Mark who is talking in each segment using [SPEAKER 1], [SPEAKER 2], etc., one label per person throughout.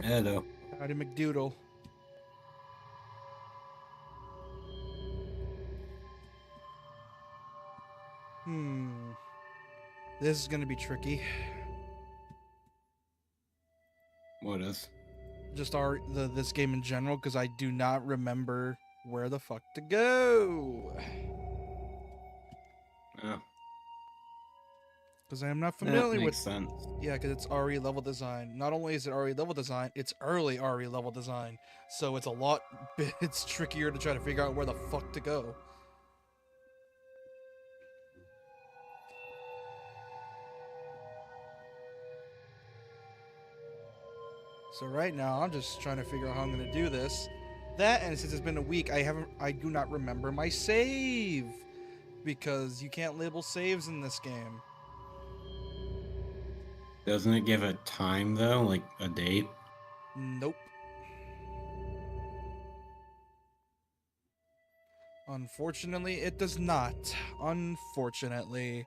[SPEAKER 1] Hello.
[SPEAKER 2] Howdy McDoodle. Hmm. This is gonna be tricky.
[SPEAKER 1] What is?
[SPEAKER 2] Just this game in general, because I do not remember where the fuck to go.
[SPEAKER 1] Oh,
[SPEAKER 2] Because I am not
[SPEAKER 1] that
[SPEAKER 2] familiar with.
[SPEAKER 1] makes sense.
[SPEAKER 2] Yeah, because it's RE level design. Not only is it RE level design, it's early RE level design. So it's a lot. It's trickier to try to figure out where the fuck to go. So right now, I'm just trying to figure out how I'm gonna do this. That, and since it's been a week, I do not remember my save because you can't label saves in this game.
[SPEAKER 1] Doesn't it give a time though, like a date?
[SPEAKER 2] Nope. Unfortunately, it does not. Unfortunately.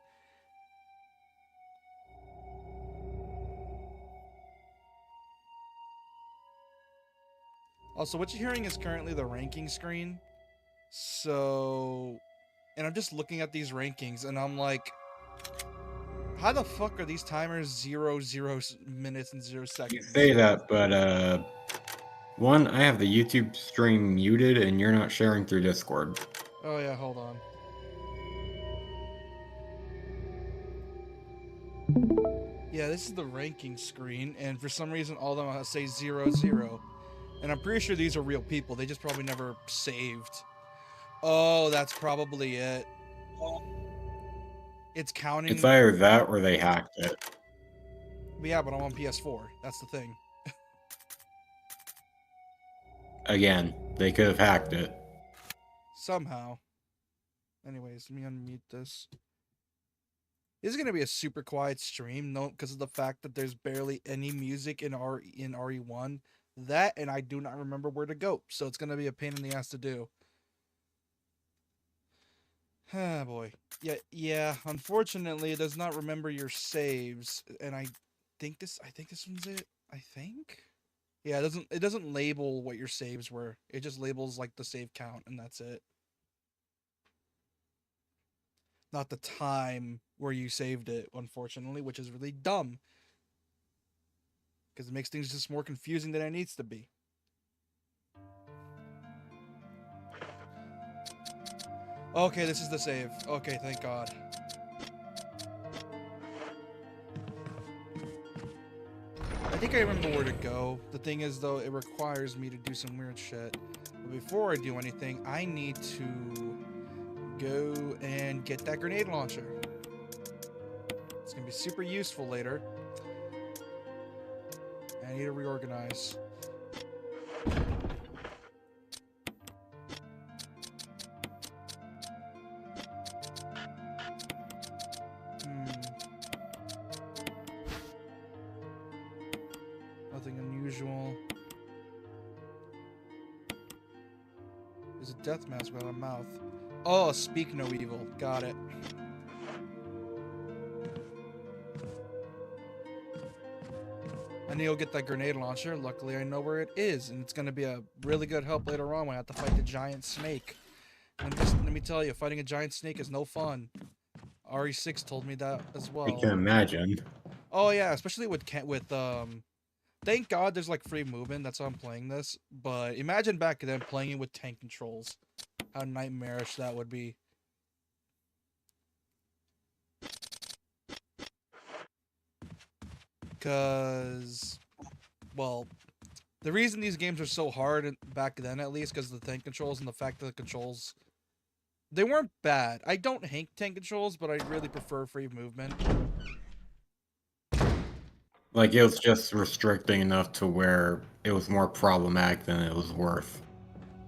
[SPEAKER 2] Also, what you're hearing is currently the ranking screen. So, and I'm just looking at these rankings and I'm like, how the fuck are these timers 0 minutes and 0
[SPEAKER 1] You
[SPEAKER 2] seconds?
[SPEAKER 1] say that, but one, I have the YouTube stream muted, and you're not sharing through Discord.
[SPEAKER 2] Oh yeah, hold on. Yeah, this is the ranking screen, and for some reason all of them say 0. And I'm pretty sure these are real people. They just probably never saved. Oh, that's probably it. It's
[SPEAKER 1] It's
[SPEAKER 2] counting.
[SPEAKER 1] either that or they hacked it.
[SPEAKER 2] But yeah, but I'm on PS4. That's the thing.
[SPEAKER 1] Again, they could have hacked it.
[SPEAKER 2] Somehow. Anyways, let me unmute this. This is gonna be a super quiet stream, no, because of the fact that there's barely any music in RE1. That, and I do not remember where to go, so it's gonna be a pain in the ass to do. Ah, boy. Yeah. Unfortunately, it does not remember your saves, and I think this one's it. I think. Yeah, it doesn't label what your saves were. It just labels like the save count, and that's it. Not the time where you saved it, unfortunately, which is really dumb because it makes things just more confusing than it needs to be. Okay, this is the save. Okay, thank God. I think I remember where to go. The thing is, though, it requires me to do some weird shit. But before I do anything, I need to go and get that grenade launcher. It's gonna be super useful later. I need to reorganize. Nothing unusual. There's a death mask without a mouth. Oh, speak no evil. Got it. I need to go get that grenade launcher. Luckily, I know where it is, and it's going to be a really good help later on when I have to fight the giant snake. And just let me tell you, fighting a giant snake is no fun. RE6 told me that as
[SPEAKER 1] I
[SPEAKER 2] well.
[SPEAKER 1] can imagine.
[SPEAKER 2] Oh yeah, especially with thank God there's like free movement. That's why I'm playing this. But imagine back then playing it with tank controls. How nightmarish that would be. Cause, well, the reason these games are so hard back then, at least, because of the tank controls and the fact that the controls they weren't bad. I don't hate tank controls, but I really prefer free movement.
[SPEAKER 1] Like, it was just restricting enough to where it was more problematic than it was worth.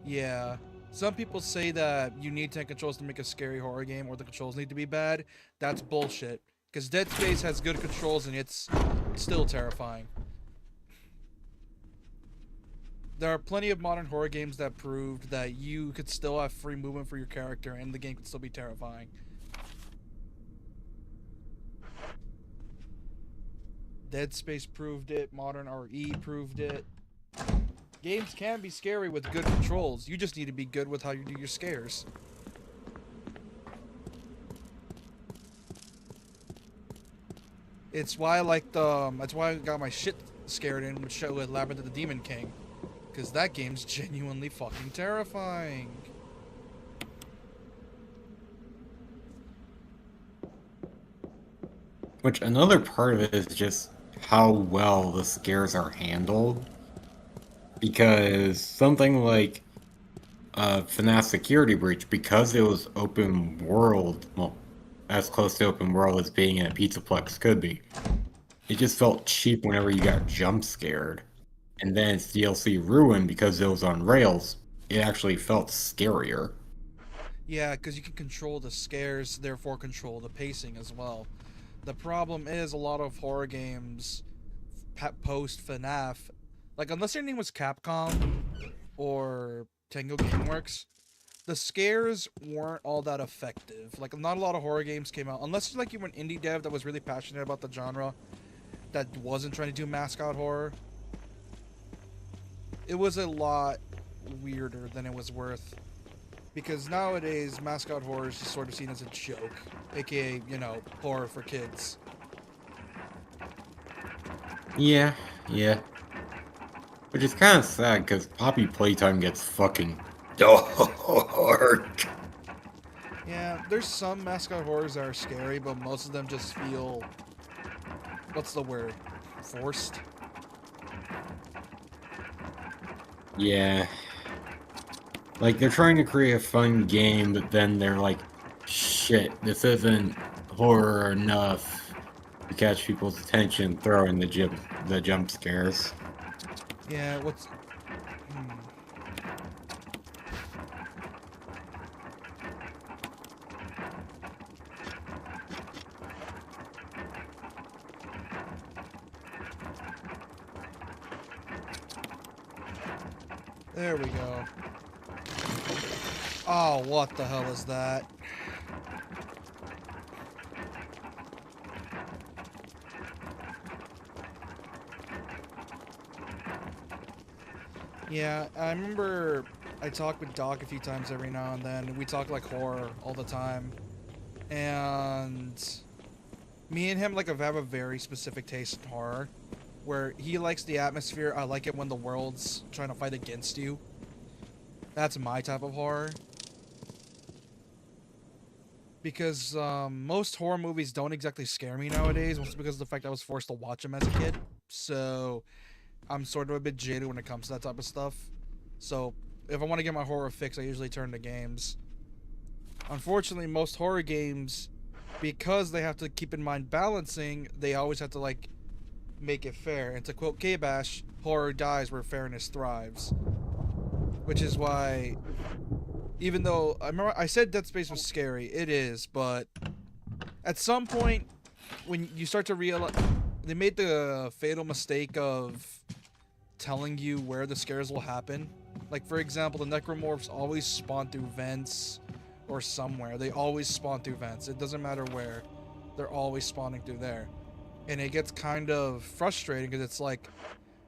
[SPEAKER 2] Yeah. Some people say that you need tank controls to make a scary horror game or the controls need to be bad. That's bullshit. Because Dead Space has good controls and it's still terrifying. There are plenty of modern horror games that proved that you could still have free movement for your character and the game could still be terrifying. Dead Space proved it, Modern RE proved it. Games can be scary with good controls. You just need to be good with how you do your scares. It's why I like the. That's why I got my shit scared in with Labyrinth of the Demon King, because that game's genuinely fucking terrifying.
[SPEAKER 1] Which another part of it is just how well the scares are handled. Because something like FNAF Security Breach, because it was open world, well, as close to open world as being in a Pizzaplex could be, it just felt cheap whenever you got jump scared. And then its DLC ruined because it was on rails. It actually felt scarier.
[SPEAKER 2] Yeah, because you can control the scares, therefore control the pacing as well. The problem is a lot of horror games post FNAF, like unless your name was Capcom or Tango Gameworks, the scares weren't all that effective. Like not a lot of horror games came out unless like you were an indie dev that was really passionate about the genre that wasn't trying to do mascot horror. It was a lot weirder than it was worth. Because nowadays, mascot horror is just sort of seen as a joke, aka, you know, horror for kids.
[SPEAKER 1] Yeah, yeah. Which is kind of sad because Poppy Playtime gets fucking dark.
[SPEAKER 2] Yeah, there's some mascot horrors that are scary, but most of them just feel. What's the word? Forced?
[SPEAKER 1] Yeah. Like, they're trying to create a fun game, but then they're like, shit, this isn't horror enough to catch people's attention, throw in the jump scares.
[SPEAKER 2] Yeah, what's. There we go. Oh, what the hell is that? Yeah, I remember I talk with Doc a few times every now and then. We talk like horror all the time. And me and him like have a very specific taste in horror. Where he likes the atmosphere, I like it when the world's trying to fight against you. That's my type of horror. Because most horror movies don't exactly scare me nowadays, mostly because of the fact I was forced to watch them as a kid. So I'm sort of a bit jaded when it comes to that type of stuff. So if I want to get my horror fix, I usually turn to games. Unfortunately, most horror games, because they have to keep in mind balancing, they always have to like make it fair. And to quote K-Bash, horror dies where fairness thrives. Which is why, even though I remember I said Dead Space was scary, it is, but at some point when you start to realize they made the fatal mistake of telling you where the scares will happen. Like for example, the necromorphs always spawn through vents or somewhere. They always spawn through vents. It doesn't matter where. They're always spawning through there. And it gets kind of frustrating because it's like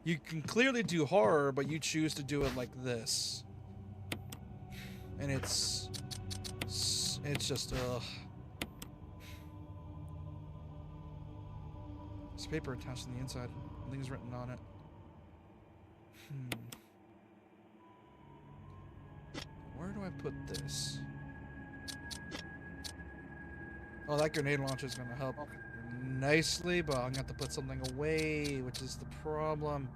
[SPEAKER 2] you can clearly do horror, but you choose to do it like this. And it's just This paper attached to the inside. Nothing's written on it. Where do I put this? Oh, that grenade launcher is gonna help nicely, but I'm gonna have to put something away, which is the problem.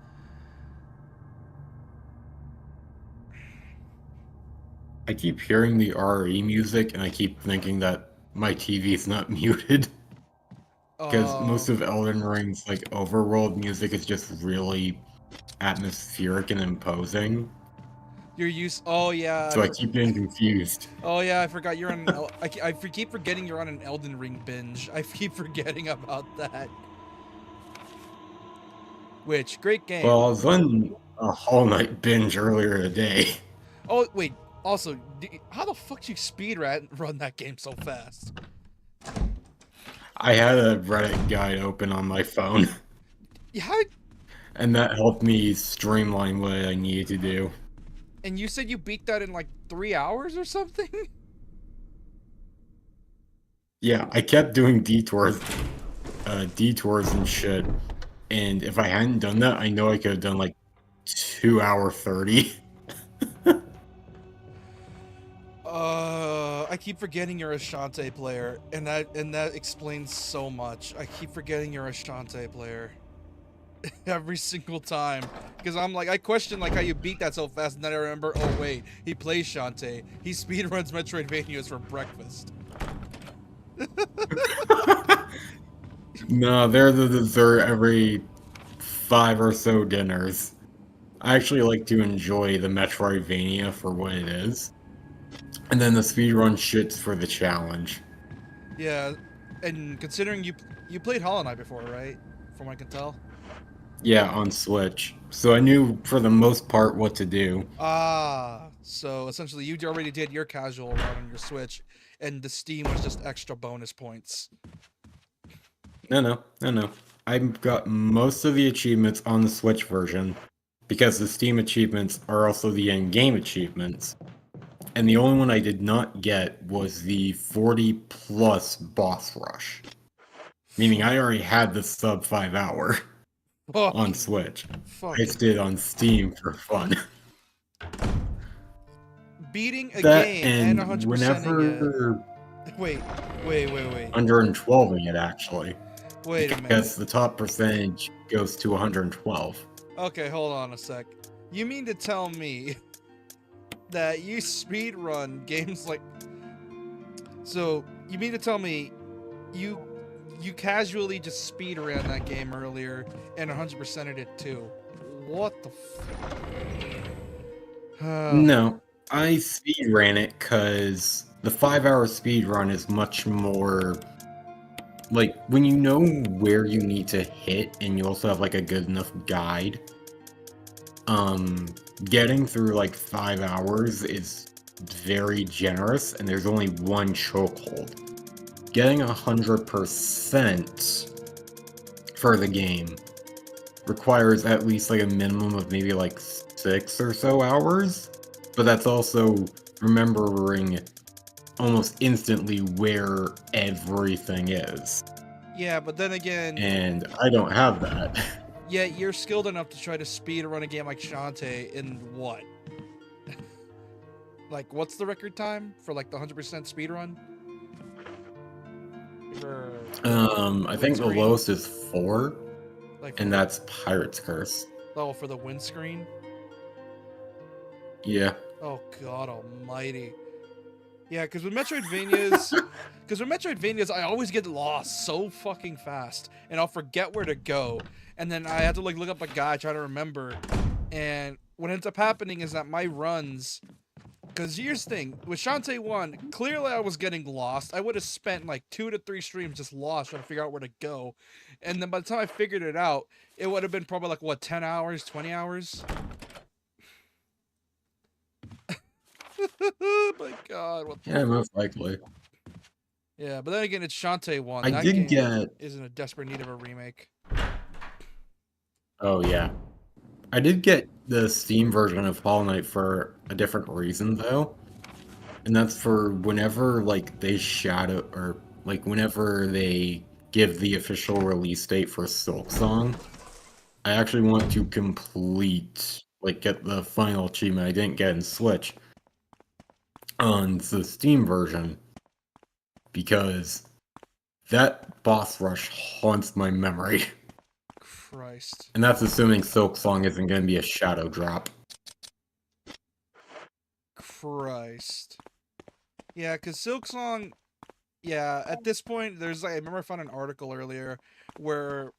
[SPEAKER 1] I keep hearing the RE music, and I keep thinking that my TV's not muted. Because most of Elden Ring's like overworld music is just really atmospheric and imposing.
[SPEAKER 2] You're used. Oh yeah.
[SPEAKER 1] So I keep getting confused.
[SPEAKER 2] Oh yeah, I forgot you're on. I keep forgetting you're on an Elden Ring binge. I keep forgetting about that. Which great game.
[SPEAKER 1] Well, I was on a Hollow Knight binge earlier today.
[SPEAKER 2] Oh wait. Also, how the fuck do you speed run that game so fast?
[SPEAKER 1] I had a Reddit guide open on my phone.
[SPEAKER 2] Yeah.
[SPEAKER 1] And that helped me streamline what I needed to do.
[SPEAKER 2] And you said you beat that in like 3 hours or something?
[SPEAKER 1] Yeah, I kept doing detours and shit. And if I hadn't done that, I know I could have done like 2 hour 30.
[SPEAKER 2] I keep forgetting you're a Shantae player, and that explains so much. I keep forgetting you're a Shantae player. Every single time. Because I'm like, I question like how you beat that so fast, and then I remember, oh wait, he plays Shantae. He speedruns Metroidvanias for breakfast.
[SPEAKER 1] No, they're the dessert every 5 or so dinners. I actually like to enjoy the Metroidvania for what it is. And then the speedrun shits for the challenge.
[SPEAKER 2] Yeah, and considering you played Hollow Knight before, right? From what I can tell.
[SPEAKER 1] Yeah, on Switch. So I knew for the most part what to do.
[SPEAKER 2] Ah, so essentially you already did your casual run on your Switch, and the Steam was just extra bonus points.
[SPEAKER 1] No. I've got most of the achievements on the Switch version because the Steam achievements are also the in-game achievements. And the only one I did not get was the 40 plus boss rush. Meaning I already had the sub 5 hour on
[SPEAKER 2] Fucking,
[SPEAKER 1] Switch. I
[SPEAKER 2] fucking
[SPEAKER 1] just did it on Steam for fun.
[SPEAKER 2] beating a
[SPEAKER 1] That
[SPEAKER 2] game and
[SPEAKER 1] and
[SPEAKER 2] 100%ing it.
[SPEAKER 1] whenever
[SPEAKER 2] Wait, wait.
[SPEAKER 1] 112ing it actually.
[SPEAKER 2] Wait a minute.
[SPEAKER 1] Because the top percentage goes to 112.
[SPEAKER 2] Okay, hold on a sec. You mean to tell me that you speedrun games like... So, you mean to tell me you casually just speedran that game earlier and 100%ed it too? What the
[SPEAKER 1] No, I speed ran it because the 5 hour speed run is much more like when you know where you need to hit and you also have like a good enough guide. Getting through like 5 hours is very generous, and there's only one chokehold. Getting 100% for the game requires at least like a minimum of maybe like 6 or so hours, but that's also remembering almost instantly where everything is.
[SPEAKER 2] Yeah, but then again,
[SPEAKER 1] And I don't have that.
[SPEAKER 2] yeah, you're skilled enough to try to speed run a game like Shantae in what? Like, what's the record time for like the 100% speed run?
[SPEAKER 1] I think the
[SPEAKER 2] Windscreen?
[SPEAKER 1] lowest is 4,
[SPEAKER 2] Like,
[SPEAKER 1] and that's Pirate's Curse.
[SPEAKER 2] oh, for the windscreen?
[SPEAKER 1] Yeah.
[SPEAKER 2] Oh god almighty. Yeah, because with Metroidvanias, I always get lost so fucking fast, and I'll forget where to go, and then I have to like look up a guide, try to remember, and what ends up happening is that my runs, because here's the thing, with Shantae 1, clearly I was getting lost. I would have spent like 2 to 3 streams just lost trying to figure out where to go, and then by the time I figured it out, it would have been probably like, what, 10 hours, 20 hours? My god, what the
[SPEAKER 1] Yeah, most likely.
[SPEAKER 2] Yeah, but then again, it's Shantae 1.
[SPEAKER 1] I
[SPEAKER 2] That
[SPEAKER 1] did
[SPEAKER 2] game
[SPEAKER 1] get.
[SPEAKER 2] is in a desperate need of a remake.
[SPEAKER 1] Oh, yeah. I did get the Steam version of Hollow Knight for a different reason, though. And that's for whenever, like, they shadow. Or, like, whenever they give the official release date for Silksong, I actually want to complete. Like, get the final achievement I didn't get in Switch on the Steam version. Because that boss rush haunts my memory.
[SPEAKER 2] Christ.
[SPEAKER 1] And that's assuming Silksong isn't going to be a shadow drop.
[SPEAKER 2] Christ. Yeah, because Silksong... Yeah, at this point, there's like... I remember I found an article earlier where...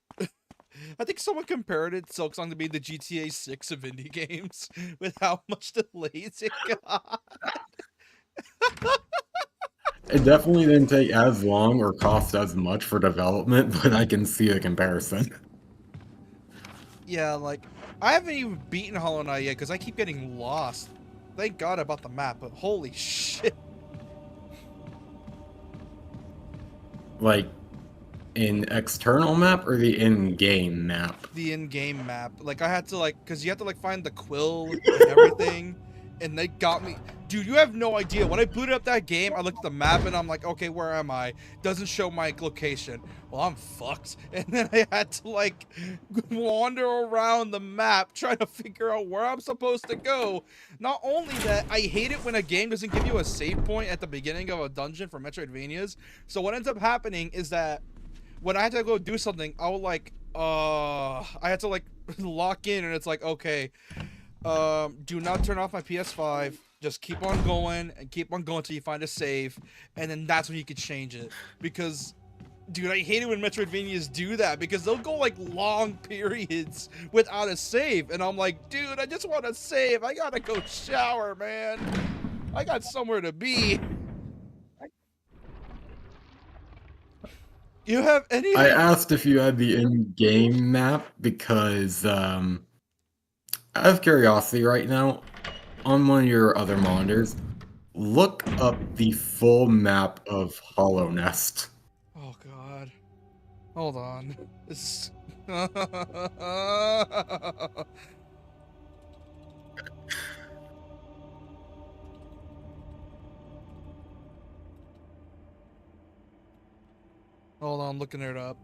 [SPEAKER 2] I think someone compared it, Silksong, to be the GTA 6 of indie games with how much delays it got.
[SPEAKER 1] It definitely didn't take as long or cost as much for development, but I can see the comparison.
[SPEAKER 2] Yeah, like... I haven't even beaten Hollow Knight yet because I keep getting lost. Thank God about the map, but holy shit.
[SPEAKER 1] Like, in external map or the in-game map?
[SPEAKER 2] The in-game map. Like I had to cause you have to find the quill and everything, and they got me. Dude, you have no idea. When I booted up that game, I looked at the map and I'm like, okay, where am I? Doesn't show my location. Well, I'm fucked. And then I had to wander around the map trying to figure out where I'm supposed to go. Not only that, I hate it when a game doesn't give you a save point at the beginning of a dungeon for Metroidvanias. So what ends up happening is that when I had to go do something, I would I had to lock in, and it's like, okay, do not turn off my PS5. Just keep on going and keep on going till you find a save, and then that's when you can change it. Because, dude, I hate it when Metroidvanias do that because they'll go long periods without a save, and I'm like, dude, I just want to save. I gotta go shower, man. I got somewhere to be. You have any?
[SPEAKER 1] I asked if you had the in-game map because, out of curiosity right now, on one of your other monitors, look up the full map of Hollow Nest.
[SPEAKER 2] Oh god. Hold on. This Hold on, I'm looking it up.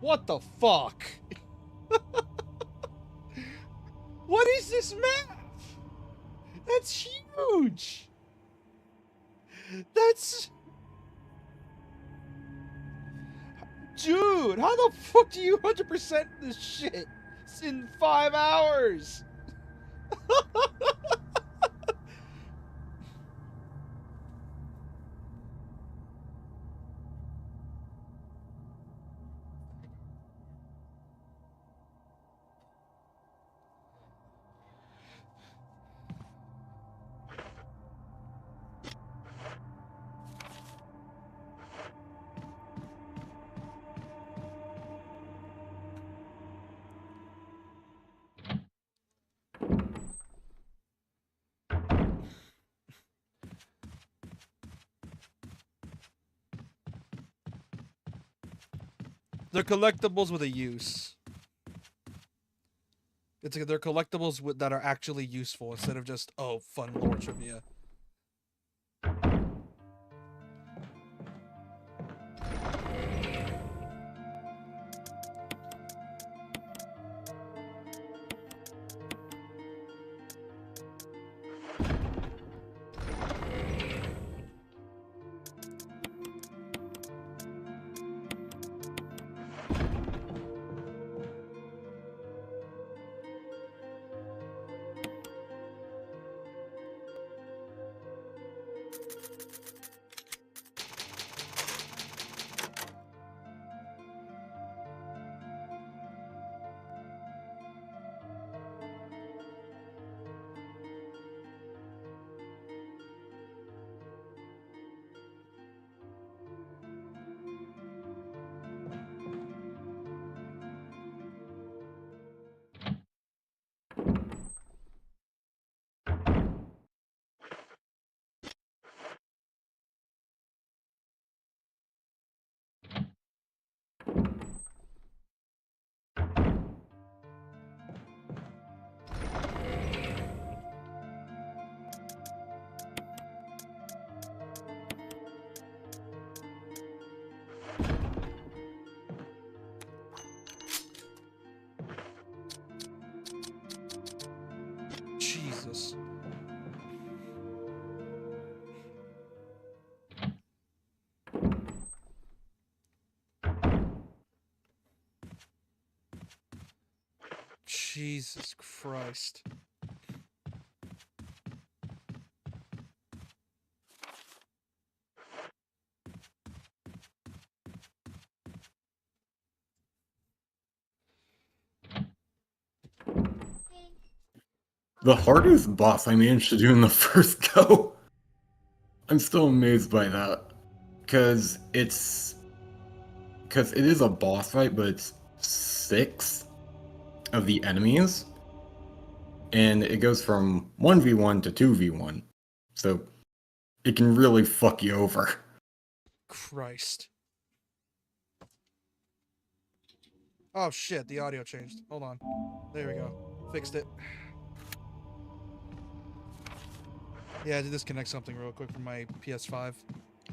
[SPEAKER 2] What the fuck? What is this map? That's huge. That's... Dude, how the fuck do you 100% this shit in 5 hours? They're collectibles with a use. It's like they're collectibles that are actually useful instead of just, oh, fun lore trivia. Jesus. Jesus Christ.
[SPEAKER 1] The hardest boss I managed to do in the first go. I'm still amazed by that. Because it is a boss fight, but it's 6 of the enemies. And it goes from 1v1 to 2v1. So it can really fuck you over.
[SPEAKER 2] Christ. Oh shit, the audio changed. Hold on. There we go. Fixed it. Yeah, I had to disconnect something real quick from my PS5.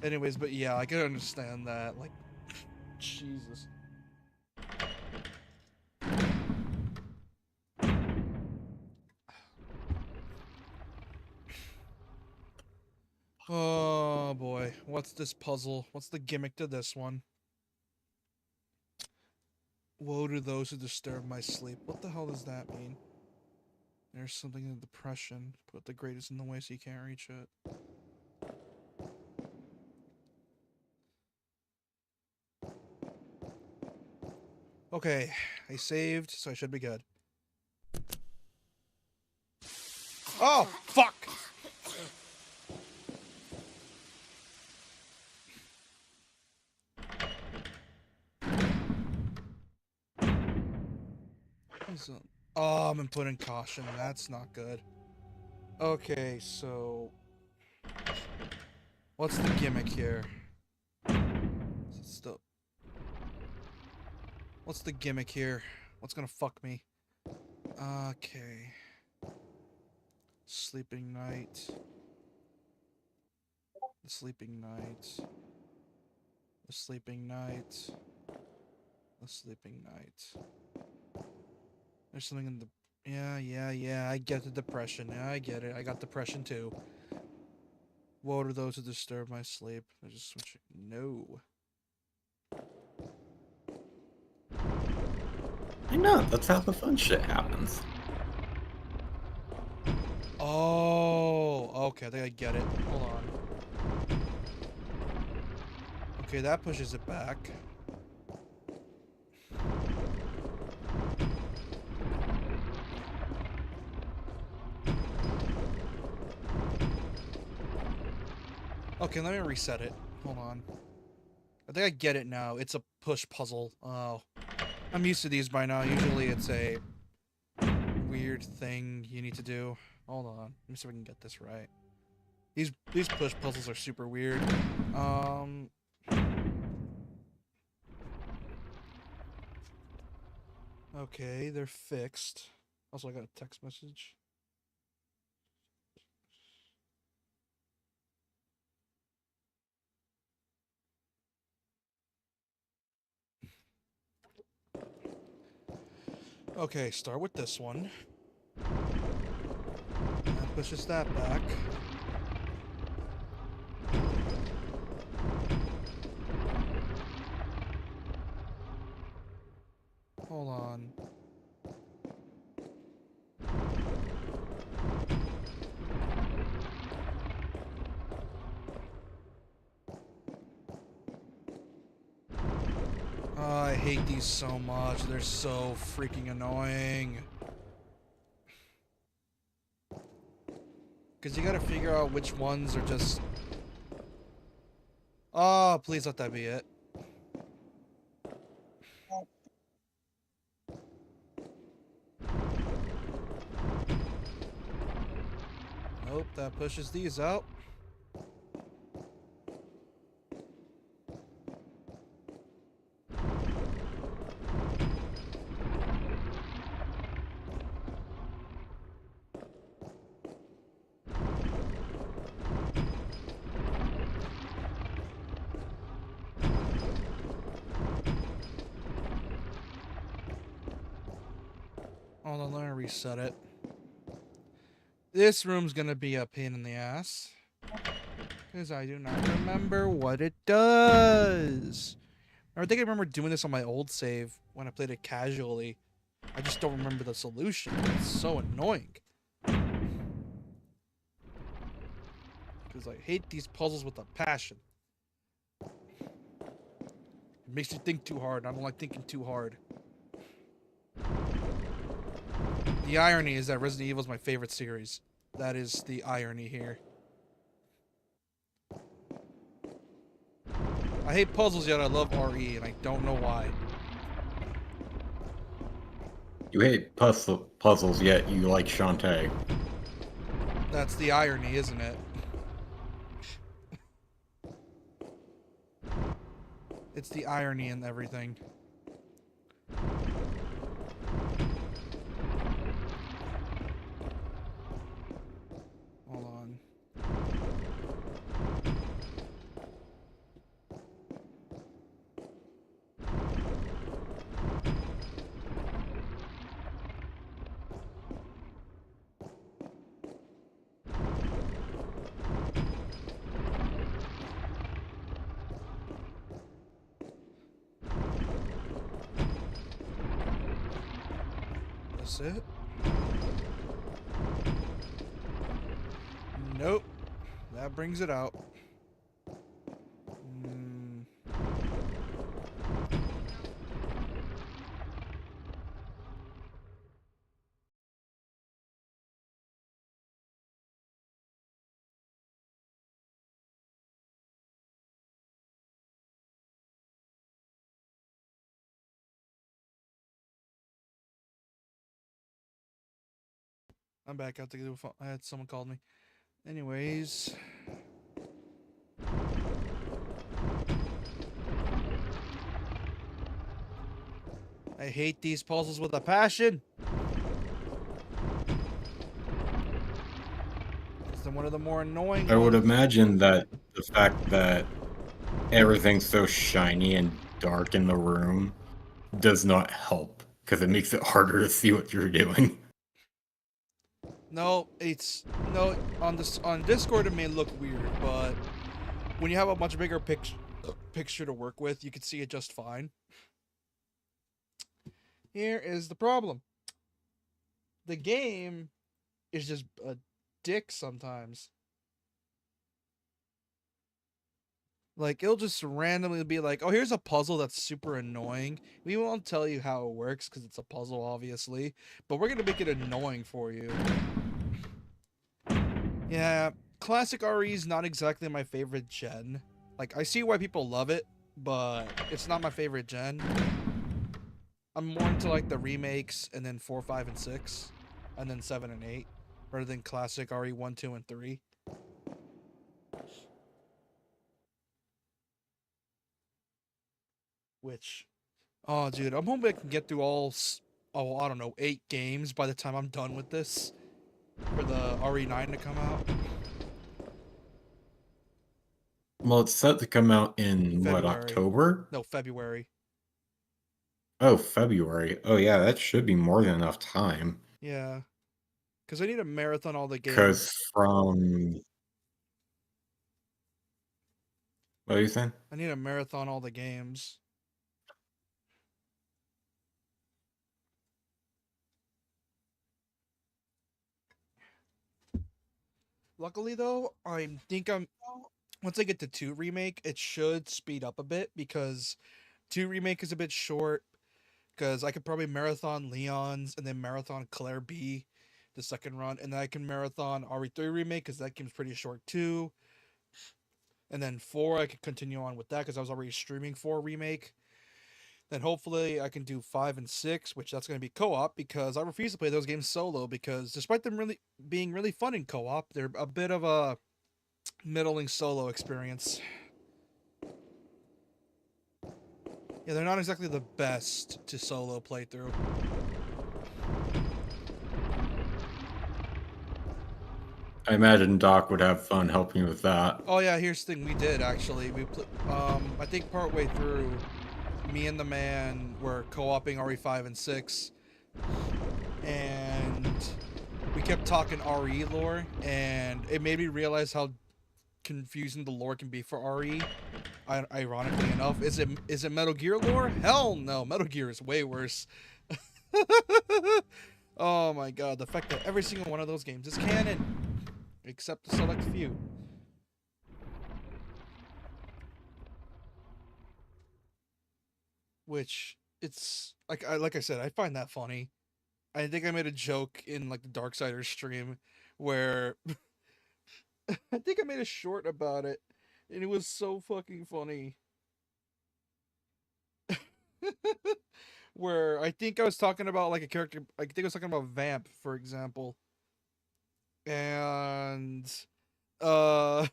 [SPEAKER 2] Anyways, but yeah, I can understand that. Like, Jesus. Oh boy, what's this puzzle? What's the gimmick to this one? Woe to those who disturb my sleep. What the hell does that mean? There's something in depression. Put the greatest in the way so you can't reach it. Okay, I saved, so I should be good. Oh, fuck! Oh, I'm inputting caution. That's not good. Okay, so... what's the gimmick here? Still... what's the gimmick here? What's gonna fuck me? Okay. Sleeping night. The sleeping night. The sleeping night. The sleeping night. There's something in the... Yeah, I get the depression. Yeah, I get it. I got depression too. Woe to those who disturb my sleep. I just switch. No.
[SPEAKER 1] I know, that's how the fun shit happens.
[SPEAKER 2] Oh, okay. I think I get it. Hold on. Okay, that pushes it back. Okay, let me reset it. Hold on. I think I get it now. It's a push puzzle. Oh. I'm used to these by now. Usually it's a weird thing you need to do. Hold on. Let me see if I can get this right. These push puzzles are super weird. Okay, they're fixed. Also, I got a text message. Okay, start with this one. That pushes that back. Hold on. Oh, I hate these so much. They're so freaking annoying. Because you gotta figure out which ones are just... oh, please let that be it. Nope, that pushes these out. Hold on, let me reset it. This room's gonna be a pain in the ass. Because I do not remember what it does. I think I remember doing this on my old save when I played it casually. I just don't remember the solution. It's so annoying. Because I hate these puzzles with a passion. It makes you think too hard. I don't like thinking too hard. The irony is that Resident Evil is my favorite series. That is the irony here. I hate puzzles, yet I love RE, and I don't know why.
[SPEAKER 1] You hate puzzles, yet you like Shantae.
[SPEAKER 2] That's the irony, isn't it? It's the irony in everything. Hold on. That's it? Nope. That brings it out. Mm. I'm back out to get a phone. I had someone called me. Anyways. I hate these puzzles with a passion. It's one of the more annoying
[SPEAKER 1] I would
[SPEAKER 2] ones.
[SPEAKER 1] imagine that the fact that everything's so shiny and dark in the room does not help because it makes it harder to see what you're doing.
[SPEAKER 2] No, it's no on this on Discord it may look weird, but when you have a much bigger picture to work with, you can see it just fine. Here is the problem. The game is just a dick sometimes. Like it'll just randomly be like, "Oh, here's a puzzle that's super annoying. We won't tell you how it works because it's a puzzle, obviously, but we're gonna make it annoying for you." Yeah, classic RE is not exactly my favorite gen. Like I see why people love it, but it's not my favorite gen. I'm more into like the remakes and then 4, 5, and 6, and then 7 and 8, rather than classic RE 1, 2, and 3. Which, oh, dude, I'm hoping I can get through oh, I don't know, 8 games by the time I'm done with this for the RE9 to come out.
[SPEAKER 1] Well, it's set to come out in what,
[SPEAKER 2] February.
[SPEAKER 1] October?
[SPEAKER 2] No, February.
[SPEAKER 1] Oh, February. Oh, yeah, that should be more than enough time.
[SPEAKER 2] Yeah. Because I need to marathon all the
[SPEAKER 1] Because
[SPEAKER 2] games.
[SPEAKER 1] from. What are you saying?
[SPEAKER 2] I need to marathon all the games. Luckily, though, I think once I get to 2 remake, it should speed up a bit because 2 remake is a bit short. Because I could probably marathon Leon's and then marathon Claire B, the second run, and then I can marathon RE3 remake because that game's pretty short too. And then 4, I could continue on with that because I was already streaming 4 remake. Then hopefully I can do 5 and 6, which that's going to be co-op because I refuse to play those games solo because despite them really being really fun in co-op, they're a bit of a middling solo experience. Yeah, they're not exactly the best to solo play through.
[SPEAKER 1] I imagine Doc would have fun helping with that.
[SPEAKER 2] Oh yeah, here's the thing. We did actually. I think partway through, me and the man were co-oping RE5 and 6, and we kept talking RE lore, and it made me realize how confusing the lore can be for RE. Ironically enough, is it Metal Gear lore? Hell no, Metal Gear is way worse. Oh my god, the fact that every single one of those games is canon, except a select few. Which it's like I said, I find that funny. I think I made a joke in like the Darksiders stream where I think I made a short about it, and it was so fucking funny. Where I think I was talking about like a character. I think I was talking about Vamp, for example. And uh,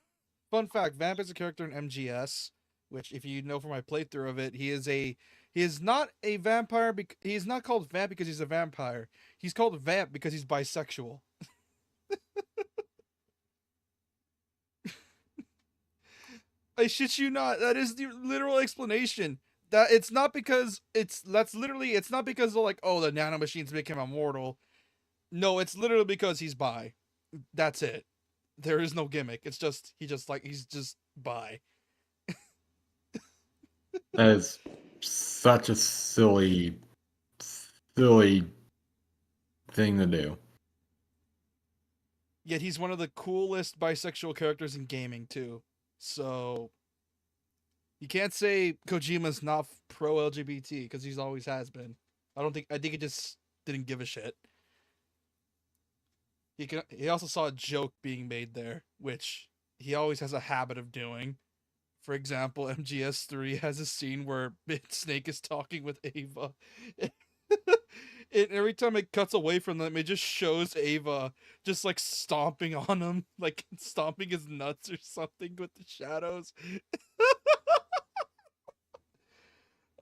[SPEAKER 2] fun fact: Vamp is a character in MGS, which if you know from my playthrough of it, he is not a vampire. He is not called vamp because he's a vampire. He's called vamp because he's bisexual. I shit you not. That is the literal explanation. That it's not because it's not because they're like, oh, the nanomachines make him immortal. No, it's literally because he's bi. That's it. There is no gimmick. It's just he's just bi.
[SPEAKER 1] That is such a silly thing to do.
[SPEAKER 2] Yet he's one of the coolest bisexual characters in gaming too. So you can't say Kojima's not pro LGBT because he's always has been. I think he just didn't give a shit. He also saw a joke being made there, which he always has a habit of doing. For example, MGS3 has a scene where Snake is talking with Ava. Every time it cuts away from them, it just shows Ava just like stomping on him, like stomping his nuts or something with the shadows.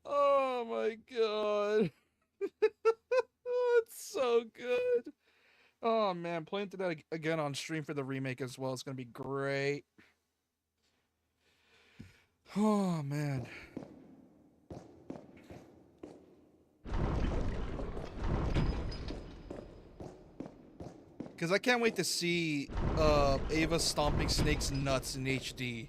[SPEAKER 2] Oh my god. It's so good. Oh man, playing through that again on stream for the remake as well. It's gonna be great. Oh man. Because I can't wait to see Ava stomping Snake's nuts in HD.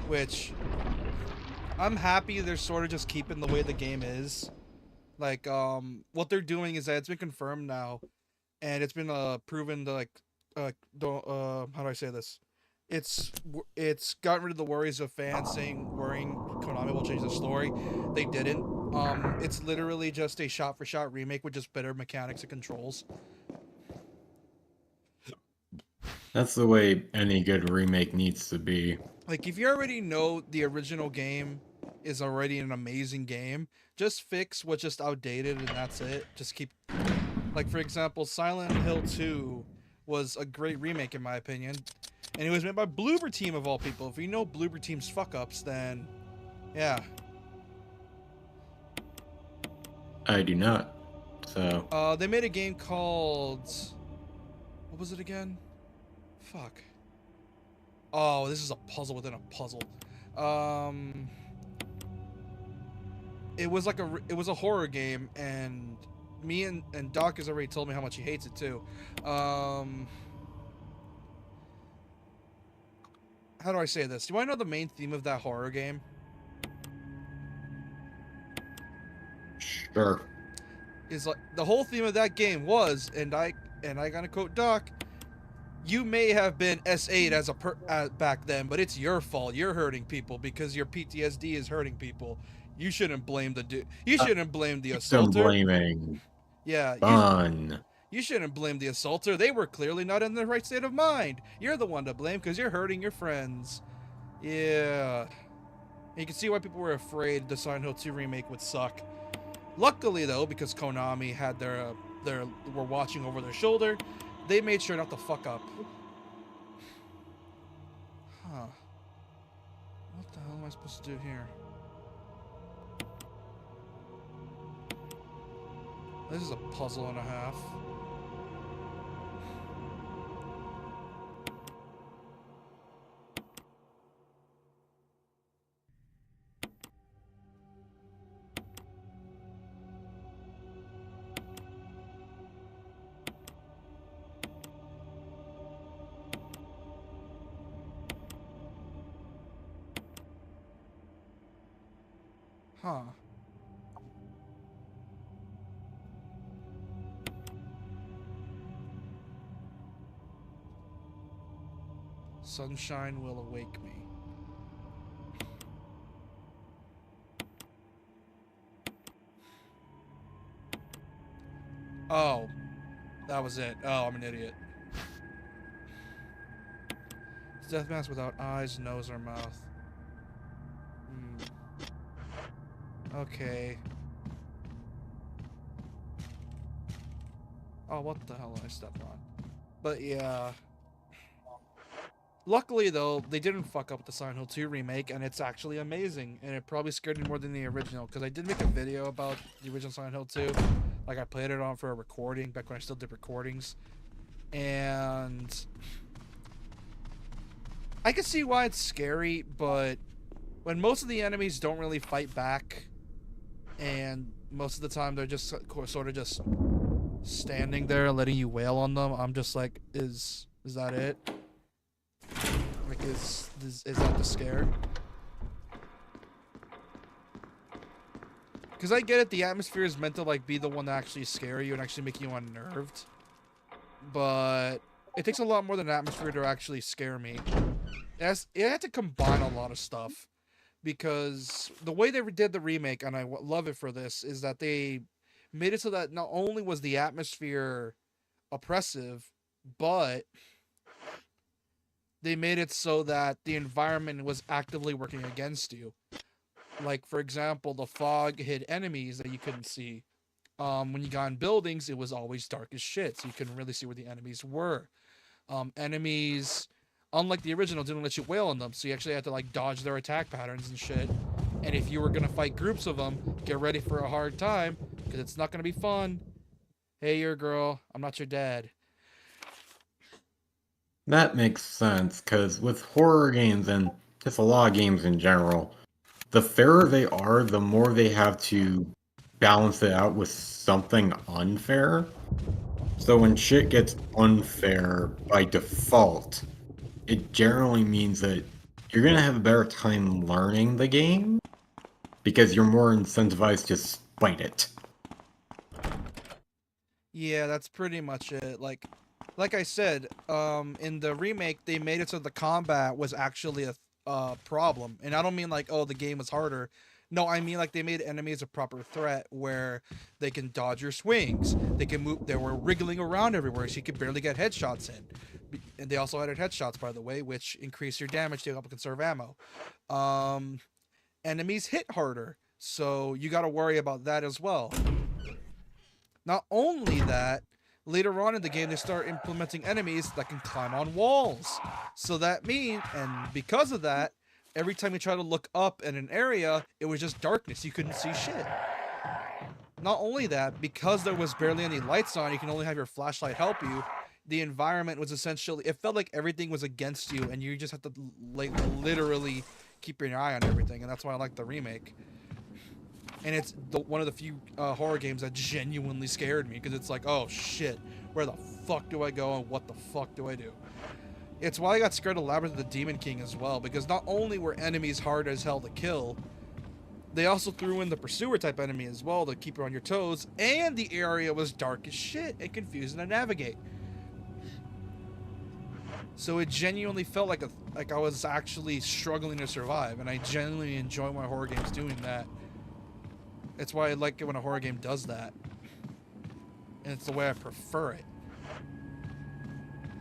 [SPEAKER 2] Which I'm happy they're sort of just keeping the way the game is. Like what they're doing is that it's been confirmed now, and it's been proven to like don't how do I say this? It's gotten rid of the worries of fans worrying Konami will change the story. They didn't. It's literally just a shot-for-shot remake with just better mechanics and controls.
[SPEAKER 1] That's the way any good remake needs to be.
[SPEAKER 2] Like if you already know the original game is already an amazing game, just fix what's just outdated and that's it. Just keep, like for example, Silent Hill 2 was a great remake in my opinion, and it was made by Bloober Team of all people. If you know Bloober Team's fuck ups, then yeah.
[SPEAKER 1] I do not. So
[SPEAKER 2] They made a game called, what was it again? Fuck. Oh, this is a puzzle within a puzzle. It was like it was a horror game, and me and Doc has already told me how much he hates it too. How do I say this? Do I know the main theme of that horror game?
[SPEAKER 1] sure.
[SPEAKER 2] Is like the whole theme of that game was, and I gotta quote Doc, you may have been S8 as back then, but it's your fault. You're hurting people because your PTSD is hurting people. You shouldn't blame the dude. You shouldn't blame the
[SPEAKER 1] Some
[SPEAKER 2] assaulter.
[SPEAKER 1] blaming.
[SPEAKER 2] Yeah,
[SPEAKER 1] Fun.
[SPEAKER 2] you shouldn't blame the assaulter. They were clearly not in the right state of mind. You're the one to blame because you're hurting your friends. Yeah. And you can see why people were afraid the Silent Hill 2 remake would suck. Luckily, though, because Konami had were watching over their shoulder, they made sure not to fuck up. Huh. What the hell am I supposed to do here? This is a puzzle and a half. Huh. Sunshine will awake me. Oh. That was it. Oh, I'm an idiot. Death mask without eyes, nose, or mouth. Okay. Oh, what the hell did I step on? But yeah. Luckily, though, they didn't fuck up the Silent Hill 2 remake, and it's actually amazing. And it probably scared me more than the original, because I did make a video about the original Silent Hill 2. Like, I played it on for a recording back when I still did recordings. And I can see why it's scary, but when most of the enemies don't really fight back, and most of the time they're just sort of just standing there letting you wail on them, I'm just like, is that it? Like, is that the scare? Because I get it, the atmosphere is meant to like be the one that actually scare you and actually make you unnerved, but it takes a lot more than atmosphere to actually scare me. It had to combine a lot of stuff, because the way they did the remake, and I love it for this, is that they made it so that not only was the atmosphere oppressive, but they made it so that the environment was actively working against you. Like, for example, the fog hid enemies that you couldn't see. When you got in buildings, it was always dark as shit, so you couldn't really see where the enemies were. Enemies, unlike the original, didn't let you wail on them, so you actually had to like dodge their attack patterns and shit. And if you were gonna fight groups of them, get ready for a hard time, because it's not gonna be fun. Hey, you're a girl. I'm not your dad.
[SPEAKER 1] That makes sense, because with horror games and just a lot of games in general, the fairer they are, the more they have to balance it out with something unfair. So when shit gets unfair by default, it generally means that you're going to have a better time learning the game because you're more incentivized to spite it.
[SPEAKER 2] Yeah, that's pretty much it. Like I said, in the remake, they made it so the combat was actually a problem, and I don't mean like, oh, the game was harder. No, I mean like they made enemies a proper threat where they can dodge your swings. They can move. They were wriggling around everywhere, so you could barely get headshots in. And they also added headshots, by the way, which increase your damage to help conserve ammo. Enemies hit harder, so you got to worry about that as well. Not only that, later on in the game, they start implementing enemies that can climb on walls. So that means, and because of that, every time you try to look up in an area, it was just darkness. You couldn't see shit. Not only that, because there was barely any lights on, you can only have your flashlight help you. The environment was essentially, it felt like everything was against you, and you just have to like literally keep your eye on everything. And that's why I like the remake. And it's one of the few horror games that genuinely scared me, because it's like, oh shit, where the fuck do I go and what the fuck do I do? It's why I got scared of Labyrinth of the Demon King as well, because not only were enemies hard as hell to kill, they also threw in the pursuer type enemy as well to keep you on your toes, and the area was dark as shit and confusing to navigate. So it genuinely felt like I was actually struggling to survive, and I genuinely enjoy my horror games doing that. It's why I like it when a horror game does that. And it's the way I prefer it.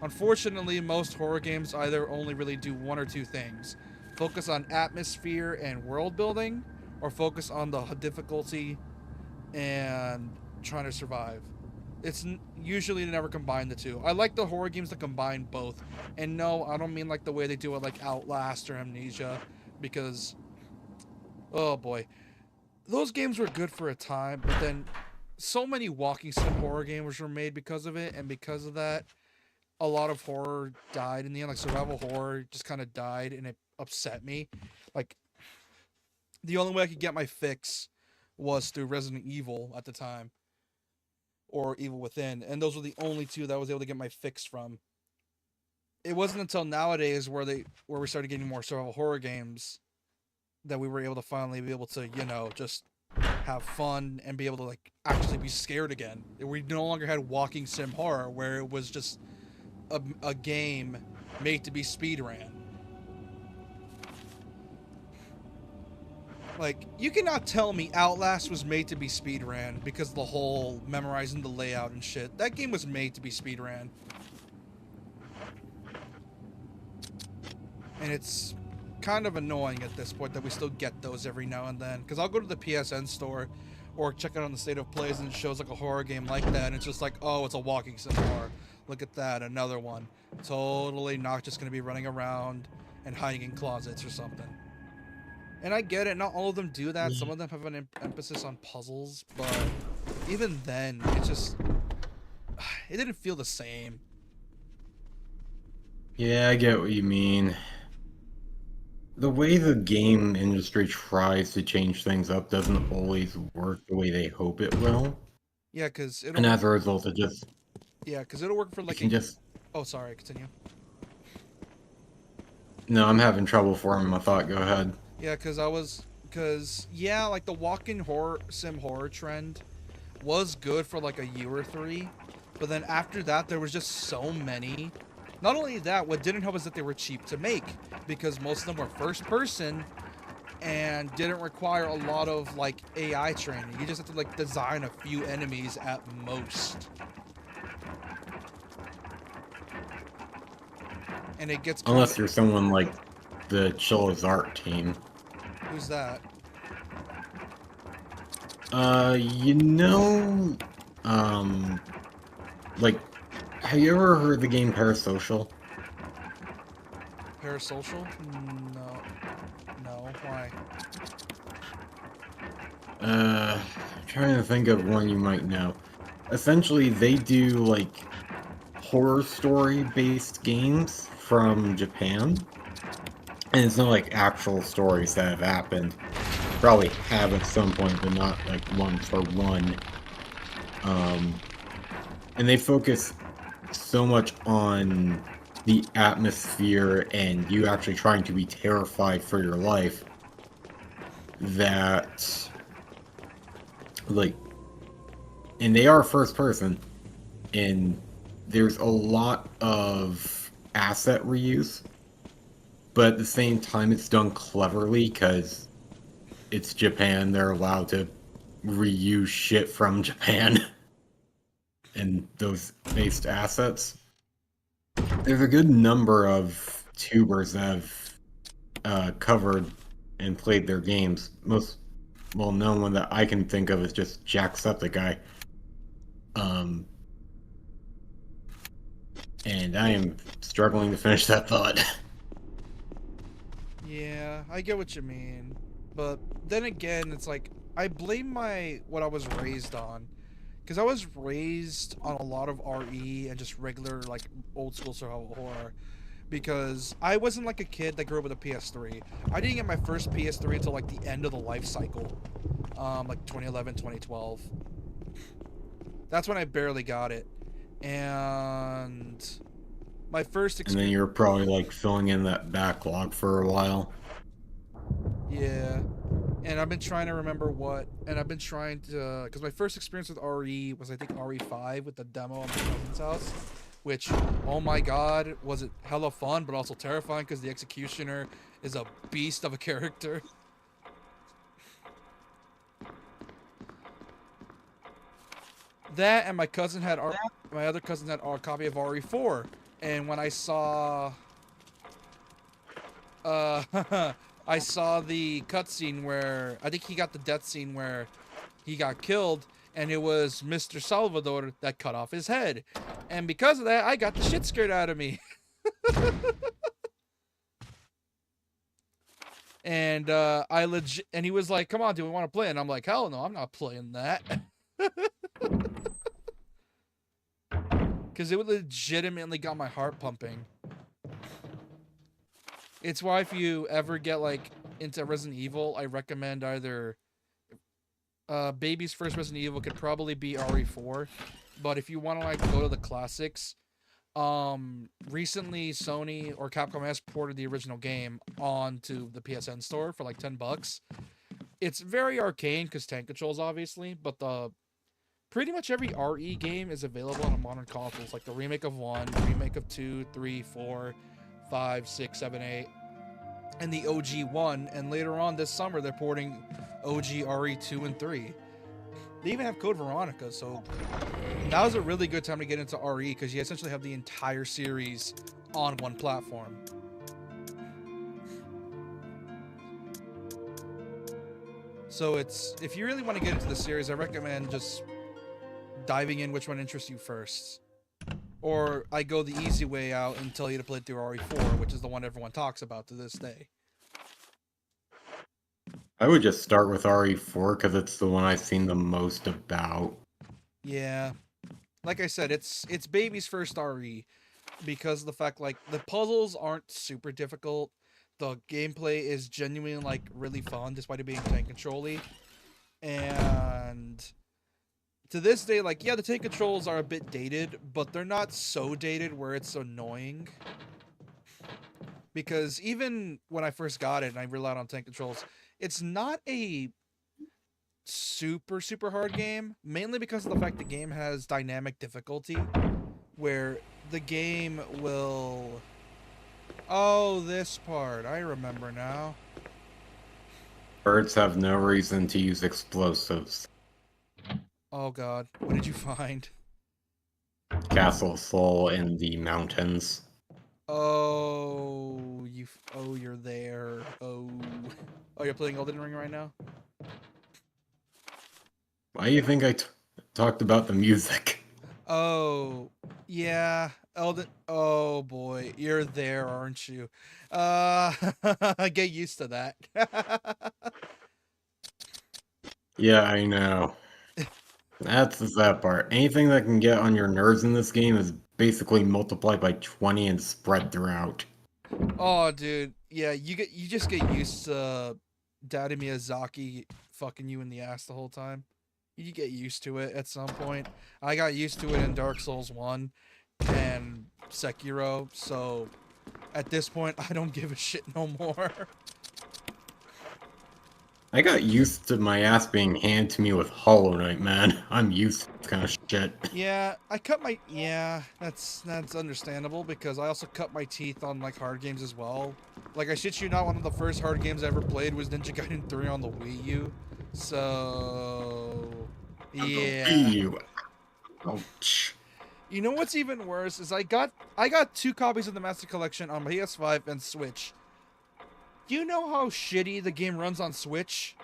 [SPEAKER 2] Unfortunately, most horror games either only really do one or two things. Focus on atmosphere and world building, or focus on the difficulty and trying to survive. It's usually never combine the two. I like the horror games that combine both. And no, I don't mean like the way they do it like Outlast or Amnesia, because, oh boy. Those games were good for a time, but then so many walking sim horror games were made because of it, and because of that, a lot of horror died in the end. Like survival horror just kind of died, and it upset me. Like, the only way I could get my fix was through Resident Evil at the time, or Evil Within, and those were the only two that I was able to get my fix from. It wasn't until nowadays where we started getting more survival horror games that we were able to finally be able to, you know, just have fun and be able to like actually be scared again. We no longer had walking sim horror where it was just a game made to be speedran. Like, you cannot tell me Outlast was made to be speedran because of the whole memorizing the layout and shit. That game was made to be speedran. And it's kind of annoying at this point that we still get those every now and then, because I'll go to the PSN store or check it on the State of Plays and it shows like a horror game like that, and it's just like, oh, it's a walking sim horror. Look at that, another one. Totally not just gonna be running around and hiding in closets or something. And I get it, not all of them do that. Some of them have an emphasis on puzzles, but even then, it just it didn't feel the same.
[SPEAKER 1] Yeah, I get what you mean. The way the game industry tries to change things up doesn't always work the way they hope it will.
[SPEAKER 2] Yeah, cause
[SPEAKER 1] And
[SPEAKER 2] it'll
[SPEAKER 1] as a result,
[SPEAKER 2] it'll work for
[SPEAKER 1] it
[SPEAKER 2] like
[SPEAKER 1] can
[SPEAKER 2] a.
[SPEAKER 1] just,
[SPEAKER 2] Oh, sorry. Continue.
[SPEAKER 1] no, I'm having trouble forming my thought. Go ahead.
[SPEAKER 2] Yeah, cause yeah, like the walk-in horror sim horror trend was good for like a year or three, but then after that there was just so many. Not only that, what didn't help is that they were cheap to make because most of them were first person and didn't require a lot of like AI training. You just have to like design a few enemies at most. And it gets kind
[SPEAKER 1] Unless
[SPEAKER 2] of.
[SPEAKER 1] you're someone like the Chilla's Art team.
[SPEAKER 2] Who's that?
[SPEAKER 1] You know, um, like, have you ever heard the game Parasocial?
[SPEAKER 2] Parasocial? No. No. Why?
[SPEAKER 1] Trying to think of one you might know. Essentially, they do like horror story based games from Japan. And it's not like actual stories that have happened. Probably have at some point, but not like one for one. Um, and they focus so much on the atmosphere and you actually trying to be terrified for your life that, like, and they are first person, and there's a lot of asset reuse, but at the same time, it's done cleverly because it's Japan. They're allowed to reuse shit from Japan and those based assets. There's a good number of tubers that have covered and played their games. Most well-known one that I can think of is just Jacksepticeye. Um, and I am struggling to finish that thought.
[SPEAKER 2] Yeah, I get what you mean. But then again, it's like I blame my what I was raised on. Because I was raised on a lot of RE and just regular, like, old school survival horror. Because I wasn't like a kid that grew up with a PS3. I didn't get my first PS3 until, like, the end of the life cycle. Like 2011, 2012. That's when I barely got it. And my first
[SPEAKER 1] And then
[SPEAKER 2] experience.
[SPEAKER 1] you're probably like filling in that backlog for a while.
[SPEAKER 2] Yeah. And I've been trying to remember what, and I've been trying to, because my first experience with RE was I think RE5 with the demo at my cousin's house, which, oh my god, was it hella fun, but also terrifying because the executioner is a beast of a character. That and my other cousin had a copy of RE4, and when I saw, I saw the cutscene where I think he got the death scene where he got killed, and it was Mr. Salvador that cut off his head. And because of that, I got the shit scared out of me. And and he was like, "Come on, do we want to play?" And I'm like, "Hell no, I'm not playing that." Because it legitimately got my heart pumping. It's why if you ever get like into Resident Evil, I recommend either Baby's first Resident Evil could probably be RE4, but if you want to like go to the classics, recently Sony or Capcom has ported the original game onto the PSN store for like $10. It's very arcane because tank controls obviously, but the pretty much every RE game is available on modern consoles, like the remake of 1, remake of 2, 3, 4, 5, 6, 7, 8, and the OG 1, and later on this summer they're porting OG RE 2 and 3. They even have Code Veronica, so that was a really good time to get into RE because you essentially have the entire series on one platform. So it's, if you really want to get into the series, I recommend just diving in which one interests you first. or I go the easy way out and tell you to play through RE4, which is the one everyone talks about to this day.
[SPEAKER 1] I would just start with RE4 because it's the one I've seen the most about.
[SPEAKER 2] Yeah, like I said, it's baby's first RE because of the fact like the puzzles aren't super difficult. The gameplay is genuinely like really fun despite it being tank control-y. And to this day, like, yeah, the tank controls are a bit dated, but they're not so dated where it's annoying. Because even when I first got it and I relied on tank controls, it's not a super hard game, mainly because of the fact the game has dynamic difficulty, where the game will... Oh, this part. I remember now.
[SPEAKER 1] Birds have no reason to use explosives.
[SPEAKER 2] Oh god, what did you find?
[SPEAKER 1] Castle Soul in the mountains.
[SPEAKER 2] Oh, oh, you're there. Oh, you're playing Elden Ring right now?
[SPEAKER 1] Why do you think I talked about the music?
[SPEAKER 2] Oh, yeah, Elden. Oh boy, you're there, aren't you? Get used to that.
[SPEAKER 1] Yeah, I know. That's the sad part. Anything that can get on your nerves in this game is basically multiplied by 20 and spread throughout.
[SPEAKER 2] Oh, dude, yeah, you just get used to Daddy Miyazaki fucking you in the ass the whole time. You get used to it at some point. I got used to it in Dark Souls 1 and Sekiro, so at this point I don't give a shit no more.
[SPEAKER 1] I got used to my ass being handed to me with Hollow Knight, man. I'm used to this kind of shit.
[SPEAKER 2] Yeah, I cut my... Yeah, that's understandable, because I also cut my teeth on, like, hard games as well. Like, I shit you not, one of the first hard games I ever played was Ninja Gaiden 3 on the Wii U. So... Yeah.
[SPEAKER 1] Ouch.
[SPEAKER 2] You know what's even worse is I got 2 copies of the Master Collection on PS5 and Switch. Do you know how shitty the game runs on Switch?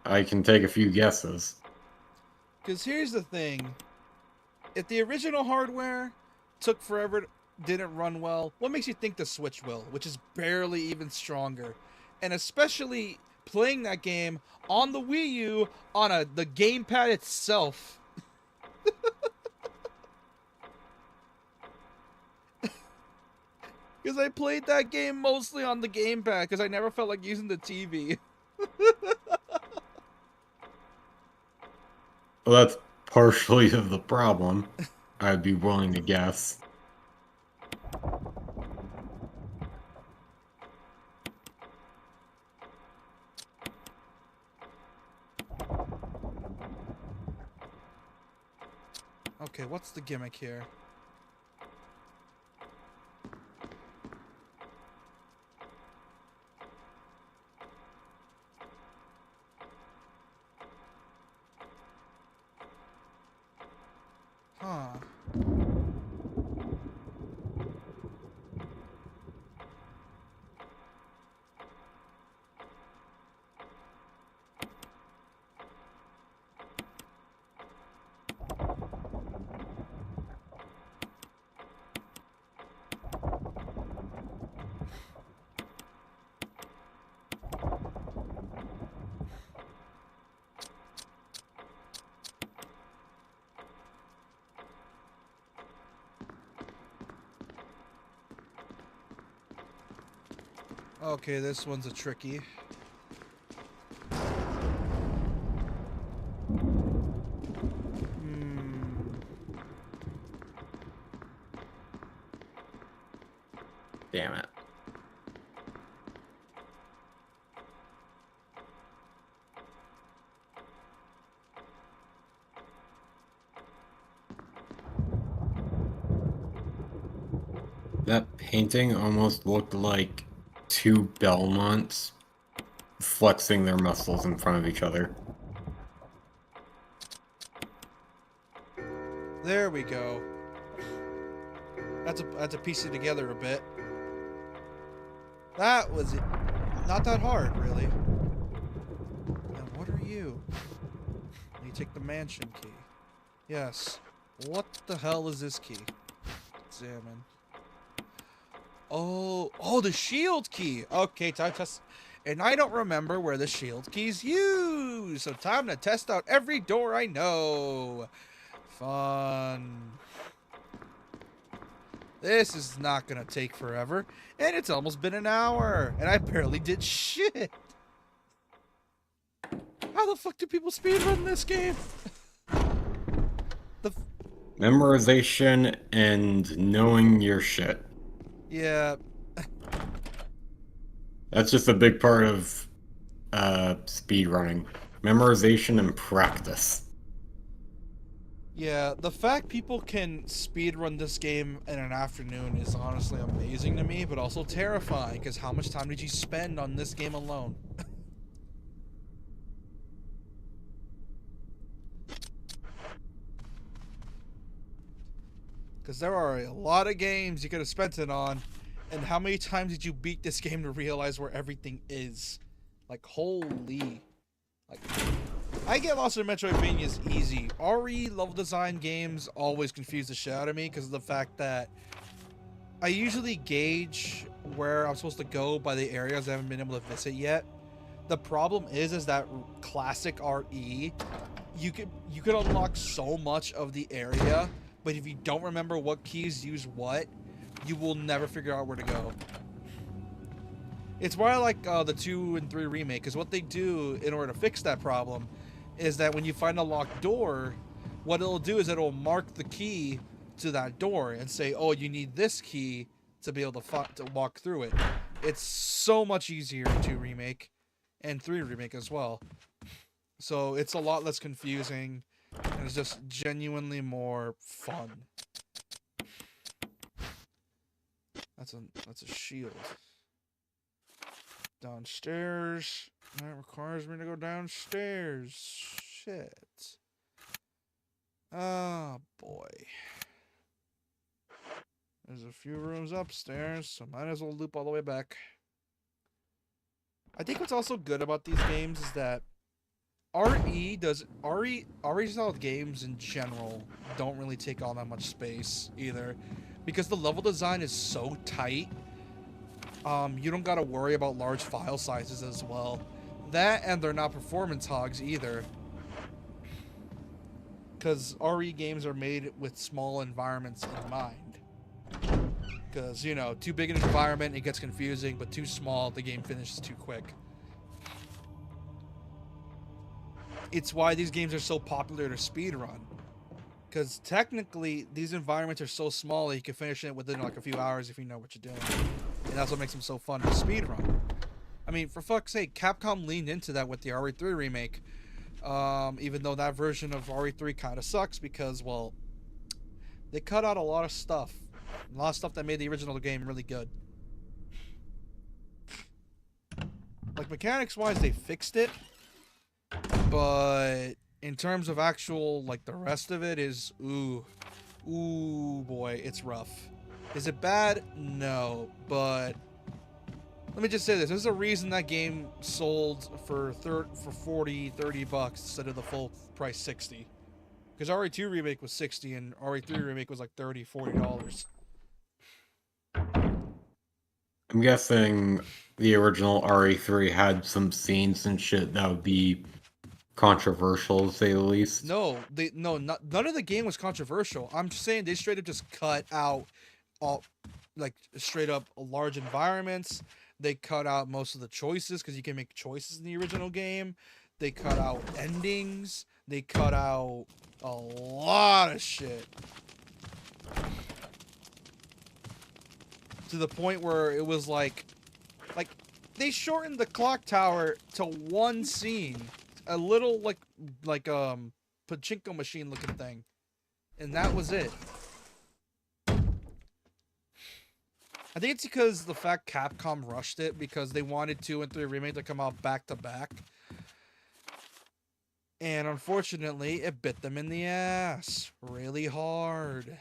[SPEAKER 1] I can take a few guesses.
[SPEAKER 2] Because here's the thing. If the original hardware took forever, didn't run well, what makes you think the Switch will? Which is barely even stronger. And especially playing that game on the Wii U on the gamepad itself. Because I played that game mostly on the gamepad because I never felt like using the TV.
[SPEAKER 1] Well, that's partially the problem, I'd be willing to guess.
[SPEAKER 2] Okay, what's the gimmick here? Huh. Okay, this one's a tricky.
[SPEAKER 1] Damn it. That painting almost looked like 2 Belmonts flexing their muscles in front of each other.
[SPEAKER 2] There we go. That's a piece it together a bit. That was it. Not that hard, really. And what are you? You take the mansion key. Yes. What the hell is this key? Examine. Oh, the shield key. Okay, time test. And I don't remember where the shield key's used. So time to test out every door I know. Fun. This is not gonna take forever. And it's almost been an hour. And I barely did shit. How the fuck do people speedrun this game?
[SPEAKER 1] Memorization and knowing your shit.
[SPEAKER 2] Yeah.
[SPEAKER 1] That's just a big part of speedrunning. Memorization and practice.
[SPEAKER 2] Yeah, the fact people can speedrun this game in an afternoon is honestly amazing to me, but also terrifying, because how much time did you spend on this game alone? Because there are a lot of games you could have spent it on, and how many times did you beat this game to realize where everything is? Like, holy. Like, I get lost in Metroidvanias easy. RE level design games always confuse the shit out of me because of the fact that I usually gauge where I'm supposed to go by the areas I haven't been able to visit yet. The problem is that classic RE, you could unlock so much of the area, but if you don't remember what keys use what, you will never figure out where to go. It's why I like the 2 and 3 remake, because what they do in order to fix that problem is that when you find a locked door, what it'll do is it'll mark the key to that door and say, oh, you need this key to be able to walk through it. It's so much easier in 2 remake and 3 remake as well. So it's a lot less confusing and it's just genuinely more fun. That's a shield. Downstairs. That requires me to go downstairs. Shit. Oh, boy. There's a few rooms upstairs, so might as well loop all the way back. I think what's also good about these games is that RE style games in general don't really take all that much space either, because the level design is so tight. You don't gotta worry about large file sizes as well. That, and they're not performance hogs either, because RE games are made with small environments in mind. Because, you know, too big an environment, it gets confusing, but too small, the game finishes too quick. It's why these games are so popular to speedrun. Because technically, these environments are so small that you can finish it within like a few hours if you know what you're doing. And that's what makes them so fun to speedrun. I mean, for fuck's sake, Capcom leaned into that with the RE3 remake. Even though that version of RE3 kind of sucks because, well, they cut out a lot of stuff. A lot of stuff that made the original game really good. Like, mechanics-wise, they fixed it. But in terms of actual, like, the rest of it is, ooh, boy, it's rough. Is it bad? No, but let me just say this. There's a reason that game sold for 40, 30 bucks instead of the full price 60. Because RE2 remake was 60 and RE3 remake was like 30, $40.
[SPEAKER 1] I'm guessing the original RE3 had some scenes and shit that would be controversial, to say the least.
[SPEAKER 2] No, none of the game was controversial. I'm just saying they straight up just cut out all, like, straight up large environments. They cut out most of the choices because you can make choices in the original game. They cut out endings. They cut out a lot of shit. To the point where it was like they shortened the clock tower to one scene. A little like pachinko machine looking thing. And that was it. I think it's because the fact Capcom rushed it because they wanted 2 and 3 remake to come out back to back. And unfortunately, it bit them in the ass really hard.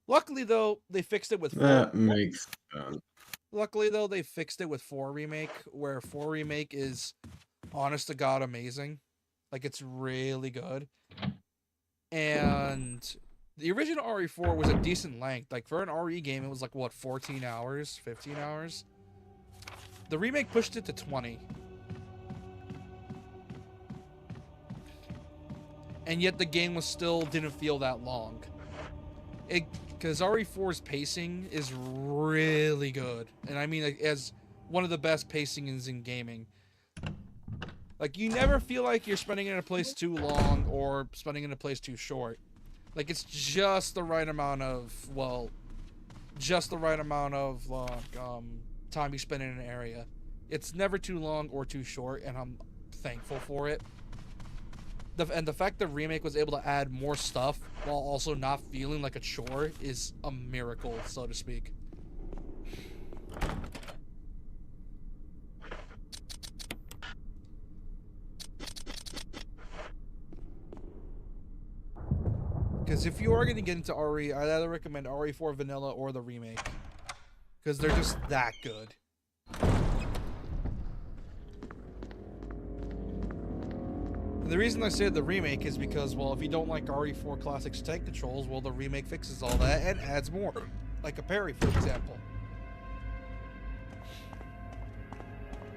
[SPEAKER 2] Luckily, though, they fixed it with 4.
[SPEAKER 1] That makes sense.
[SPEAKER 2] Luckily, though, they fixed it with 4 remake, where 4 remake is honest to God amazing. Like, it's really good. And the original RE4 was a decent length. Like for an RE game, it was like what, 14 hours, 15 hours. The remake pushed it to 20. And yet the game was still didn't feel that long. Because RE4's pacing is really good, and I mean like, as one of the best pacings in gaming. Like you never feel like you're spending it in a place too long or spending it in a place too short. Like it's just the right amount of time you spend in an area. It's never too long or too short, and I'm thankful for it. And the fact the remake was able to add more stuff while also not feeling like a chore is a miracle, so to speak. Because if you are going to get into RE, I'd either recommend RE4 Vanilla or the remake. Because they're just that good. And the reason I say the remake is because, well, if you don't like RE4 Classic's tank controls, well, the remake fixes all that and adds more. Like a parry, for example.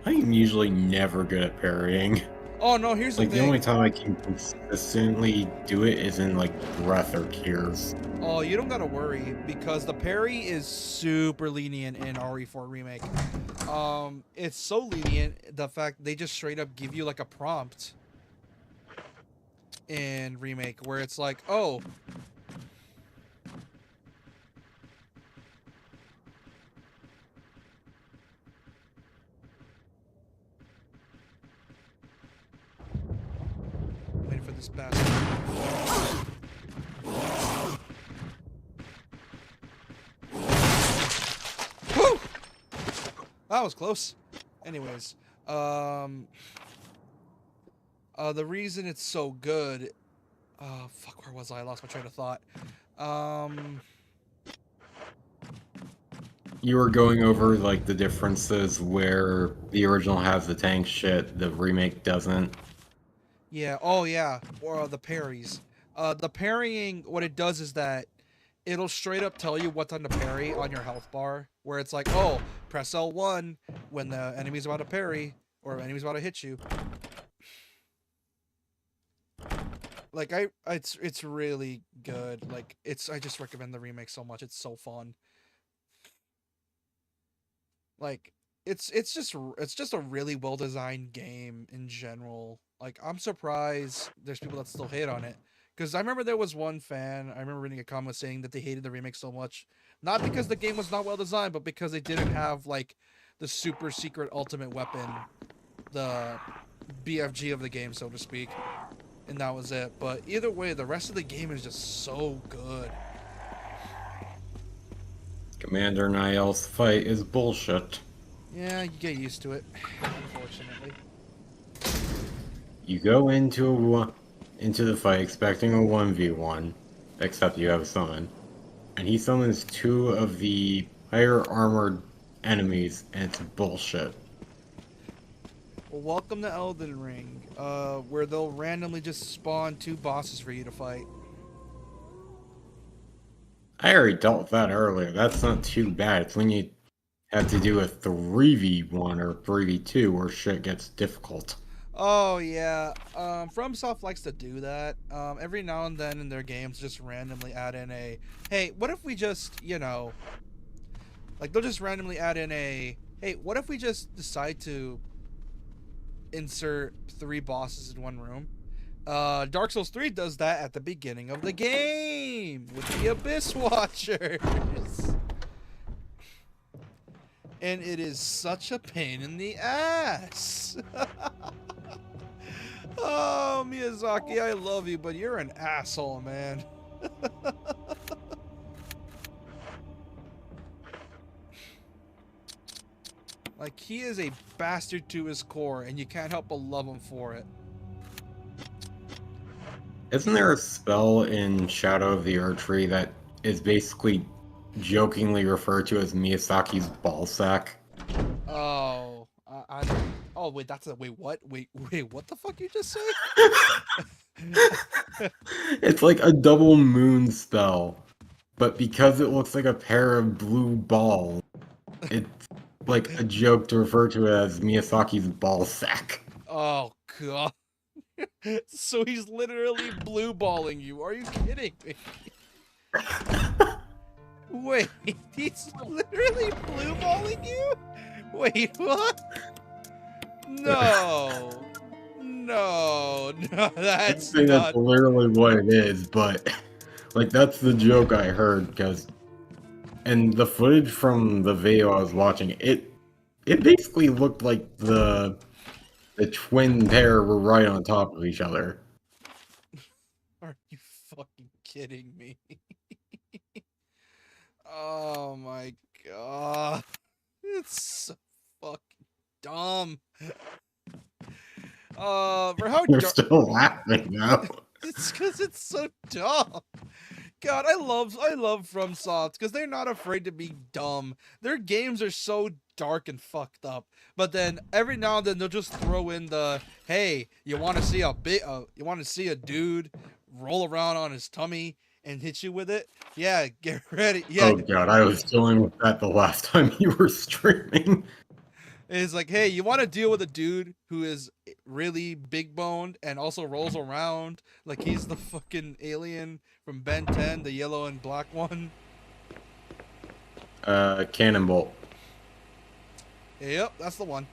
[SPEAKER 1] I'm usually never good at parrying.
[SPEAKER 2] Oh, no, here's the
[SPEAKER 1] Like,
[SPEAKER 2] thing.
[SPEAKER 1] the only time I can consistently do it is in, like, Breath or Gears.
[SPEAKER 2] Oh, you don't gotta worry, because the parry is super lenient in RE4 Remake. It's so lenient, the fact they just straight up give you, like, a prompt in Remake, where it's like, oh... Waiting for this bastard. Woo! That was close. Anyways, the reason it's so good... fuck, where was I? I lost my train of thought.
[SPEAKER 1] You were going over, like, the differences where the original has the tank shit, the remake doesn't.
[SPEAKER 2] Yeah, oh yeah, or the parries. The parrying, what it does is that it'll straight up tell you what time to parry on your health bar, where it's like, oh, press L1 when the enemy's about to parry, or enemy's about to hit you. Like, it's really good. Like, I just recommend the remake so much. It's so fun. Like, it's just a really well designed game in general. Like, I'm surprised there's people that still hate on it. Because I remember there was one fan, I remember reading a comment saying that they hated the remake so much. Not because the game was not well designed, but because they didn't have, like, the super secret ultimate weapon. The BFG of the game, so to speak. And that was it. But either way, the rest of the game is just so good.
[SPEAKER 1] Commander Niall's fight is bullshit.
[SPEAKER 2] Yeah, you get used to it, unfortunately.
[SPEAKER 1] You go into the fight expecting a 1v1, except you have a summon. And he summons two of the higher armored enemies, and it's bullshit.
[SPEAKER 2] Well, welcome to Elden Ring, where they'll randomly just spawn two bosses for you to fight.
[SPEAKER 1] I already dealt with that earlier. That's not too bad. It's when you have to do a 3v1 or 3v2 where shit gets difficult.
[SPEAKER 2] Oh yeah, FromSoft likes to do that. Every now and then in their games, just randomly add in a, hey, what if we just, you know, like they'll just randomly add in a, hey, what if we just decide to insert 3 bosses in one room? Dark Souls 3 does that at the beginning of the game with the Abyss Watchers. And it is such a pain in the ass. Oh, Miyazaki, I love you, but you're an asshole, man. Like, he is a bastard to his core, and you can't help but love him for it.
[SPEAKER 1] Isn't there a spell in Shadow of the Erdtree that is basically jokingly referred to as Miyazaki's ballsack?
[SPEAKER 2] Oh, oh wait, that's a wait. What? Wait, what the fuck you just say?
[SPEAKER 1] It's like a double moon spell, but because it looks like a pair of blue balls, it's like a joke to refer to it as Miyazaki's ball sack.
[SPEAKER 2] Oh god. So he's literally blue balling you. Are you kidding me? Wait, he's literally blue balling you? Wait, what? No. No,
[SPEAKER 1] I
[SPEAKER 2] that's
[SPEAKER 1] think that's
[SPEAKER 2] not.
[SPEAKER 1] literally what it is, but like that's the joke I heard because and the footage from the video I was watching, it basically looked like the twin pair were right on top of each other.
[SPEAKER 2] Are you fucking kidding me? Oh my god. It's so fucking dumb. For how
[SPEAKER 1] You're
[SPEAKER 2] dark.
[SPEAKER 1] still laughing now.
[SPEAKER 2] It's because it's so dumb. God, I love FromSoft because they're not afraid to be dumb. Their games are so dark and fucked up. But then every now and then they'll just throw in the, hey, you want to see a dude roll around on his tummy and hit you with it? Yeah, get ready. Yeah,
[SPEAKER 1] Oh god, I was dealing with that the last time you were streaming.
[SPEAKER 2] it's like, hey, you want to deal with a dude who is really big boned and also rolls around like he's the fucking alien from Ben 10, the yellow and black one?
[SPEAKER 1] Cannonball.
[SPEAKER 2] Yep, that's the one.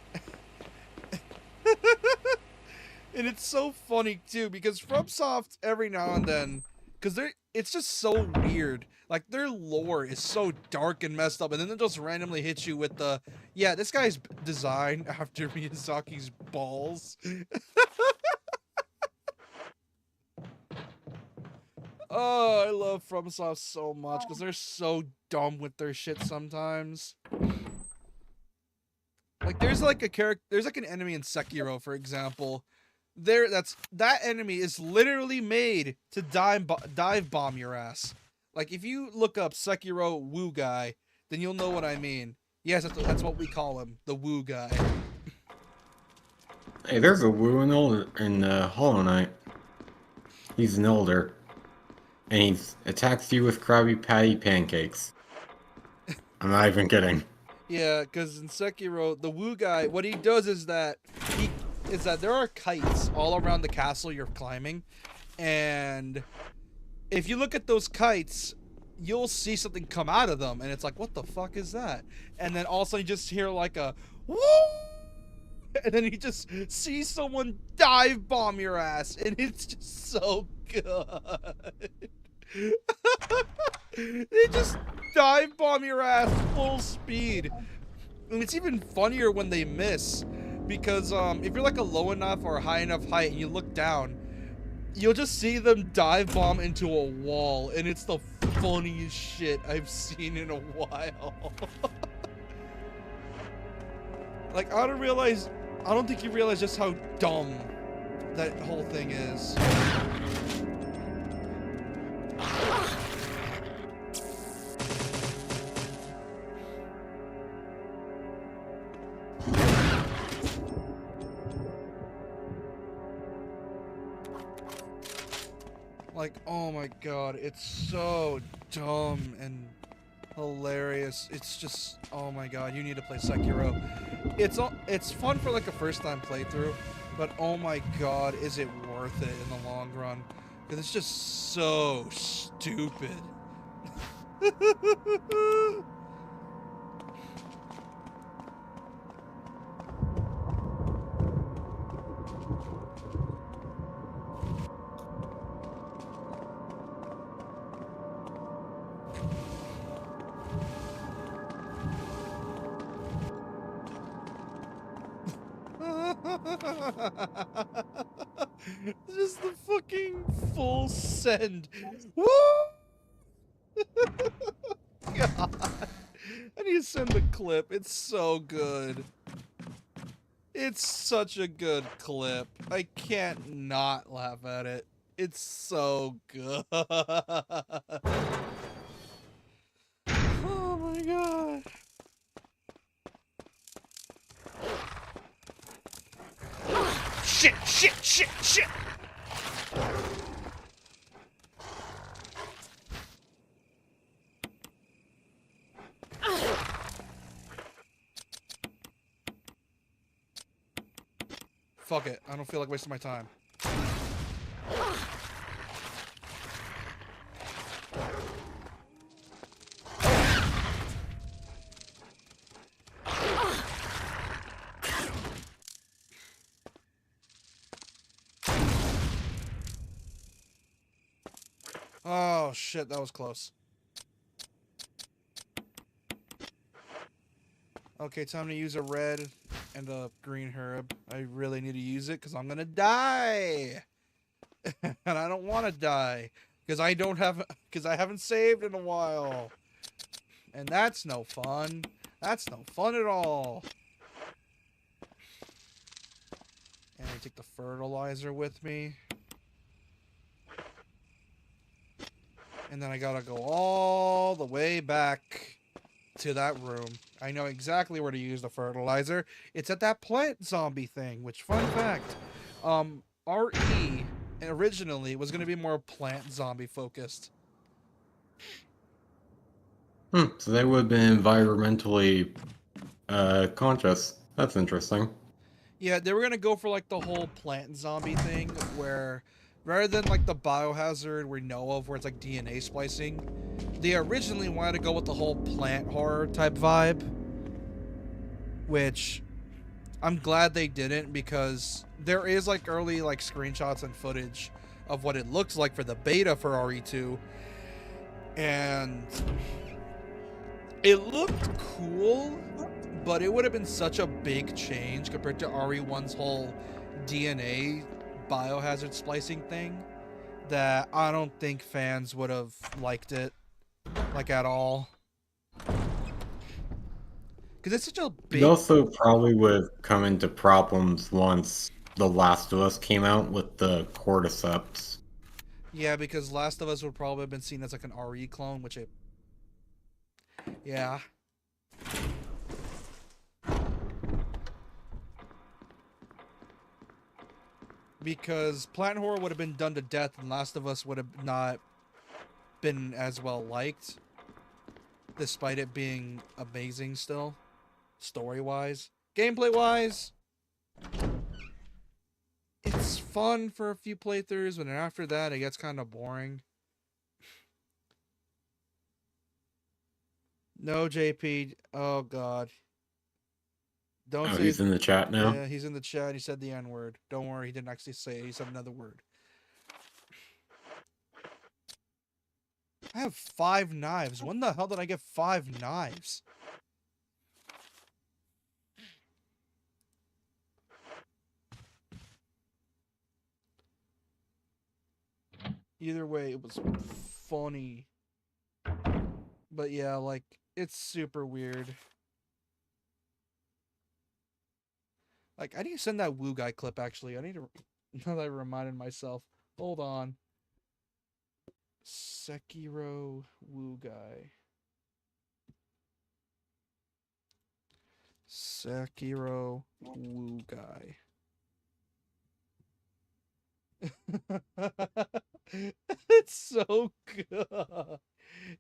[SPEAKER 2] And it's so funny too because FromSoft every now and then, because it's just so weird. Like their lore is so dark and messed up, and then they'll just randomly hit you with the, yeah, this guy's designed after Miyazaki's balls. Oh, I love FromSoft so much because they're so dumb with their shit sometimes. Like there's like a character, there's like an enemy in Sekiro, for example. That enemy is literally made to dive bomb your ass. Like if you look up Sekiro Woo guy, then you'll know what I mean. Yes, that's what we call him, the Woo guy.
[SPEAKER 1] Hey, there's a Woo in Hollow Knight. He's an elder. And he attacks you with Krabby Patty pancakes. I'm not even kidding.
[SPEAKER 2] Yeah, because in Sekiro, the Woo guy, what he does is that there are kites all around the castle you're climbing, and if you look at those kites, you'll see something come out of them, and it's like, what the fuck is that? And then all of a sudden you just hear like a woo, and then you just see someone dive bomb your ass, and it's just so good. They just dive bomb your ass full speed. And it's even funnier when they miss. Because if you're like a low enough or high enough height and you look down, you'll just see them dive bomb into a wall. And it's the funniest shit I've seen in a while. Like, I don't think you realize just how dumb that whole thing is. Like, oh my god, it's so dumb and hilarious. It's just, oh my god, you need to play Sekiro. It's fun for like a first time playthrough, but oh my god, is it worth it in the long run? Because it's just so stupid. Just the fucking full send. Woo! God. I need to send the clip. It's so good. It's such a good clip. I can't not laugh at it. It's so good. Oh my god. Shit, shit, shit, shit! Fuck it. I don't feel like wasting my time. Oh shit, that was close. Okay, time to use a red and a green herb. I really need to use it because I'm gonna die, and I don't want to die because I haven't saved in a while, and that's no fun. That's no fun at all. And I take the fertilizer with me, and then I gotta go all the way back to that room. I know exactly where to use the fertilizer. It's at that plant zombie thing, which, fun fact, RE originally was going to be more plant zombie focused.
[SPEAKER 1] So they would have been environmentally conscious. That's interesting.
[SPEAKER 2] Yeah, they were going to go for like the whole plant zombie thing where rather than like the biohazard we know of where it's like DNA splicing, they originally wanted to go with the whole plant horror type vibe, which I'm glad they didn't because there is like early like screenshots and footage of what it looks like for the beta for RE2, and it looked cool, but it would have been such a big change compared to RE1's whole DNA biohazard splicing thing that I don't think fans would have liked it like at all. Because it's such a big...
[SPEAKER 1] It also probably would have come into problems once The Last of Us came out with the cordyceps.
[SPEAKER 2] Yeah, because Last of Us would probably have been seen as like an RE clone, which it... Yeah. Because Plant Horror would have been done to death and Last of Us would have not been as well liked. Despite it being amazing still. Story-wise. Gameplay-wise, it's fun for a few playthroughs, but after that it gets kind of boring. No, JP. Oh, God. Don't say...
[SPEAKER 1] He's in the chat now?
[SPEAKER 2] Yeah, he's in the chat. He said the N-word. Don't worry, he didn't actually say it. He said another word. I have 5 knives. When the hell did I get 5 knives? Either way, it was funny. But yeah, like, it's super weird. Like, I need to send that Woo Guy clip, actually. I need to... Now that I reminded myself. Hold on. Sekiro Woo Guy. Sekiro Woo Guy. It's so good. And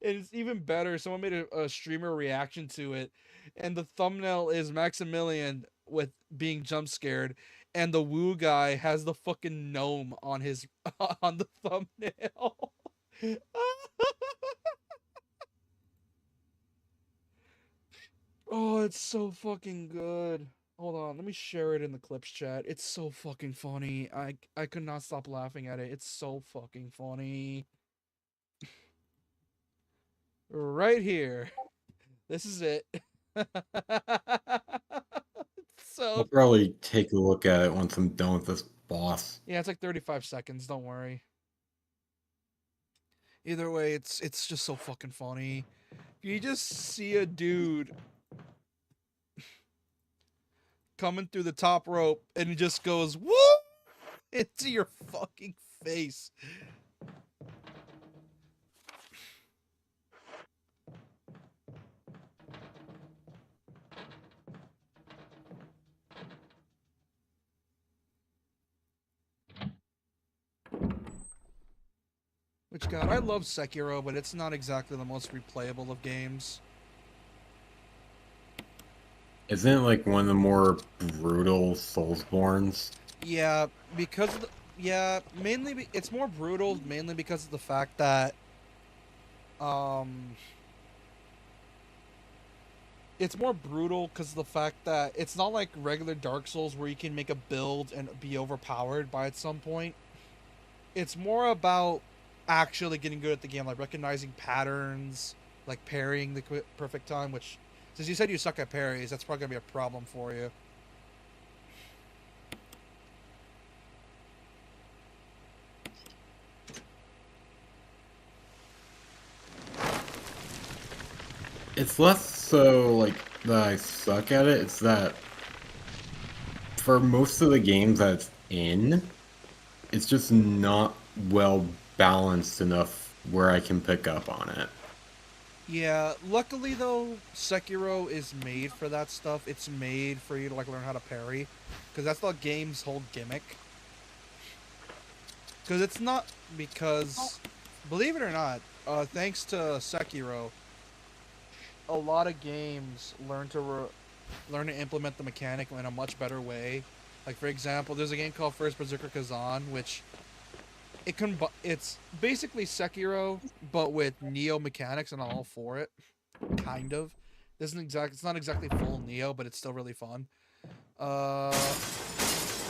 [SPEAKER 2] it's even better. Someone made a streamer reaction to it, and the thumbnail is Maximilian with being jump scared, and the Woo Guy has the fucking gnome on his on the thumbnail. Oh, it's so fucking good. Hold on, let me share it in the clips chat. It's so fucking funny. I could not stop laughing at it. It's so fucking funny. Right here. This is it. So
[SPEAKER 1] I'll probably take a look at it once I'm done with this boss.
[SPEAKER 2] yeah, it's like 35 seconds, don't worry. Either way, it's just so fucking funny. You just see a dude coming through the top rope and he just goes woo into your fucking face. Which, God, I love Sekiro, but it's not exactly the most replayable of games.
[SPEAKER 1] Isn't it like one of the more brutal Soulsborns?
[SPEAKER 2] Yeah, because of it's more brutal mainly because of the fact that um it's more brutal because of the fact that it's not like regular Dark Souls where you can make a build and be overpowered by at some point. It's more about actually getting good at the game, like recognizing patterns, like parrying the perfect time. Which, since you said you suck at parries, that's probably gonna be a problem for you.
[SPEAKER 1] It's less so like that I suck at it. It's that for most of the games that it's in, it's just not well balanced enough where I can pick up on it.
[SPEAKER 2] Yeah, luckily though, Sekiro is made for that stuff. It's made for you to like learn how to parry, because that's the game's whole gimmick. Because it's not because, believe it or not, thanks to Sekiro, a lot of games learn to implement the mechanic in a much better way. Like for example, there's a game called First Berserker Kazan, which it's basically Sekiro but with Neo mechanics, and I'm all for it. Kind of. It's not exactly full Neo, but it's still really fun.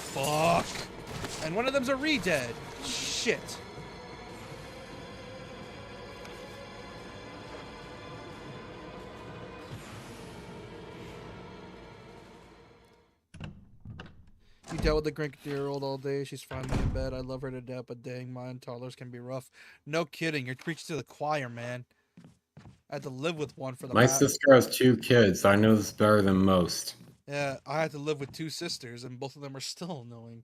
[SPEAKER 2] Fuck. And one of them's a re-dead. Shit. You dealt with the Grenadier-old all day. She's finally in bed. I love her to death, but dang, mine toddlers can be rough. No kidding. You're preaching to the choir, man. I had to live with one for the
[SPEAKER 1] My
[SPEAKER 2] past.
[SPEAKER 1] sister has 2 kids. So I know this better than most.
[SPEAKER 2] Yeah, I had to live with 2 sisters, and both of them are still annoying.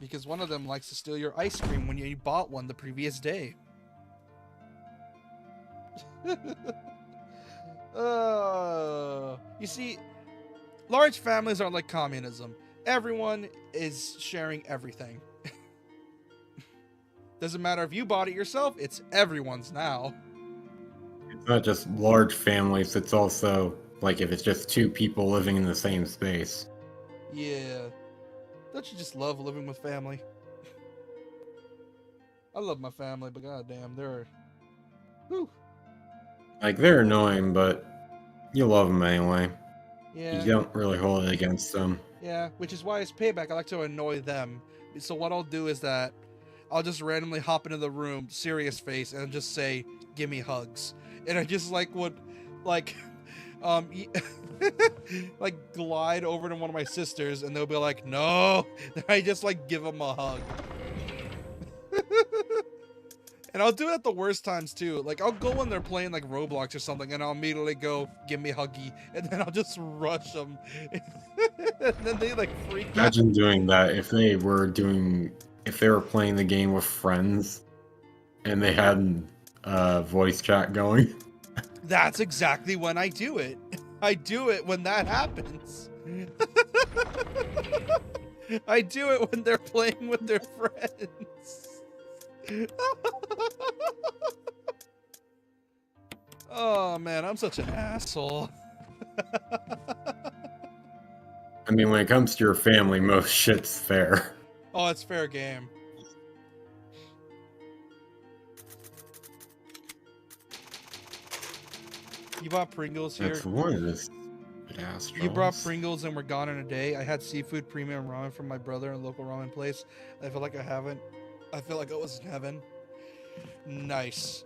[SPEAKER 2] Because one of them likes to steal your ice cream when you bought one the previous day. You see, large families are like communism. Everyone is sharing everything. Doesn't matter if you bought it yourself, it's everyone's now.
[SPEAKER 1] It's not just large families, it's also like if it's just 2 people living in the same space.
[SPEAKER 2] Yeah. Don't you just love living with family? I love my family, but goddamn, they're. Whew.
[SPEAKER 1] Like they're annoying, but you love them anyway. You
[SPEAKER 2] Yeah.
[SPEAKER 1] don't really hold it against them.
[SPEAKER 2] Yeah, which is why it's payback. I like to annoy them. So what I'll do is that I'll just randomly hop into the room, serious face, and just say, "Give me hugs," and I just like would, like, um, like glide over to one of my sisters, and they'll be like, "No," and I just like give them a hug. And I'll do it at the worst times too. Like I'll go when they're playing like Roblox or something, and I'll immediately go, "Give me a huggy," and then I'll just rush them, and then they like freak out.
[SPEAKER 1] Imagine doing that if they were playing the game with friends and they had voice chat going.
[SPEAKER 2] That's exactly when I do it. I do it when that happens. I do it when they're playing with their friends. Oh man, I'm such an asshole.
[SPEAKER 1] I mean, when it comes to your family, most shit's fair.
[SPEAKER 2] Oh, it's fair game. You bought Pringles here.
[SPEAKER 1] That's one of this
[SPEAKER 2] You brought
[SPEAKER 1] Astrals.
[SPEAKER 2] Pringles and we're gone in a day. I had seafood premium ramen from my brother in a local ramen place. I feel like I haven't. I feel like I was in heaven. Nice.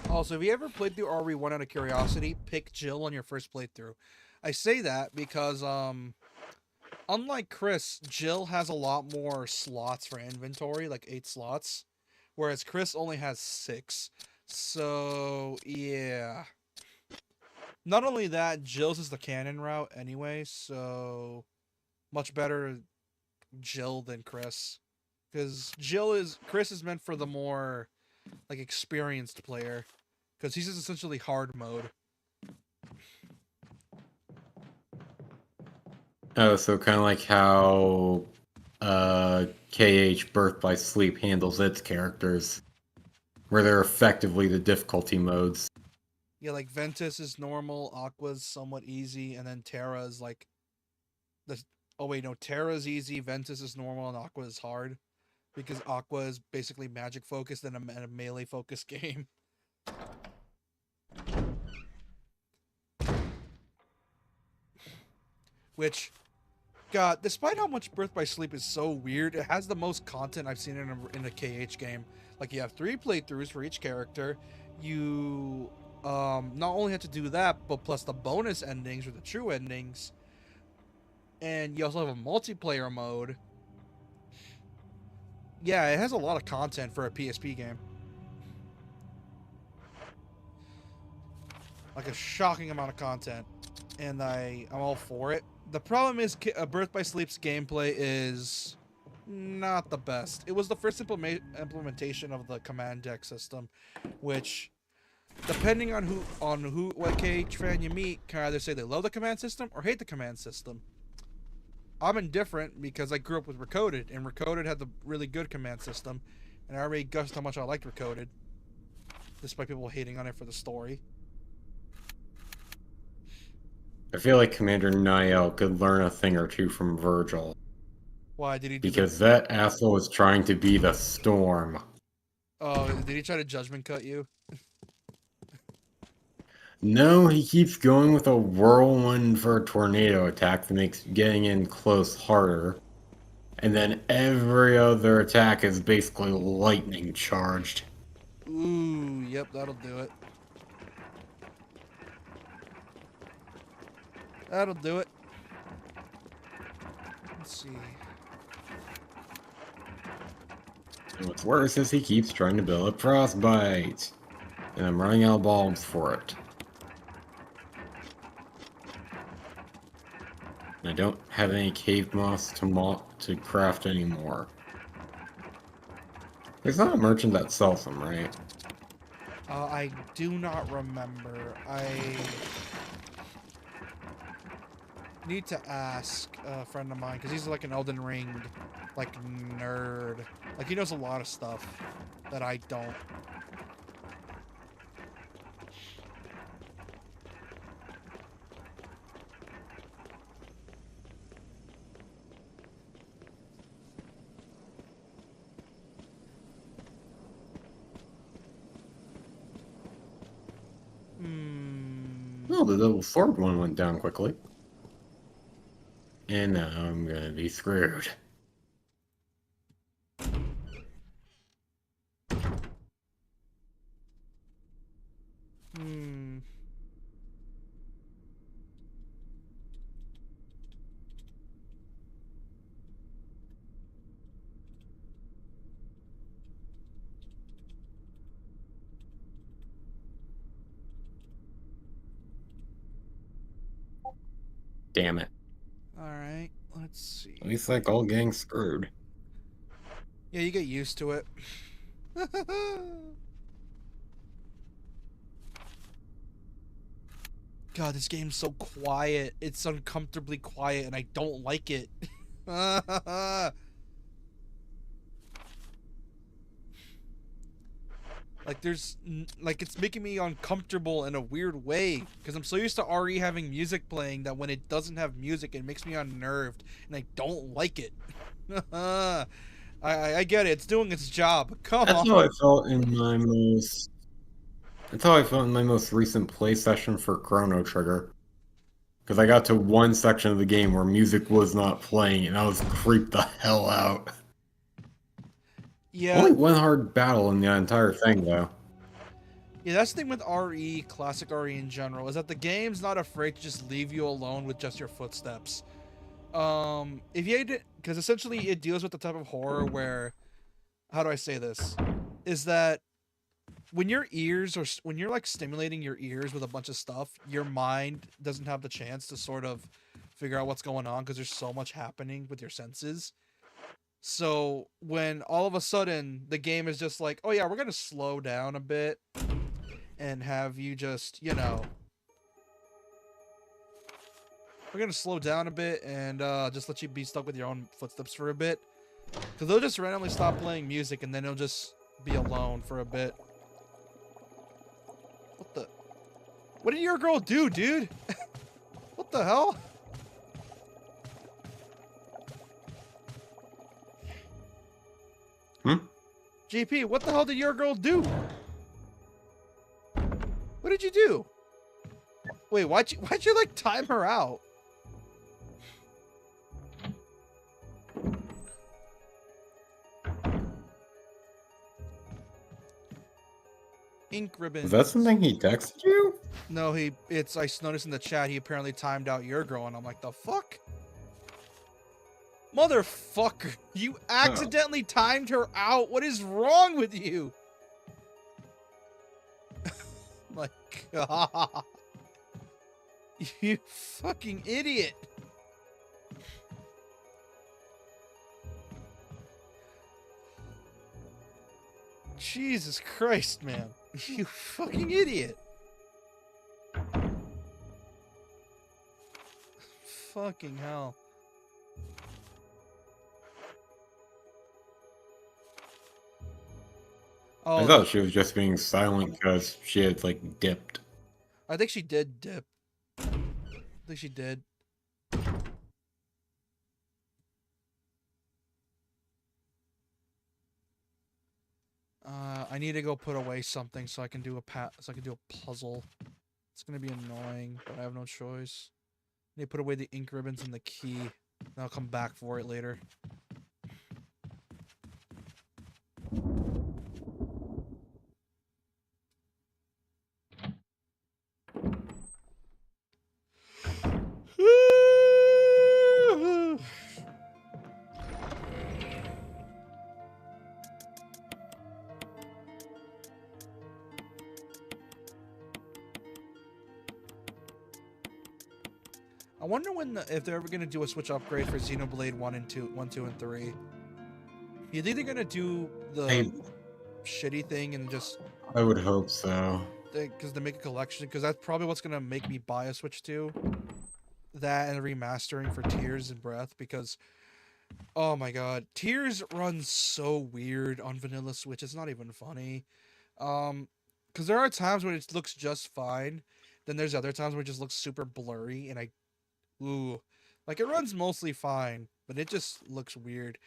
[SPEAKER 2] Also, if you ever played through RE1 out of curiosity, pick Jill on your first playthrough. I say that because unlike Chris, Jill has a lot more slots for inventory, like 8 slots, whereas Chris only has 6. So, yeah. Not only that, Jill's is the canon route anyway, so much better Jill than Chris. Because Chris is meant for the more like experienced player. Because he's just essentially hard mode.
[SPEAKER 1] Oh, so kind of like how KH Birth by Sleep handles its characters, where they're effectively the difficulty modes.
[SPEAKER 2] Yeah, like Ventus is normal, Aqua's somewhat easy, and then Terra is like the. Oh wait, no, Terra's easy, Ventus is normal, and Aqua is hard, because Aqua is basically magic focused and a melee focused game. Which, God, despite how much Birth by Sleep is so weird, it has the most content I've seen in a KH game. Like, you have 3 playthroughs for each character. You not only have to do that, but plus the bonus endings or the true endings. And you also have a multiplayer mode. Yeah, it has a lot of content for a PSP game. Like a shocking amount of content. And I'm all for it. The problem is Birth by Sleep's gameplay is not the best. It was the first implementation of the command deck system, which, depending on what KH fan you meet, can either say they love the command system or hate the command system. I'm indifferent because I grew up with Recoded, and Recoded had the really good command system, and I already gushed how much I liked Recoded, despite people hating on it for the story.
[SPEAKER 1] I feel like Commander Niall could learn a thing or two from Virgil.
[SPEAKER 2] Why did he do
[SPEAKER 1] Because that asshole is trying to be the storm.
[SPEAKER 2] Oh, did he try to judgment cut you?
[SPEAKER 1] No, he keeps going with a whirlwind for a tornado attack that makes getting in close harder. And then every other attack is basically lightning charged.
[SPEAKER 2] Ooh, yep, that'll do it. That'll do it. Let's see.
[SPEAKER 1] And what's worse is he keeps trying to build up Frostbite. And I'm running out of bulbs for it. And I don't have any cave moss to craft anymore. There's not a merchant that sells them, right?
[SPEAKER 2] I do not remember. I need to ask a friend of mine because he's like an Elden Ring like nerd. Like he knows a lot of stuff that I don't.
[SPEAKER 1] Oh, the double sword one went down quickly. And now I'm gonna be screwed. Damn it.
[SPEAKER 2] Alright, let's see.
[SPEAKER 1] At least like all getting screwed.
[SPEAKER 2] Yeah, you get used to it. God, this game's so quiet. It's uncomfortably quiet and I don't like it. Like it's making me uncomfortable in a weird way because I'm so used to RE having music playing that when it doesn't have music it makes me unnerved and I don't like it. I get it, it's doing its job. Come
[SPEAKER 1] That's
[SPEAKER 2] on.
[SPEAKER 1] how I felt in my most That's how I felt in my most recent play session for Chrono Trigger. Because I got to one section of the game where music was not playing and I was creeped the hell out.
[SPEAKER 2] Yeah.
[SPEAKER 1] Only one hard battle in the entire thing, though.
[SPEAKER 2] Yeah, that's the thing with RE, classic RE in general, is that the game's not afraid to just leave you alone with just your footsteps. If you because essentially it deals with the type of horror where, how do I say this, is that when your ears or when you're like stimulating your ears with a bunch of stuff, your mind doesn't have the chance to sort of figure out what's going on because there's so much happening with your senses. So when all of a sudden the game is just like, oh yeah, we're gonna slow down a bit and have you just, we're gonna slow down a bit and just let you be stuck with your own footsteps for a bit. Because they'll just randomly stop playing music and then it'll just be alone for a bit. What the? What did your girl do, dude? What the hell? GP, what the hell did your girl do? What did you do? Wait, why'd you like time her out? Ink ribbon.
[SPEAKER 1] Is that something he texted you?
[SPEAKER 2] No, I noticed in the chat he apparently timed out your girl, and I'm like, the fuck? Motherfucker, you accidentally timed her out. What is wrong with you? My God. You fucking idiot. Jesus Christ, man. You fucking idiot. Fucking hell. Oh,
[SPEAKER 1] I thought she was just being silent because she had like dipped.
[SPEAKER 2] I think she did dip. I think she did. I need to go put away something so I can do a puzzle. It's gonna be annoying, but I have no choice. I need to put away the ink ribbons and the key. And I'll come back for it later. I wonder if they're ever gonna do a Switch upgrade for Xenoblade 1, 2, and 3. You think they're gonna do the shitty thing and just?
[SPEAKER 1] I would hope so.
[SPEAKER 2] Because they make a collection. Because that's probably what's gonna make me buy a Switch 2. That and remastering for Tears and Breath. Because, oh my God, Tears runs so weird on vanilla Switch. It's not even funny. Because there are times when it looks just fine. Then there's other times where it just looks super blurry, and like it runs mostly fine, but it just looks weird.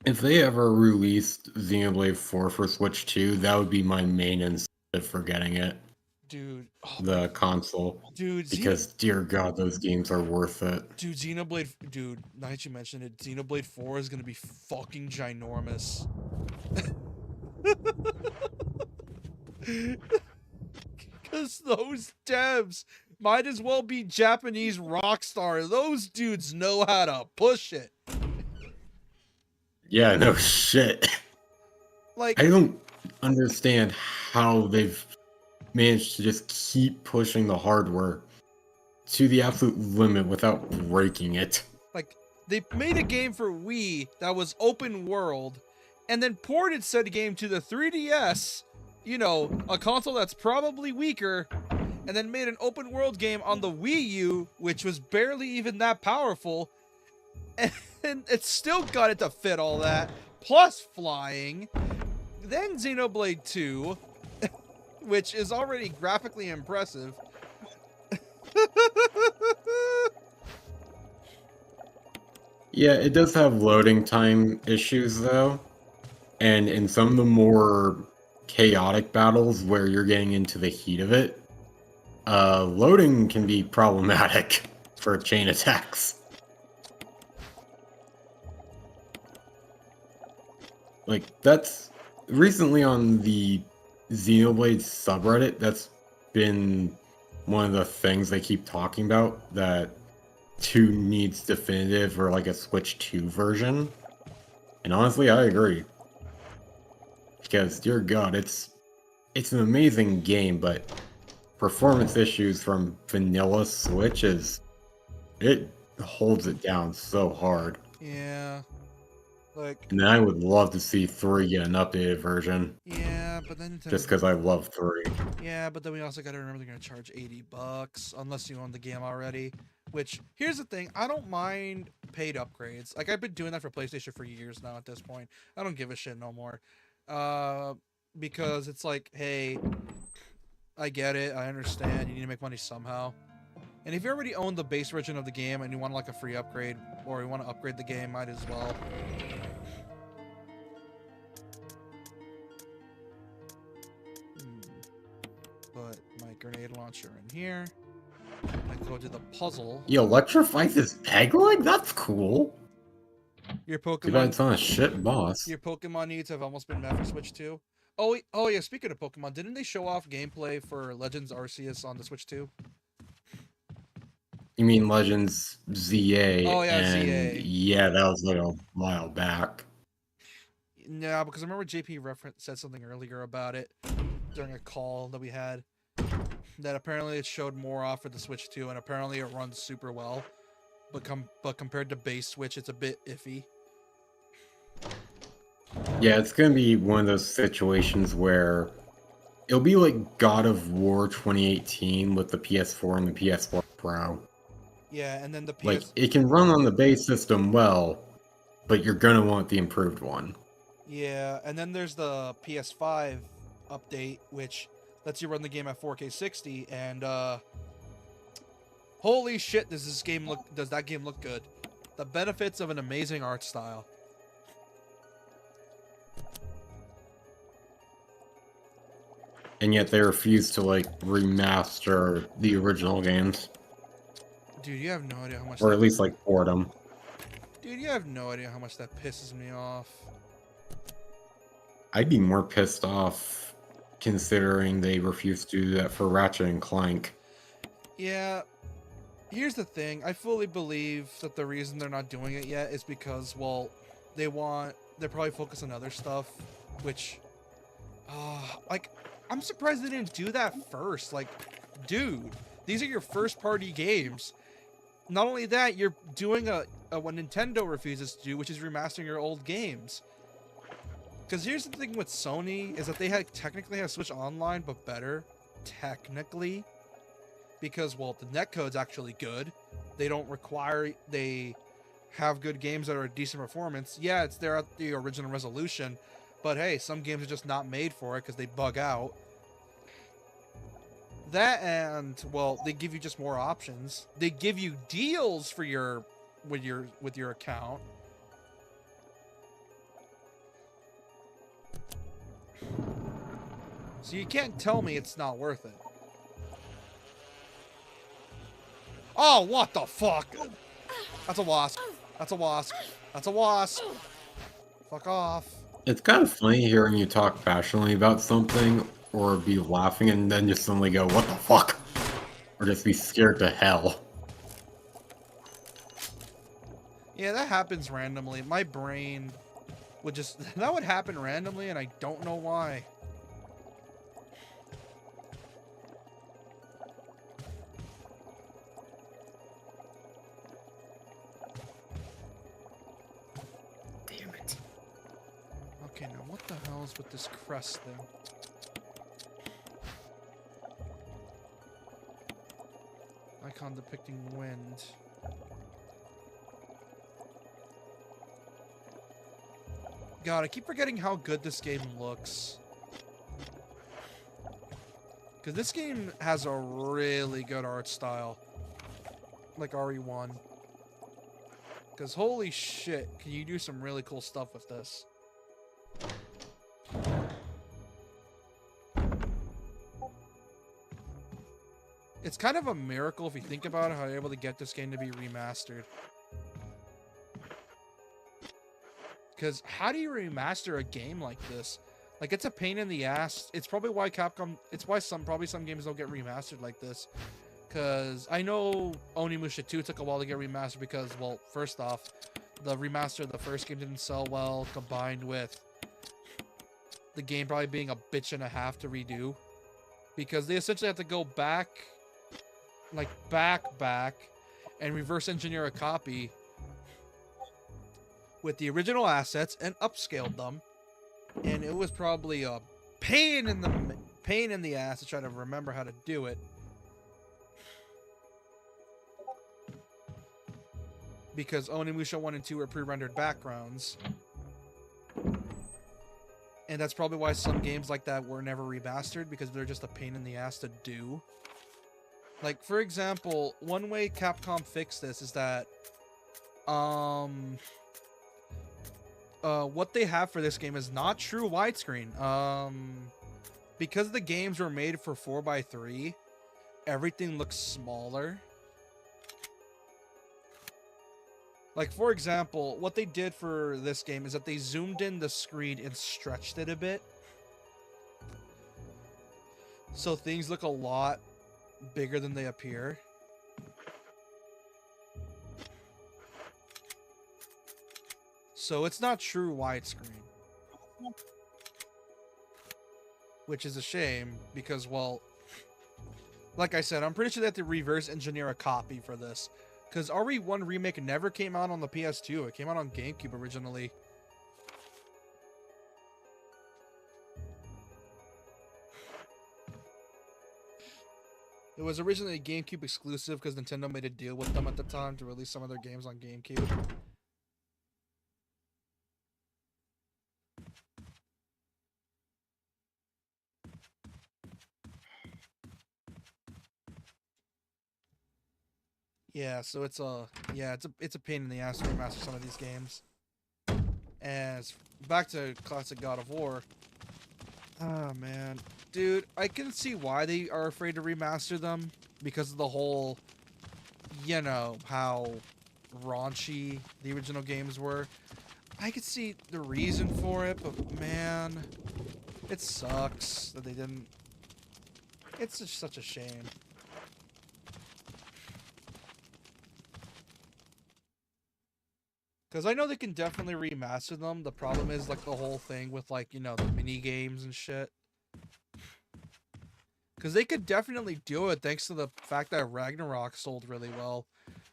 [SPEAKER 1] If they ever released Xenoblade 4 for Switch 2, that would be my main incentive for getting it.
[SPEAKER 2] Dude. Oh,
[SPEAKER 1] the console.
[SPEAKER 2] Dude.
[SPEAKER 1] Because, dear God, those games are worth it.
[SPEAKER 2] Dude, Xenoblade... Dude, now that you mentioned it, Xenoblade 4 is going to be fucking ginormous. Because those devs might as well be Japanese Rockstar. Those dudes know how to push it.
[SPEAKER 1] Yeah, no shit.
[SPEAKER 2] Like,
[SPEAKER 1] I don't understand how they've managed to just keep pushing the hardware to the absolute limit without breaking it.
[SPEAKER 2] Like, they made a game for Wii that was open world, and then ported said game to the 3DS, you know, a console that's probably weaker, and then made an open world game on the Wii U, which was barely even that powerful, and it still got it to fit all that, plus flying. Then Xenoblade 2, which is already graphically impressive.
[SPEAKER 1] Yeah, it does have loading time issues, though. And in some of the more chaotic battles where you're getting into the heat of it, loading can be problematic for chain attacks. Like, that's... Recently on the Xenoblade subreddit, that's been one of the things they keep talking about, that 2 needs definitive or like a Switch 2 version. And honestly, I agree. Because, dear God, it's an amazing game, but performance issues from vanilla Switch it holds it down so hard.
[SPEAKER 2] Yeah. Like,
[SPEAKER 1] and I would love to see 3 get an updated version.
[SPEAKER 2] Yeah, but then Nintendo's
[SPEAKER 1] just because I love 3.
[SPEAKER 2] yeah, but then we also got to remember they're going to charge $80 unless you own the game already. Which here's the thing, I don't mind paid upgrades. Like I've been doing that for PlayStation for years now. At this point, I don't give a shit no more, because it's like, hey, I get it, I understand. You need to make money somehow. And if you already own the base version of the game and you want like a free upgrade, or you want to upgrade the game, might as well. Put my grenade launcher in here. I go to the puzzle.
[SPEAKER 1] You electrify this Pegleg? That's cool.
[SPEAKER 2] Your
[SPEAKER 1] Too bad
[SPEAKER 2] Pokemon,
[SPEAKER 1] it's not a shit boss.
[SPEAKER 2] your Pokemon needs have almost been met for Switch 2. Oh yeah, speaking of Pokemon, didn't they show off gameplay for Legends Arceus on the Switch 2?
[SPEAKER 1] You mean Legends ZA?
[SPEAKER 2] Oh, yeah,
[SPEAKER 1] and
[SPEAKER 2] ZA.
[SPEAKER 1] Yeah, that was like a while back.
[SPEAKER 2] Yeah, because I remember JP said something earlier about it during a call that we had. That apparently it showed more off for the Switch 2, and apparently it runs super well. But compared to base Switch, it's a bit iffy.
[SPEAKER 1] Yeah, it's gonna be one of those situations where it'll be like God of War 2018 with the PS4 and the PS4 Pro.
[SPEAKER 2] Yeah, and then the PS...
[SPEAKER 1] Like, it can run on the base system well, but you're gonna want the improved one.
[SPEAKER 2] Yeah, and then there's the PS5 update, which lets you run the game at 4K 60, and holy shit, does that game look good? The benefits of an amazing art style.
[SPEAKER 1] And yet they refuse to, like, remaster the original games.
[SPEAKER 2] Dude, you have no idea how much
[SPEAKER 1] Or at least, like, port them.
[SPEAKER 2] Dude, you have no idea how much that pisses me off.
[SPEAKER 1] I'd be more pissed off considering they refuse to do that for Ratchet and Clank.
[SPEAKER 2] Yeah, here's the thing. I fully believe that the reason they're not doing it yet is because, well, they're probably focused on other stuff, which, like, I'm surprised they didn't do that first. Like, dude, these are your first party games. Not only that, you're doing what Nintendo refuses to do, which is remastering your old games. Because here's the thing with Sony, is that they technically have Switch Online, but better. Technically. Because, well, the netcode's actually good. They have good games that are a decent performance. Yeah, it's there at the original resolution, but hey, some games are just not made for it because they bug out. That and, well, they give you just more options. They give you deals for with your account. So you can't tell me it's not worth it. Oh, what the fuck? That's a wasp. That's a wasp. That's a wasp. Fuck off.
[SPEAKER 1] It's kind of funny hearing you talk passionately about something, or be laughing and then just suddenly go, what the fuck? Or just be scared to hell.
[SPEAKER 2] Yeah, that happens randomly. My brain would just... That would happen randomly, and I don't know why.
[SPEAKER 1] Damn it.
[SPEAKER 2] Okay, now what the hell is with this crest thing? Icon depicting wind. God, I keep forgetting how good this game looks. Because this game has a really good art style. Like RE1. Because holy shit, can you do some really cool stuff with this. It's kind of a miracle if you think about it, how you're able to get this game to be remastered. Because how do you remaster a game like this? Like, it's a pain in the ass. It's probably why it's why some games don't get remastered like this. Because I know Onimusha 2 took a while to get remastered because, well, first off, the remaster of the first game didn't sell well, combined with the game probably being a bitch and a half to redo. Because they essentially have to go back, like, back, and reverse engineer a copy with the original assets and upscaled them. And it was probably a pain in the ass to try to remember how to do it. Because Onimusha 1 and 2 are pre-rendered backgrounds. And that's probably why some games like that were never remastered, because they're just a pain in the ass to do. Like, for example, one way Capcom fixed this is that what they have for this game is not true widescreen. Because the games were made for 4x3, everything looks smaller. Like, for example, what they did for this game is that they zoomed in the screen and stretched it a bit. So things look a lot bigger than they appear. So it's not true widescreen. Which is a shame, because, well, like I said, I'm pretty sure they have to reverse engineer a copy for this. Because RE1 Remake never came out on the PS2. It came out on GameCube originally. It was originally a GameCube exclusive because Nintendo made a deal with them at the time to release some of their games on GameCube. Yeah, so it's a pain in the ass to remaster some of these games. And back to classic God of War. Oh man, dude, I can see why they are afraid to remaster them because of the whole, you know, how raunchy the original games were. I could see the reason for it, but man, it sucks that they didn't. It's just such a shame. Because I know they can definitely remaster them. The problem is, like, the whole thing with, like, you know, the mini games and shit. Because they could definitely do it thanks to the fact that Ragnarok sold really well.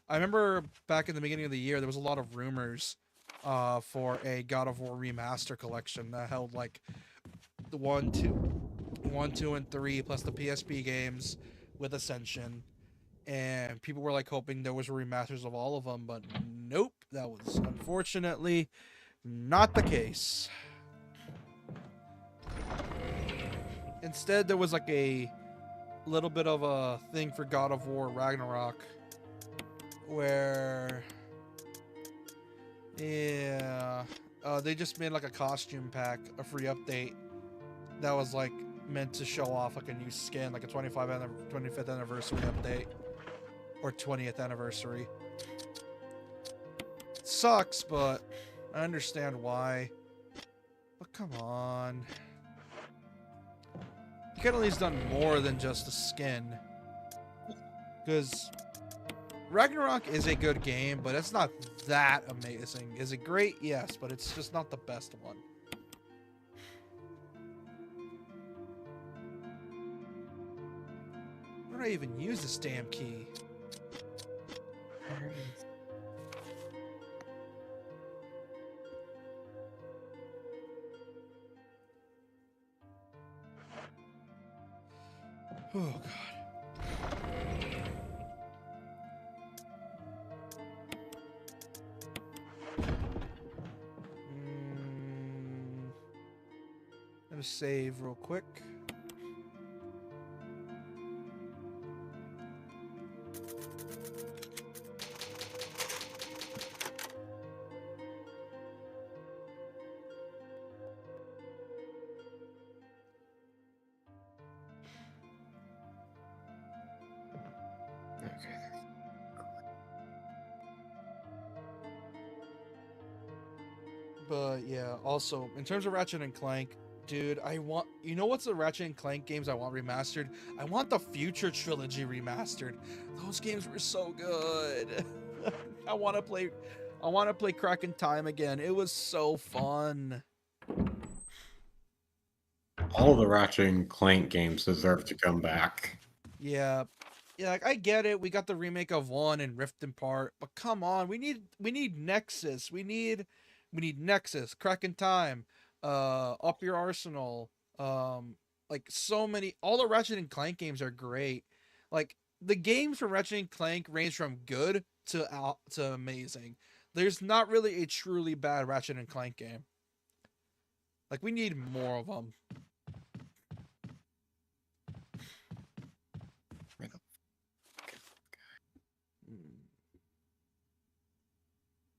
[SPEAKER 2] I remember back in the beginning of the year, there was a lot of rumors for a God of War remaster collection that held, like, the 1, 2, and 3, plus the PSP games with Ascension. And people were like hoping there was remasters of all of them, but nope, that was unfortunately not the case. Instead, there was like a little bit of a thing for God of War Ragnarok where, yeah, they just made like a costume pack, a free update that was like meant to show off like a new skin, like a 25th anniversary update. Or 20th anniversary. It sucks, but I understand why. But come on. You could at least done more than just a skin. Because Ragnarok is a good game, but it's not that amazing. Is it great? Yes, but it's just not the best one. Why don't I even use this damn key? Oh god. I'm gonna save real quick. But yeah, also in terms of Ratchet and Clank, dude, I want, you know what's the Ratchet and Clank games I want remastered? I want the Future Trilogy remastered. Those games were so good. I want to play Crack in Time again. It was so fun.
[SPEAKER 1] All the Ratchet and Clank games deserve to come back.
[SPEAKER 2] Yeah. Yeah, like, I get it. We got the remake of 1 and Rift Apart, but come on, we need Nexus. We need Nexus, Crack in Time, Up Your Arsenal, Like so many, all the Ratchet and Clank games are great. Like the games from Ratchet and Clank range from good to amazing. There's not really a truly bad Ratchet and Clank game. Like we need more of them.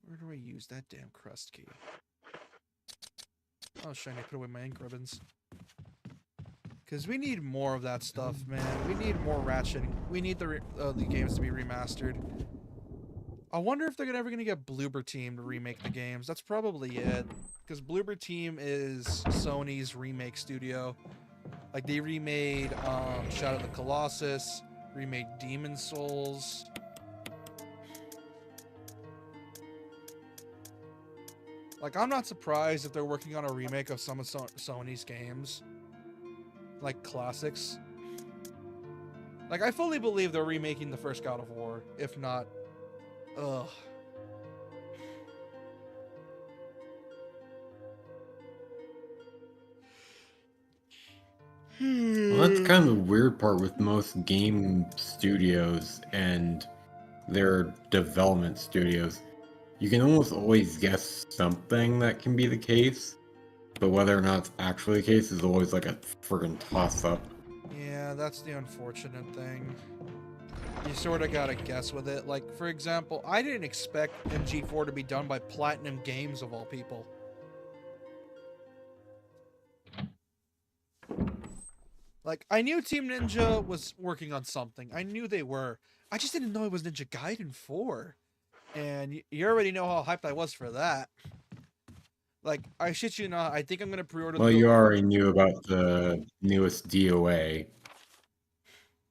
[SPEAKER 2] Where do I use that damn crust key? Oh, shiny, put away my ink ribbons. Because we need more of that stuff, man. We need more Ratchet. We need the games to be remastered. I wonder if they're ever going to get Bloober Team to remake the games. That's probably it. Because Bloober Team is Sony's remake studio. Like, they remade Shadow of the Colossus, remade Demon Souls. Like, I'm not surprised if they're working on a remake of some of Sony's games. Like, classics. Like, I fully believe they're remaking the first God of War. If not, ugh.
[SPEAKER 1] Well, that's kind of the weird part with most game studios and their development studios. You can almost always guess something that can be the case, but whether or not it's actually the case is always like a friggin' toss-up.
[SPEAKER 2] Yeah, that's the unfortunate thing. You sort of gotta guess with it. Like, for example, I didn't expect MG4 to be done by Platinum Games, of all people. Like, I knew Team Ninja was working on something. I knew they were. I just didn't know it was Ninja Gaiden 4. And you already know how hyped I was for that. Like, I shit you not, I think I'm gonna pre-order
[SPEAKER 1] Well, you already knew about the newest DOA.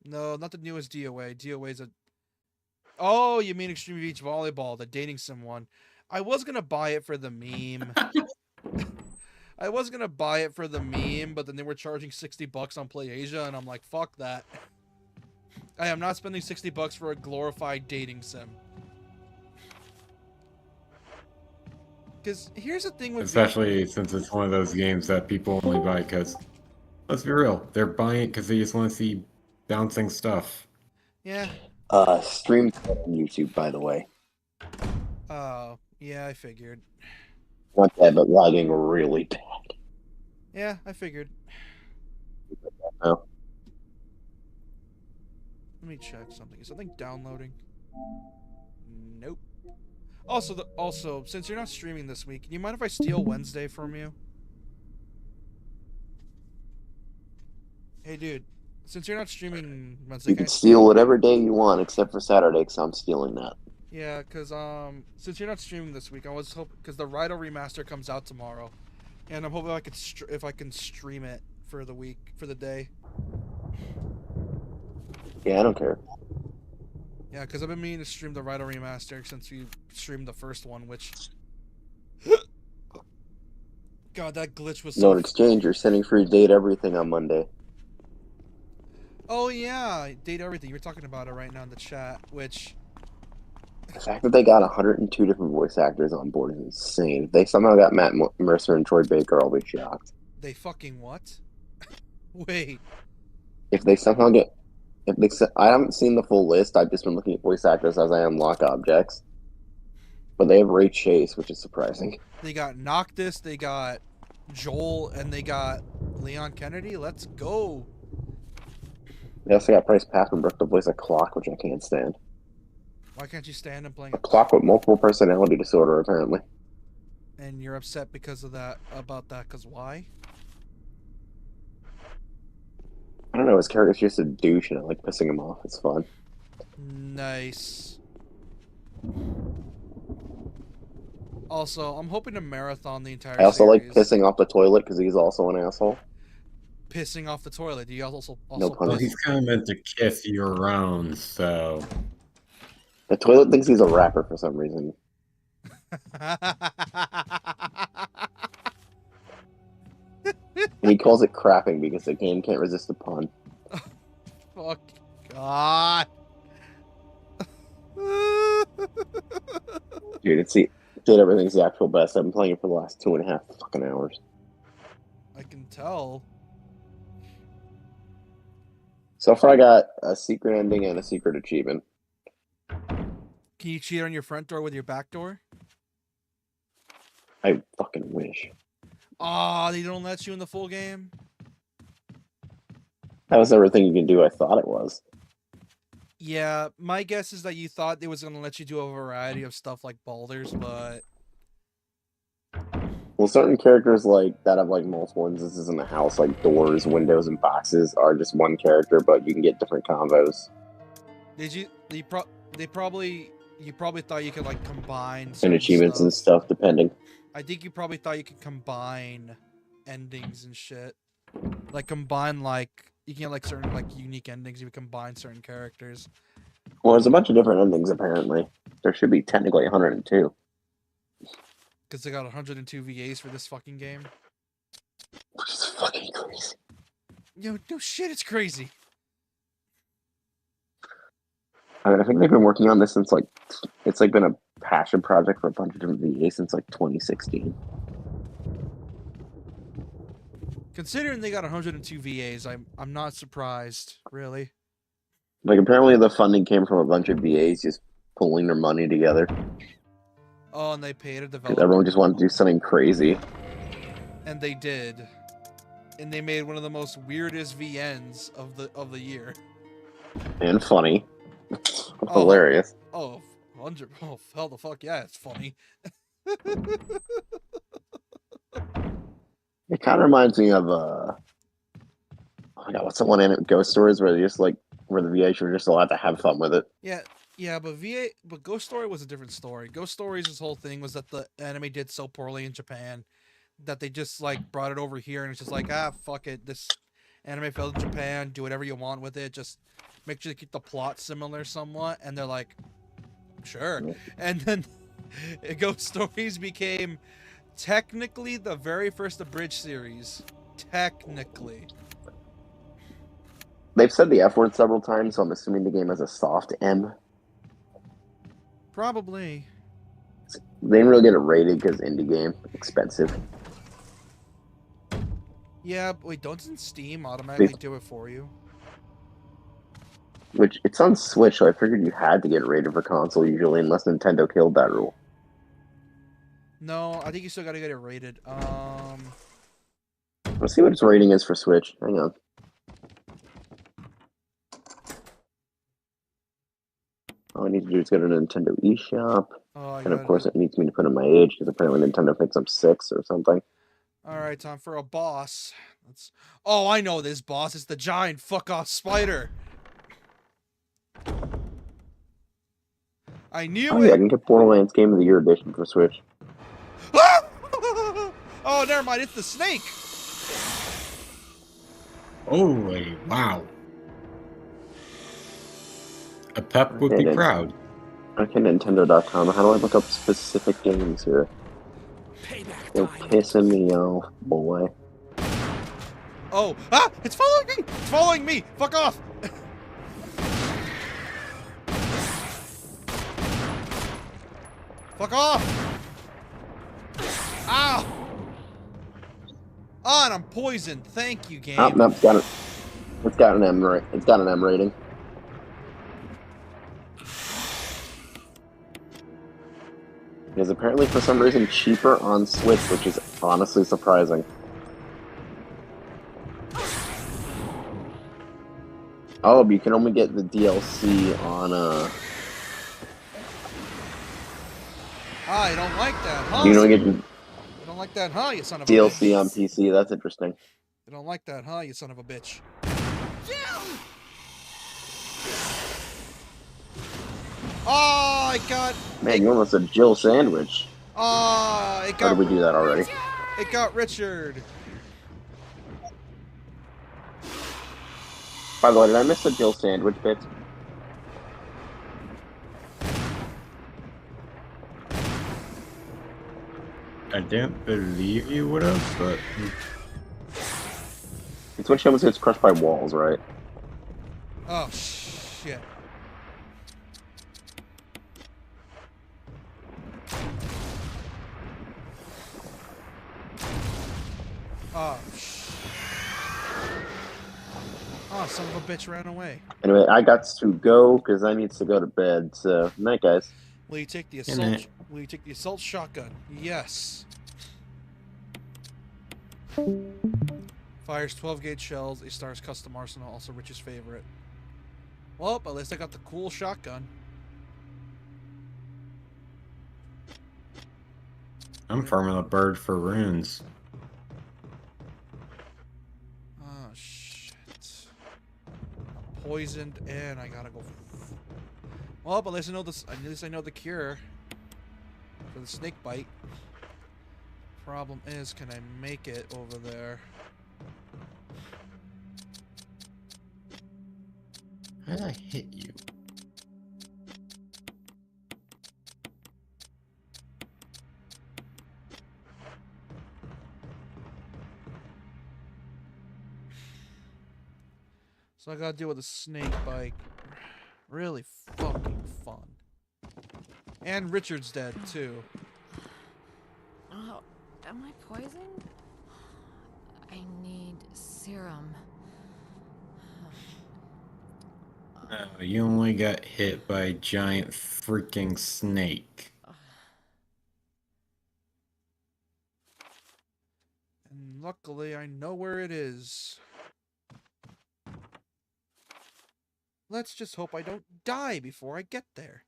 [SPEAKER 2] No, not the newest DOA. DOA's a... Oh, you mean Extreme Beach Volleyball, the dating sim one. I was gonna buy it for the meme. I was gonna buy it for the meme, but then they were charging $60 on PlayAsia, and I'm like, fuck that. I am not spending $60 for a glorified dating sim. Because here's the thing with...
[SPEAKER 1] Especially since it's one of those games that people only buy because, let's be real, they're buying it because they just want to see bouncing stuff.
[SPEAKER 2] Yeah.
[SPEAKER 3] Stream on YouTube, by the way.
[SPEAKER 2] Oh, yeah, I figured.
[SPEAKER 3] Not bad, but lagging really bad.
[SPEAKER 2] Yeah, I figured.
[SPEAKER 3] Oh.
[SPEAKER 2] Let me check something. Is something downloading? Nope. Also, since you're not streaming this week, can you mind if I steal Wednesday from you? Hey, dude. Since you're not streaming Wednesday,
[SPEAKER 3] You can steal whatever day you want, except for Saturday, because I'm stealing that.
[SPEAKER 2] Yeah, because since you're not streaming this week, I was hoping, because the Rito remaster comes out tomorrow, and I'm hoping if I can stream it for the week, for the day.
[SPEAKER 3] Yeah, I don't care.
[SPEAKER 2] Yeah, because I've been meaning to stream the Rito remaster since we streamed the first one, which... God, that glitch was so...
[SPEAKER 3] No, in exchange, you're sending free Date Everything on Monday.
[SPEAKER 2] Oh, yeah, Date Everything. You're talking about it right now in the chat, which...
[SPEAKER 3] The fact that they got 102 different voice actors on board is insane. If they somehow got Matt Mercer and Troy Baker, I'll be shocked.
[SPEAKER 2] They fucking what? Wait.
[SPEAKER 3] If they somehow get... I haven't seen the full list. I've just been looking at voice actors as I unlock objects. But they have Ray Chase, which is surprising.
[SPEAKER 2] They got Noctis, they got Joel, and they got Leon Kennedy. Let's go.
[SPEAKER 3] They also got Bryce Papenbrook to voice a clock, which I can't stand.
[SPEAKER 2] Why can't you stand and playing
[SPEAKER 3] a clock with multiple personality disorder, apparently?
[SPEAKER 2] And you're upset because of that, about that, because why?
[SPEAKER 3] I don't know, his character's just a douche and I like pissing him off. It's fun.
[SPEAKER 2] Nice. Also, I'm hoping to marathon the entire series.
[SPEAKER 3] I also like pissing off the toilet because he's also an asshole.
[SPEAKER 2] Pissing off the toilet. Do you also
[SPEAKER 3] no
[SPEAKER 1] well, he's kind of meant to kiss your own, so...
[SPEAKER 3] The toilet thinks he's a rapper for some reason. And he calls it crapping because the game can't resist the pun.
[SPEAKER 2] Fuck God.
[SPEAKER 3] Dude, Date Everything's the actual best. I've been playing it for the last 2.5 fucking hours.
[SPEAKER 2] I can tell.
[SPEAKER 3] So far, I got a secret ending and a secret achievement.
[SPEAKER 2] Can you cheat on your front door with your back door?
[SPEAKER 3] I fucking wish.
[SPEAKER 2] Ah, they don't let you in the full game.
[SPEAKER 3] That was everything you can do. I thought it was.
[SPEAKER 2] Yeah, my guess is that you thought it was gonna let you do a variety of stuff like Baldur's, but
[SPEAKER 3] Well, certain characters like that have like multiple instances in the house, like doors, windows, and boxes, are just one character, but you can get different combos
[SPEAKER 2] did you? They probably you probably thought you could like combine
[SPEAKER 3] and
[SPEAKER 2] certain
[SPEAKER 3] achievements and stuff, depending.
[SPEAKER 2] I think you probably thought you could combine endings and shit. Like combine like you can get like certain like unique endings. You combine certain characters.
[SPEAKER 3] Well, there's a bunch of different endings apparently. There should be technically 102.
[SPEAKER 2] Because they got 102 VAs for this fucking game.
[SPEAKER 3] Which is fucking crazy.
[SPEAKER 2] Yo, no shit, it's crazy.
[SPEAKER 3] I mean, I think they've been working on this since like it's like been a passion project for a bunch of different VAs since like 2016.
[SPEAKER 2] Considering they got 102 VAs, I'm not surprised, really.
[SPEAKER 3] Like apparently the funding came from a bunch of VAs just pulling their money together
[SPEAKER 2] Oh, and they paid a
[SPEAKER 3] because
[SPEAKER 2] developer.
[SPEAKER 3] everyone just wanted to do something crazy
[SPEAKER 2] And they did. And they made one of the most weirdest VNs of the year.
[SPEAKER 3] and funny,
[SPEAKER 2] Oh.
[SPEAKER 3] hilarious.
[SPEAKER 2] Oh, 100. Oh, hell the fuck yeah, it's funny.
[SPEAKER 3] It kind of reminds me of oh my god, what's the one in it? Ghost Stories where they just like where the VAs were just allowed to have fun with it.
[SPEAKER 2] Yeah, but Ghost Story was a different story. Ghost Stories' whole thing was that the anime did so poorly in Japan that they just like brought it over here and it's just like, fuck it, this anime failed in Japan, do whatever you want with it, just make sure to keep the plot similar somewhat, and they're like, sure. And then Ghost Stories became technically the very first abridged series. Technically.
[SPEAKER 3] They've said the F word several times, so I'm assuming the game has a soft M.
[SPEAKER 2] Probably.
[SPEAKER 3] They didn't really get it rated because indie game, expensive.
[SPEAKER 2] Yeah, but wait, doesn't Steam automatically do it for you?
[SPEAKER 3] Which it's on Switch, so I figured you had to get it rated for console usually, unless Nintendo killed that rule.
[SPEAKER 2] No, I think you still gotta get it rated.
[SPEAKER 3] Let's see what its rating is for Switch. Hang on. All I need to do is go to Nintendo eShop.
[SPEAKER 2] Oh, I
[SPEAKER 3] And of
[SPEAKER 2] got
[SPEAKER 3] course
[SPEAKER 2] it.
[SPEAKER 3] it needs me to put in my age, because apparently Nintendo thinks I'm 6 or something.
[SPEAKER 2] Alright, time for a boss. Oh, I know this boss. It's the giant fuck-off spider. I knew
[SPEAKER 3] Oh yeah, I
[SPEAKER 2] it!
[SPEAKER 3] can get Borderlands Game of the Year edition for Switch.
[SPEAKER 2] Oh, never mind. It's the snake.
[SPEAKER 1] Holy wow. A pep would be
[SPEAKER 3] Okay,
[SPEAKER 1] proud.
[SPEAKER 3] Okay, Nintendo.com. How do I look up specific games here? You're pissing me off, boy.
[SPEAKER 2] Oh, it's following me! It's following me! Fuck off! Fuck off! Ow! Ah, and I'm poisoned. Thank you, game.
[SPEAKER 3] Oh, no, it's got it. It's got an M. It's got an M rating. It is apparently for some reason cheaper on Switch, which is honestly surprising. Oh, but you can only get the DLC on
[SPEAKER 2] Ah, you don't like that, huh?
[SPEAKER 3] you can only get the
[SPEAKER 2] You don't like that, huh, you son of a
[SPEAKER 3] DLC
[SPEAKER 2] bitch?
[SPEAKER 3] on PC. That's interesting.
[SPEAKER 2] You don't like that, huh, you son of a bitch? Oh, I got...
[SPEAKER 3] Man, you almost a Jill sandwich.
[SPEAKER 2] Oh, it
[SPEAKER 3] How
[SPEAKER 2] got...
[SPEAKER 3] did we do that already?
[SPEAKER 2] It got Richard.
[SPEAKER 3] By the way, did I miss the Jill sandwich bit?
[SPEAKER 1] I didn't believe you would have, but
[SPEAKER 3] It's when she almost gets crushed by walls, right?
[SPEAKER 2] Oh, shit. Oh, Oh, son of a bitch ran away.
[SPEAKER 3] Anyway, I got to go because I need to go to bed. So, night, guys.
[SPEAKER 2] Will you take the
[SPEAKER 1] In it.
[SPEAKER 2] assault? Will you take the assault shotgun? Yes. Fires 12 gauge shells. A Star's custom arsenal, also Rich's favorite. Well, at least I got the cool shotgun.
[SPEAKER 1] I'm farming a bird for runes.
[SPEAKER 2] Oh shit. I'm poisoned and I gotta go. Well, but at least I know this. At least I know the cure for the snake bite. Problem is, can I make it over there?
[SPEAKER 1] How did I hit you?
[SPEAKER 2] So I gotta deal with a snake bite. Really fucking fun. And Richard's dead too.
[SPEAKER 4] Oh, am I poisoned? I need serum.
[SPEAKER 1] You only got hit by a giant freaking snake.
[SPEAKER 2] And luckily I know where it is. Let's just hope I don't die before I get there.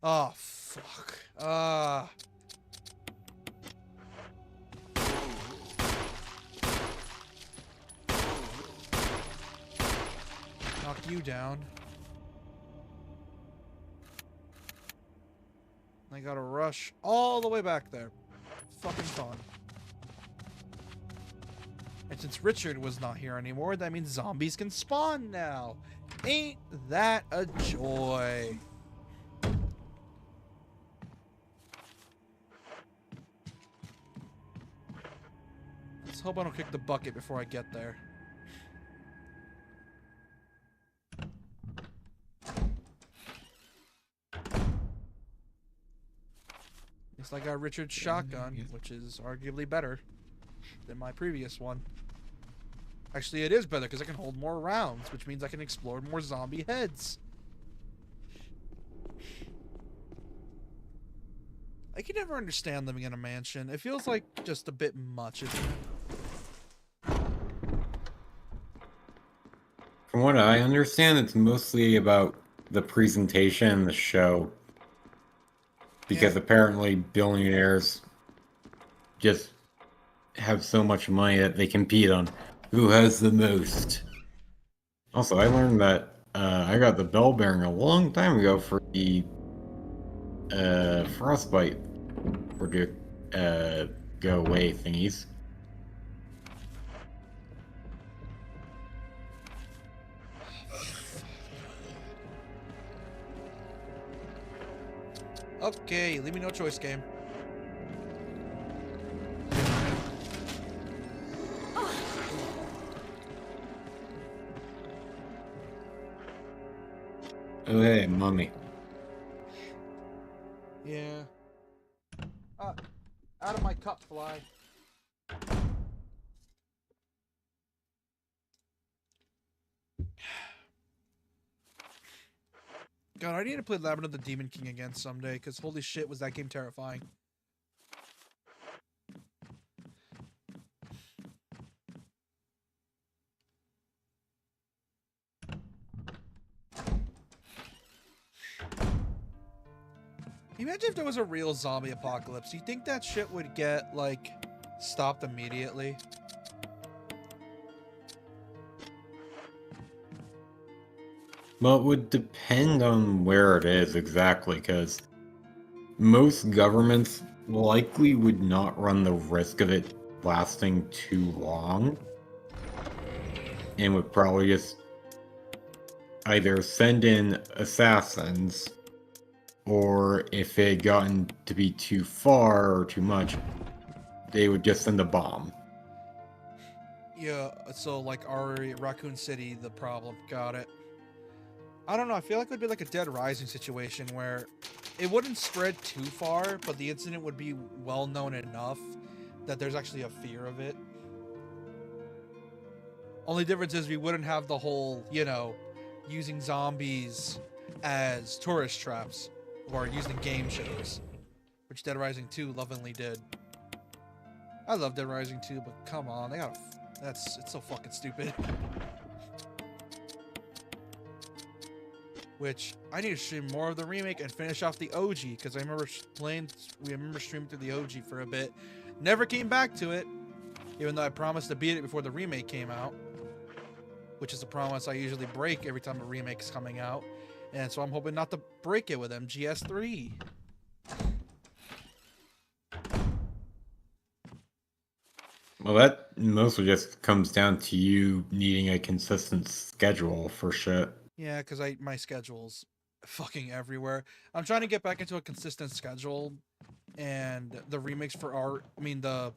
[SPEAKER 2] Oh, fuck. Knock you down. I gotta rush all the way back there. Fucking fun. And since Richard was not here anymore, that means zombies can spawn now. Ain't that a joy? Let's hope I don't kick the bucket before I get there. At least I got Richard's shotgun, which is arguably better than my previous one. Actually, it is better because I can hold more rounds, which means I can explore more zombie heads. I can never understand living in a mansion. It feels like just a bit much, isn't it?
[SPEAKER 1] From what I understand, it's mostly about the presentation and the show. Because
[SPEAKER 2] Yeah.
[SPEAKER 1] apparently billionaires just have so much money that they compete on who has the most. Also, I learned that I got the bell bearing a long time ago for the frostbite or the go away thingies.
[SPEAKER 2] Okay, leave me no choice, game.
[SPEAKER 1] Oh hey, mummy.
[SPEAKER 2] Yeah. Out of my cup, fly. God, I need to play Labyrinth of the Demon King again someday, because holy shit, was that game terrifying. Imagine if there was a real zombie apocalypse. You think that shit would get, like, stopped immediately?
[SPEAKER 1] Well, it would depend on where it is exactly, because most governments likely would not run the risk of it lasting too long, and would probably just either send in assassins, or if it had gotten to be too far or too much, they would just send a bomb.
[SPEAKER 2] Yeah, so, like, our Raccoon City, the problem. Got it. I don't know, I feel like it would be like a Dead Rising situation where it wouldn't spread too far, but the incident would be well known enough that there's actually a fear of it. Only difference is we wouldn't have the whole, you know, using zombies as tourist traps or using game shows, which Dead Rising 2 lovingly did. I love Dead Rising 2, but come on, they gotta. It's so fucking stupid. Which I need to stream more of the remake and finish off the OG, because I remember streaming through the OG for a bit. Never came back to it, even though I promised to beat it before the remake came out, which is a promise I usually break every time a remake is coming out. And so I'm hoping not to break it with MGS3.
[SPEAKER 1] Well, that mostly just comes down to you needing a consistent schedule for shit.
[SPEAKER 2] Yeah, because my schedule's fucking everywhere. I'm trying to get back into a consistent schedule, and the remakes for the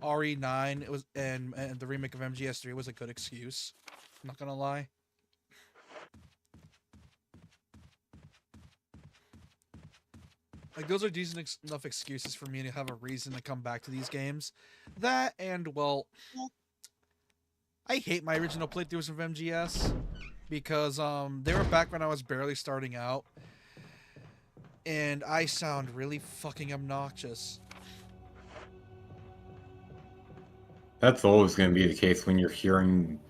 [SPEAKER 2] RE9 and the remake of MGS3 was a good excuse. I'm not gonna lie. Like, those are decent enough excuses for me to have a reason to come back to these games. That, and, well, I hate my original playthroughs of MGS, because, they were back when I was barely starting out, and I sound really fucking obnoxious.
[SPEAKER 1] That's always going to be the case when you're hearing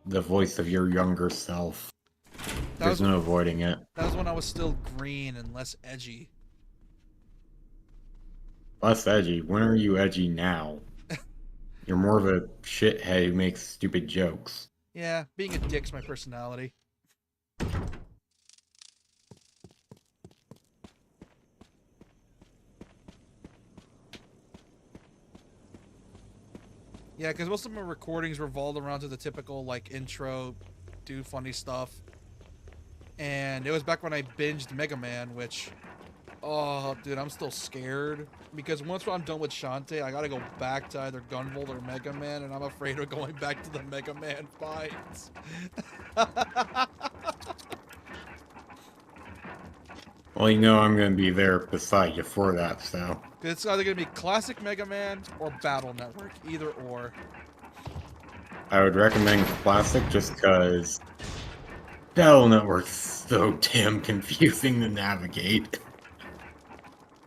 [SPEAKER 1] the voice of your younger self. There's no avoiding it.
[SPEAKER 2] That was when I was still green and less edgy.
[SPEAKER 1] Less edgy? When are you edgy now? You're more of a shithead who makes stupid jokes.
[SPEAKER 2] Yeah, being a dick's my personality. Yeah, because most of my recordings revolved around to the typical, like, intro, do funny stuff. And it was back when I binged Mega Man, which... Oh, dude, I'm still scared. Because once I'm done with Shantae, I gotta go back to either Gunvolt or Mega Man, and I'm afraid of going back to the Mega Man fights.
[SPEAKER 1] Well, you know I'm going to be there beside you for that, so...
[SPEAKER 2] It's either gonna be classic Mega Man or Battle Network, either or.
[SPEAKER 1] I would recommend Classic just because Battle Network's so damn confusing to navigate.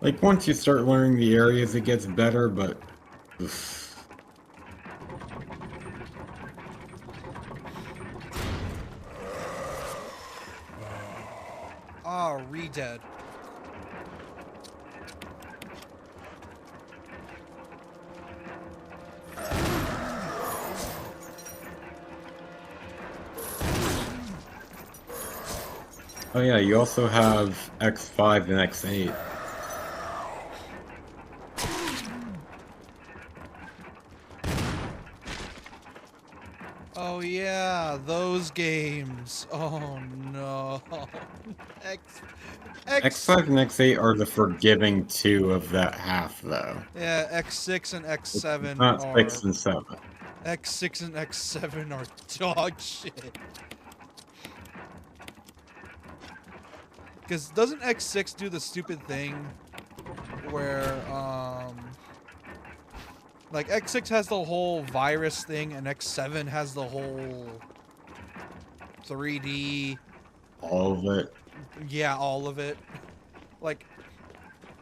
[SPEAKER 1] Like, once you start learning the areas, it gets better, but... Oof.
[SPEAKER 2] Ah, Re-Dead.
[SPEAKER 1] Oh yeah, you also have X5 and X8.
[SPEAKER 2] Oh yeah, those games. Oh no.
[SPEAKER 1] X5 and X8 are the forgiving two of that half, though.
[SPEAKER 2] Yeah, X6 and X7
[SPEAKER 1] It's not
[SPEAKER 2] are
[SPEAKER 1] 6 and 7.
[SPEAKER 2] X6 and X7 are dog shit. Because doesn't X6 do the stupid thing where, like, X6 has the whole virus thing, and X7 has the whole 3D...
[SPEAKER 1] All of it.
[SPEAKER 2] Yeah, all of it. Like,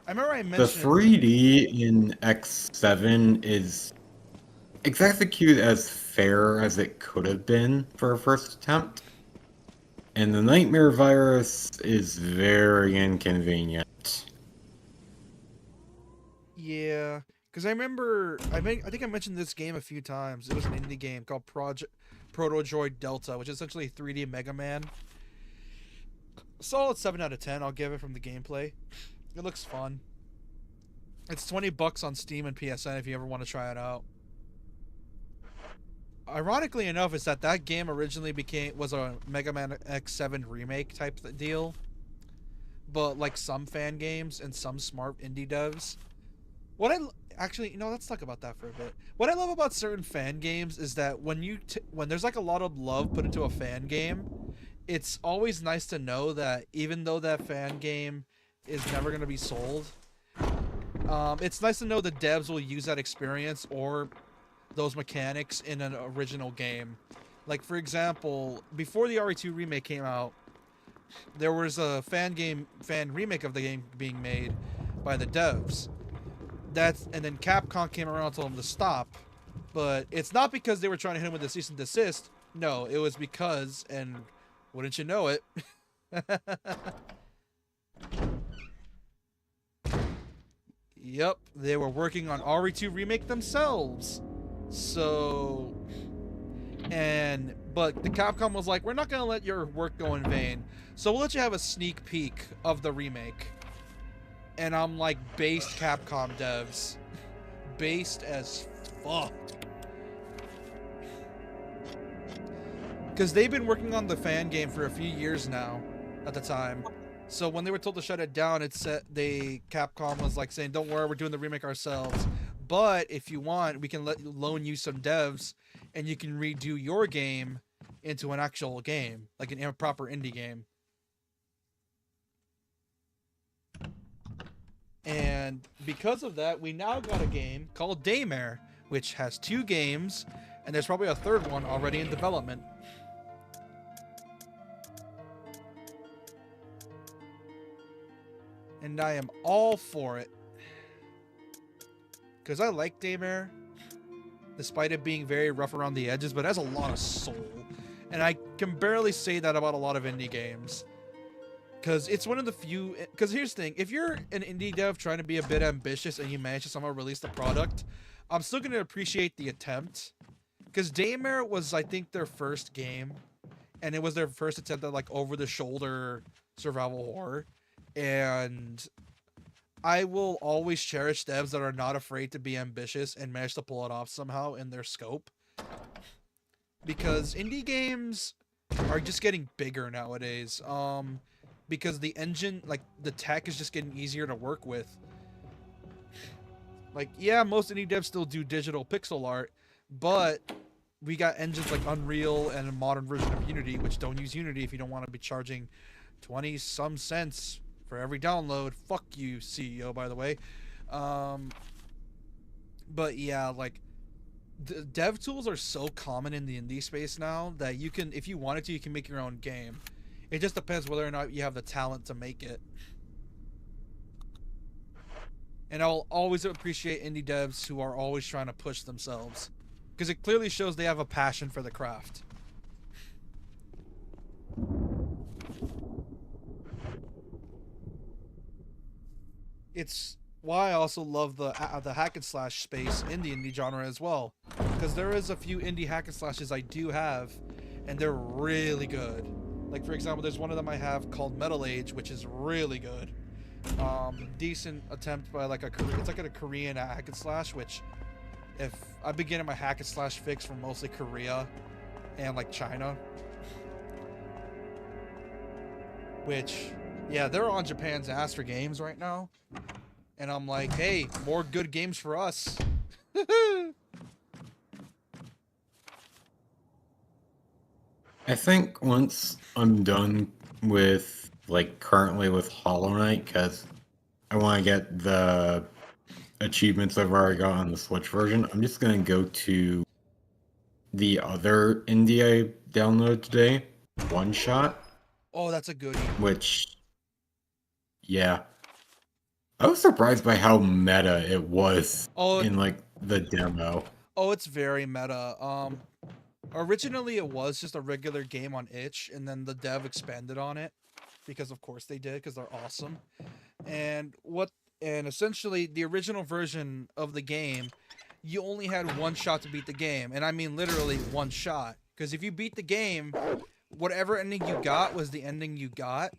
[SPEAKER 2] I remember I
[SPEAKER 1] The
[SPEAKER 2] mentioned...
[SPEAKER 1] 3D in X7 is executed as fair as it could have been for a first attempt. And the Nightmare virus is very inconvenient.
[SPEAKER 2] Yeah, because I remember, I think I mentioned this game a few times. It was an indie game called Proto-Droid Delta, which is essentially 3D Mega Man. Solid 7 out of 10, I'll give it from the gameplay. It looks fun. It's $20 on Steam and PSN if you ever want to try it out. Ironically enough, is that game originally was a Mega Man X7 remake type deal. But like some fan games and some smart indie devs. Actually, let's talk about that for a bit. What I love about certain fan games is that when there's like a lot of love put into a fan game, it's always nice to know that even though that fan game is never going to be sold. It's nice to know the devs will use that experience or those mechanics in an original game. Like, for example, before the RE2 remake came out, there was a fan remake of the game being made by the devs. And then Capcom came around and told them to stop. But it's not because they were trying to hit him with a cease and desist. No, it was because, and wouldn't you know it, yep, they were working on RE2 remake themselves. So, but the Capcom was like, we're not gonna let your work go in vain, so we'll let you have a sneak peek of the remake. And I'm like, based Capcom devs, based as fuck, because they've been working on the fan game for a few years now at the time. So when they were told to shut it down, Capcom was like saying, don't worry, we're doing the remake ourselves, but if you want, we can loan you some devs and you can redo your game into an actual game, like a proper indie game. And because of that, we now got a game called Daymare, which has 2 games, and there's probably a 3rd one already in development. And I am all for it, because I like Daymare, despite it being very rough around the edges, but it has a lot of soul. And I can barely say that about a lot of indie games. Because it's one of the few... Because here's the thing. If you're an indie dev trying to be a bit ambitious and you manage to somehow release the product, I'm still going to appreciate the attempt. Because Daymare was, I think, their first game. And it was their first attempt at, like, over-the-shoulder survival horror. And I will always cherish devs that are not afraid to be ambitious and manage to pull it off somehow in their scope. Because indie games are just getting bigger nowadays. Because the engine, like, the tech is just getting easier to work with. Like, yeah, most indie devs still do digital pixel art, but we got engines like Unreal and a modern version of Unity, which don't use Unity if you don't want to be charging 20-some cents for every download. Fuck you, CEO, by the way. But yeah, like, the dev tools are so common in the indie space now that you can, if you wanted to, you can make your own game. It just depends whether or not you have the talent to make it. And I'll always appreciate indie devs who are always trying to push themselves, because it clearly shows they have a passion for the craft. It's why I also love the hack and slash space in the indie genre as well, because there is a few indie hack and slashes I do have, and they're really good. Like, for example, there's one of them I have called Metal Age, which is really good. Decent attempt by like it's like a Korean hack and slash, which if I've been getting my hack and slash fix from mostly Korea and like China, which, yeah, they're on Japan's ass for games right now. And I'm like, hey, more good games for us.
[SPEAKER 1] I think once I'm done with, like, currently with Hollow Knight, because I want to get the achievements I've already got on the Switch version, I'm just going to go to the other indie I downloaded today, One Shot.
[SPEAKER 2] Oh, that's a goodie.
[SPEAKER 1] Which, yeah. I was surprised by how meta it was in, like, the demo.
[SPEAKER 2] Oh, it's very meta. Originally it was just a regular game on itch, and then the dev expanded on it, because of course they did, because they're awesome. And essentially the original version of the game, you only had one shot to beat the game, and I mean literally one shot. Because if you beat the game, whatever ending you got was the ending you got.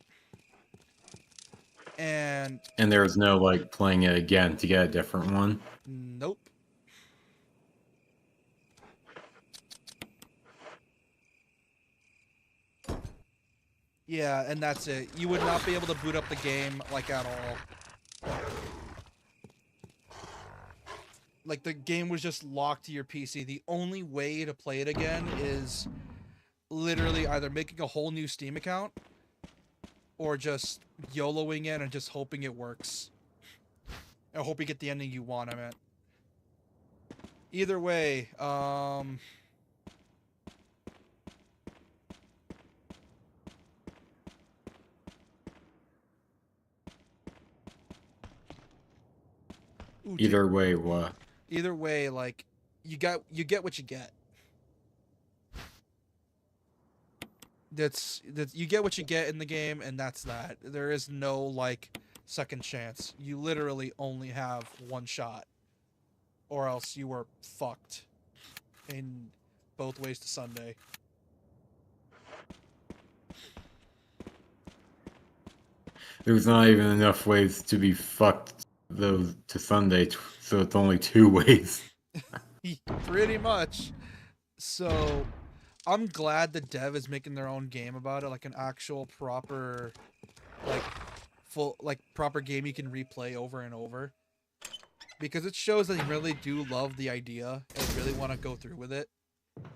[SPEAKER 2] And
[SPEAKER 1] there was no, like, playing it again to get a different one?
[SPEAKER 2] Nope. Yeah, and that's it. You would not be able to boot up the game, like, at all. Like, the game was just locked to your PC. The only way to play it again is literally either making a whole new Steam account or just YOLOing it and just hoping it works. I hope you get the ending you want, I meant. Either way, ooh,
[SPEAKER 1] Either way, what?
[SPEAKER 2] either way, like you get what you get. That's you get what you get in the game, and that's that. There is no like second chance. You literally only have one shot, or else you were fucked in both ways to Sunday.
[SPEAKER 1] There's not even enough ways to be fucked those to Sunday, so it's only 2 ways.
[SPEAKER 2] Pretty much. So I'm glad the dev is making their own game about it, like an actual proper, like proper game you can replay over and over, because it shows that they really do love the idea and really want to go through with it.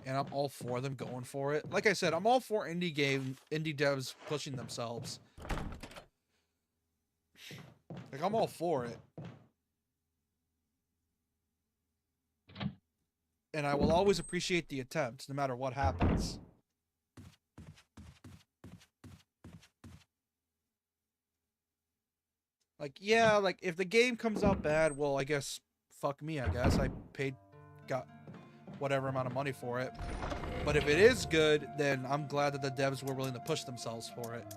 [SPEAKER 2] And I'm all for them going for it. Like I said, I'm all for indie devs pushing themselves. Like, I'm all for it. And I will always appreciate the attempt, no matter what happens. Like, yeah, like, if the game comes out bad, well, I guess, fuck me, I guess. I got whatever amount of money for it. But if it is good, then I'm glad that the devs were willing to push themselves for it.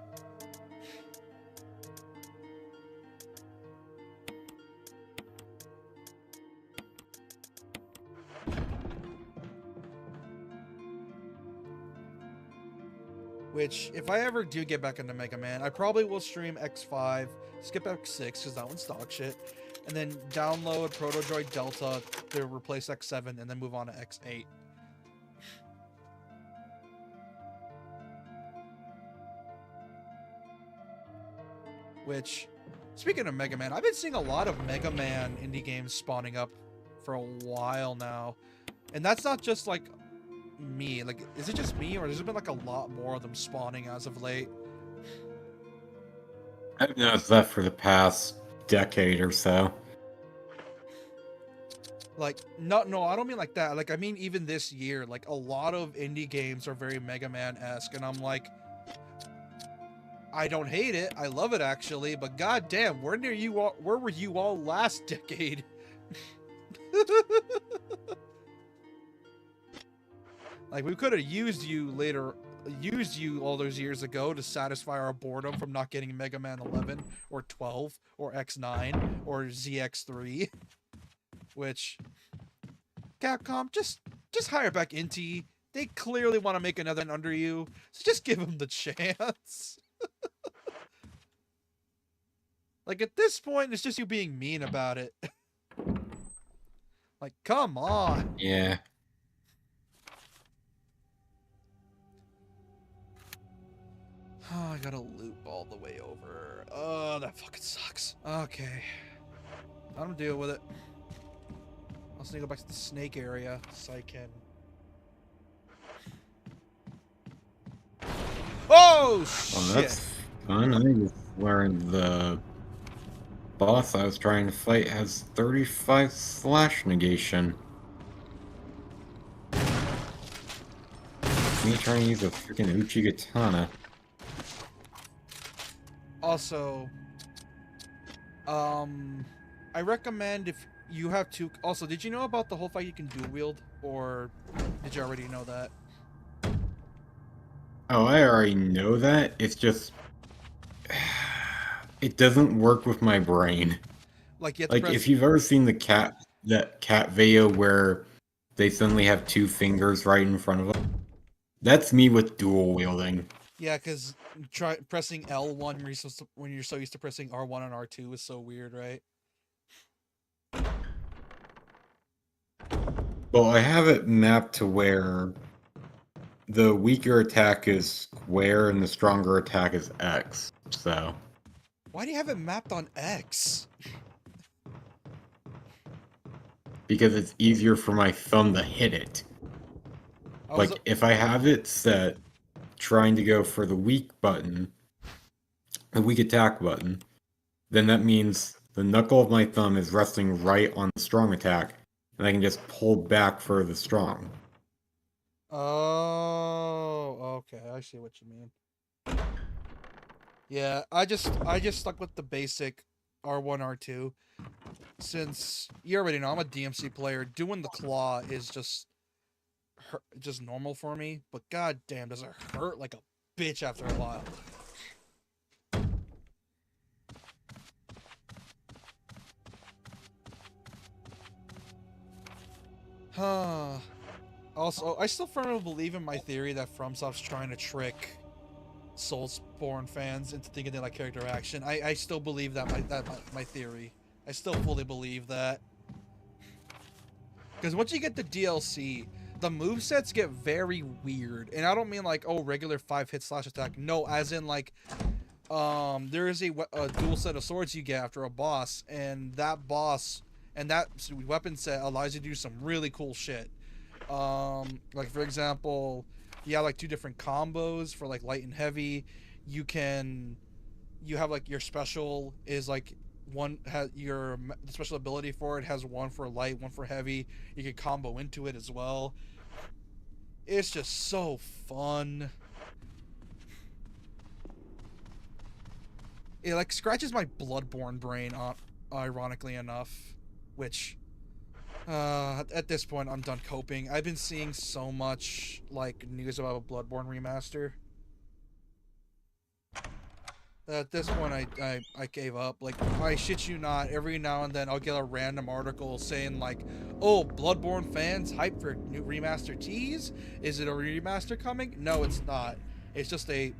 [SPEAKER 2] Which, if I ever do get back into Mega Man, I probably will stream X5, skip X6, because that one's dog shit, and then download Proto Droid Delta to replace X7, and then move on to X8. Which, speaking of Mega Man, I've been seeing a lot of Mega Man indie games spawning up for a while now. And that's not just like me. Like, is it just me, or has there been like a lot more of them spawning as of late?
[SPEAKER 1] I've noticed that for the past decade or so.
[SPEAKER 2] Like, no, I don't mean like that. Like, I mean even this year, like a lot of indie games are very Mega Man-esque, and I'm like, I don't hate it. I love it actually, but goddamn, where were you all last decade? Like, we could have used you all those years ago to satisfy our boredom from not getting Mega Man 11 or 12 or X9 or ZX3. Which, Capcom, just hire back Inti. They clearly want to make another one under you, so just give them the chance. Like, at this point, it's just you being mean about it. Like, come on.
[SPEAKER 1] Yeah.
[SPEAKER 2] Oh, I gotta loop all the way over. Oh, that fucking sucks. Okay. Let them deal with it. I'll just need to go back to the snake area so I can... Oh, shit!
[SPEAKER 1] Well, that's fun. I just learned the boss I was trying to fight has 35 slash negation. Me trying to use a freaking Uchigatana.
[SPEAKER 2] Also, I recommend if you have two... Also, did you know about the whole fact you can dual wield? Or did you already know that?
[SPEAKER 1] Oh, I already know that. It's just... It doesn't work with my brain.
[SPEAKER 2] Like, you have to
[SPEAKER 1] Like,
[SPEAKER 2] press...
[SPEAKER 1] if you've ever seen that cat video where they suddenly have 2 fingers right in front of them, that's me with dual wielding.
[SPEAKER 2] Yeah, because pressing L1 when you're so used to pressing R1 and R2 is so weird, right?
[SPEAKER 1] Well, I have it mapped to where the weaker attack is square and the stronger attack is X, so...
[SPEAKER 2] Why do you have it mapped on X?
[SPEAKER 1] Because it's easier for my thumb to hit it. Like, if I have it set trying to go for the weak button, a weak attack button, then that means the knuckle of my thumb is resting right on the strong attack, and I can just pull back for the strong.
[SPEAKER 2] Oh, okay. I see what you mean. Yeah, I just stuck with the basic R1, R2. Since you already know I'm a DMC player, doing the claw is just normal for me. But god damn, does it hurt like a bitch after a while. Also, I still firmly believe in my theory that FromSoft's trying to trick Soulsborne fans into thinking they like character action. I still believe that my theory. I still fully believe that. Because once you get the DLC, the movesets get very weird. And I don't mean like, oh, regular 5-hit slash attack. No, as in like, there is a dual set of swords you get after a boss. And that boss and that weapon set allows you to do some really cool shit. Like for example, you have like 2 different combos for like light and heavy. You have like your special is like one has the special ability for it has one for light, one for heavy. You can combo into it as well. It's just so fun. It like scratches my Bloodborne brain, ironically enough, which at this point I'm done coping. I've been seeing so much like news about a Bloodborne remaster. At this point, I gave up. Like, I shit you not, every now and then I'll get a random article saying like, oh, Bloodborne fans hype for new remaster tease? Is it a remaster coming? No, it's not. It's just a...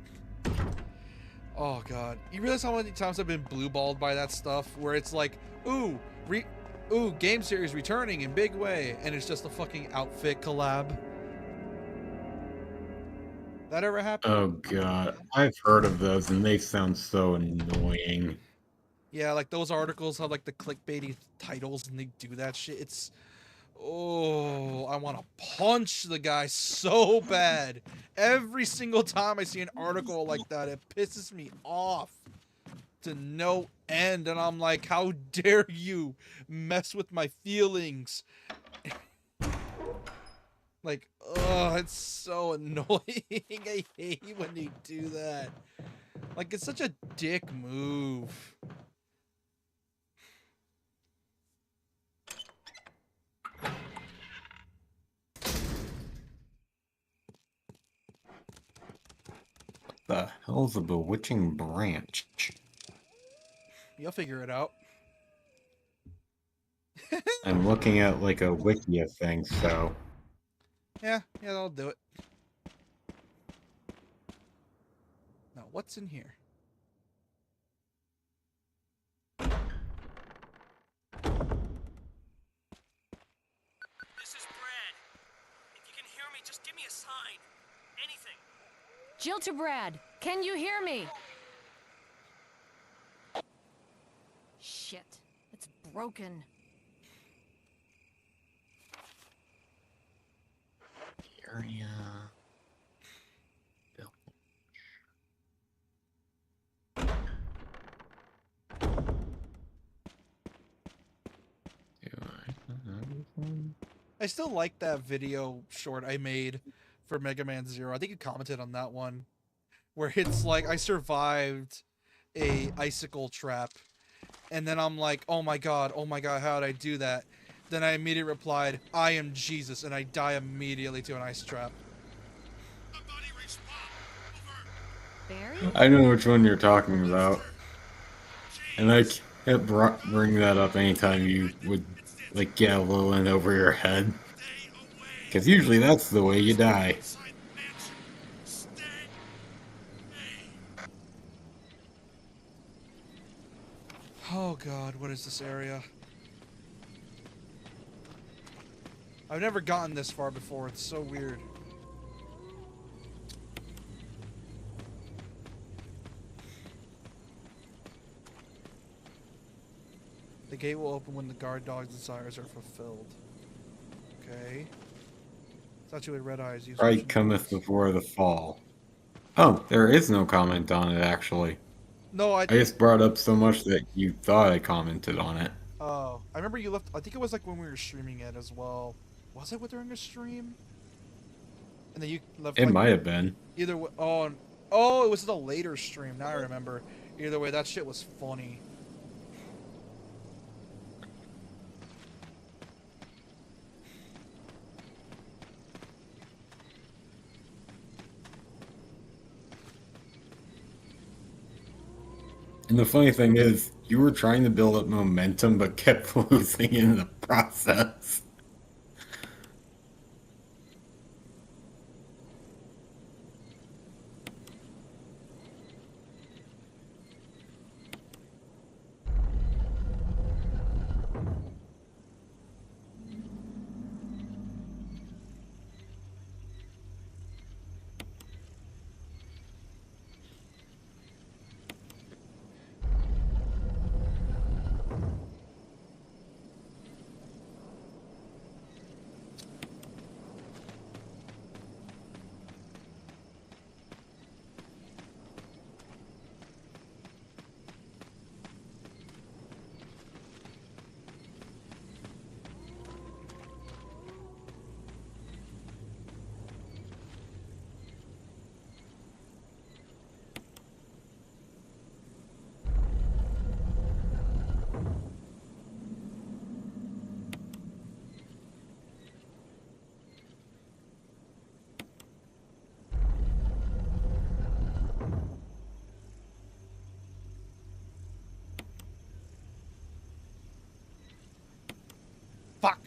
[SPEAKER 2] Oh, God. You realize how many times I've been blue-balled by that stuff? Where it's like, ooh, game series returning in big way, and it's just a fucking outfit collab. That ever happened?
[SPEAKER 1] Oh god, I've heard of those and they sound so annoying.
[SPEAKER 2] Yeah, like those articles have like the clickbaity titles and they do that shit. It's... Oh, I want to punch the guy so bad. Every single time I see an article like that, it pisses me off to no end. And I'm like, how dare you mess with my feelings? Like, oh, it's so annoying. I hate when they do that. Like, it's such a dick move.
[SPEAKER 1] The hell's a bewitching branch?
[SPEAKER 2] You'll figure it out.
[SPEAKER 1] I'm looking at like a wiki of things, so...
[SPEAKER 2] Yeah, that'll do it. Now, what's in here?
[SPEAKER 5] This is Brad. If you can hear me, just give me a sign. Anything.
[SPEAKER 4] Jill to Brad, can you hear me? Shit, it's broken.
[SPEAKER 1] Area...
[SPEAKER 2] I still like that video short I made for Mega Man Zero. I think you commented on that one, where it's like I survived a icicle trap, and then I'm like, oh my god, how did I do that? Then I immediately replied, I am Jesus, and I die immediately to an ice trap.
[SPEAKER 4] Barry?
[SPEAKER 1] I know which one you're talking about. And I can't bring that up anytime you would, like, get a little in over your head. Because usually that's the way you die.
[SPEAKER 2] Oh god, what is this area? I've never gotten this far before, it's so weird. The gate will open when the guard dog's desires are fulfilled. Okay. Thought you had red eyes. Use
[SPEAKER 1] Right
[SPEAKER 2] motion
[SPEAKER 1] cometh
[SPEAKER 2] blocks.
[SPEAKER 1] before the fall. Oh, there is no comment on it, actually.
[SPEAKER 2] No,
[SPEAKER 1] I just brought up so much that you thought I commented on it.
[SPEAKER 2] oh, I remember you left. I think it was like when we were streaming it as well. Was it during a stream? And then you left
[SPEAKER 1] It
[SPEAKER 2] like
[SPEAKER 1] might have been.
[SPEAKER 2] either way. Oh, it was the later stream. Now I remember. Either way, that shit was funny.
[SPEAKER 1] And the funny thing is, you were trying to build up momentum, but kept losing in the process.
[SPEAKER 2] Fuck.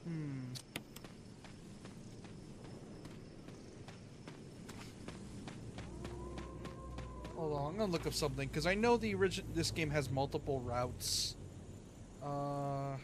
[SPEAKER 2] Hmm. Hold on, I'm gonna look up something because I know this game has multiple routes. Uh.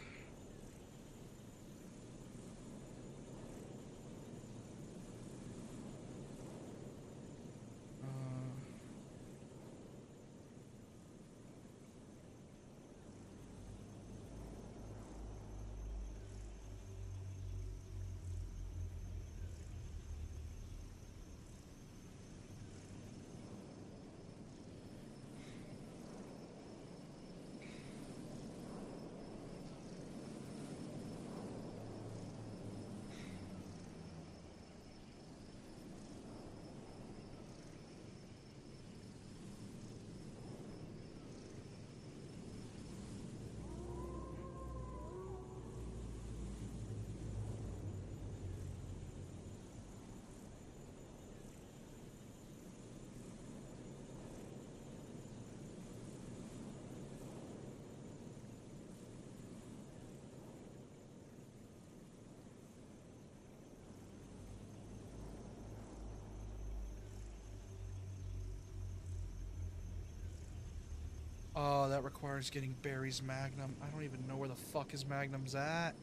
[SPEAKER 2] Oh, that requires getting Barry's Magnum. I don't even know where the fuck his Magnum's at.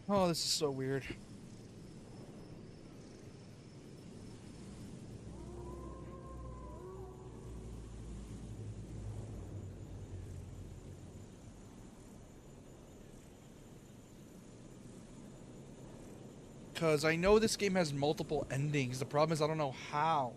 [SPEAKER 2] Oh, this is so weird. Because I know this game has multiple endings. The problem is I don't know how.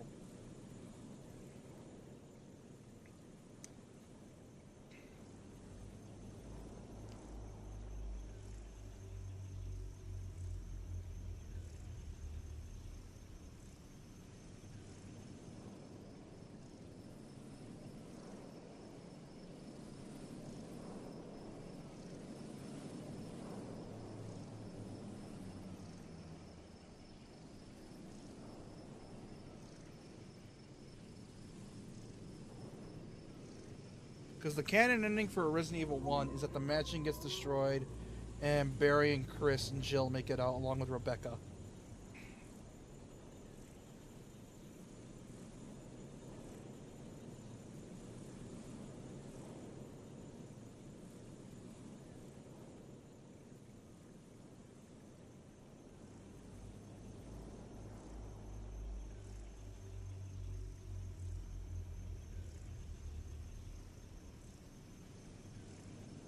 [SPEAKER 2] Because the canon ending for Resident Evil 1 is that the mansion gets destroyed, and Barry and Chris and Jill make it out along with Rebecca.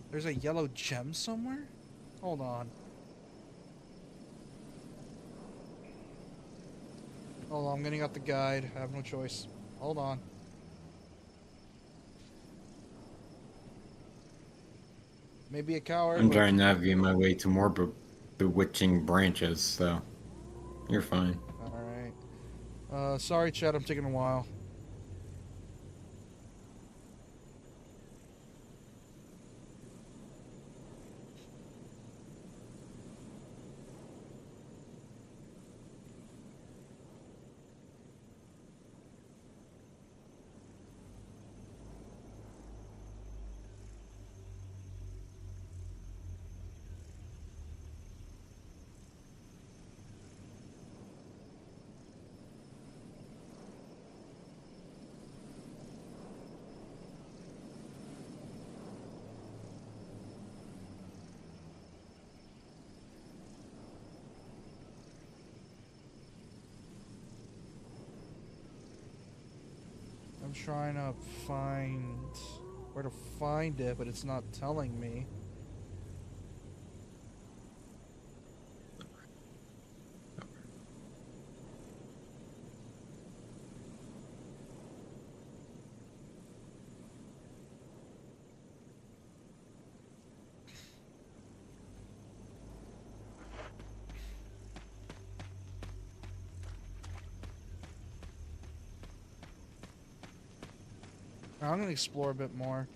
[SPEAKER 2] There's a yellow gem somewhere? Hold on. Hold on, I'm getting out the guide. I have no choice. Hold on. Maybe a coward.
[SPEAKER 1] I'm
[SPEAKER 2] but-
[SPEAKER 1] trying to navigate my way to more bewitching branches, so you're fine.
[SPEAKER 2] Alright. Sorry, Chad, I'm taking a while. I'm trying to find where to find it, but it's not telling me. I'm gonna explore a bit more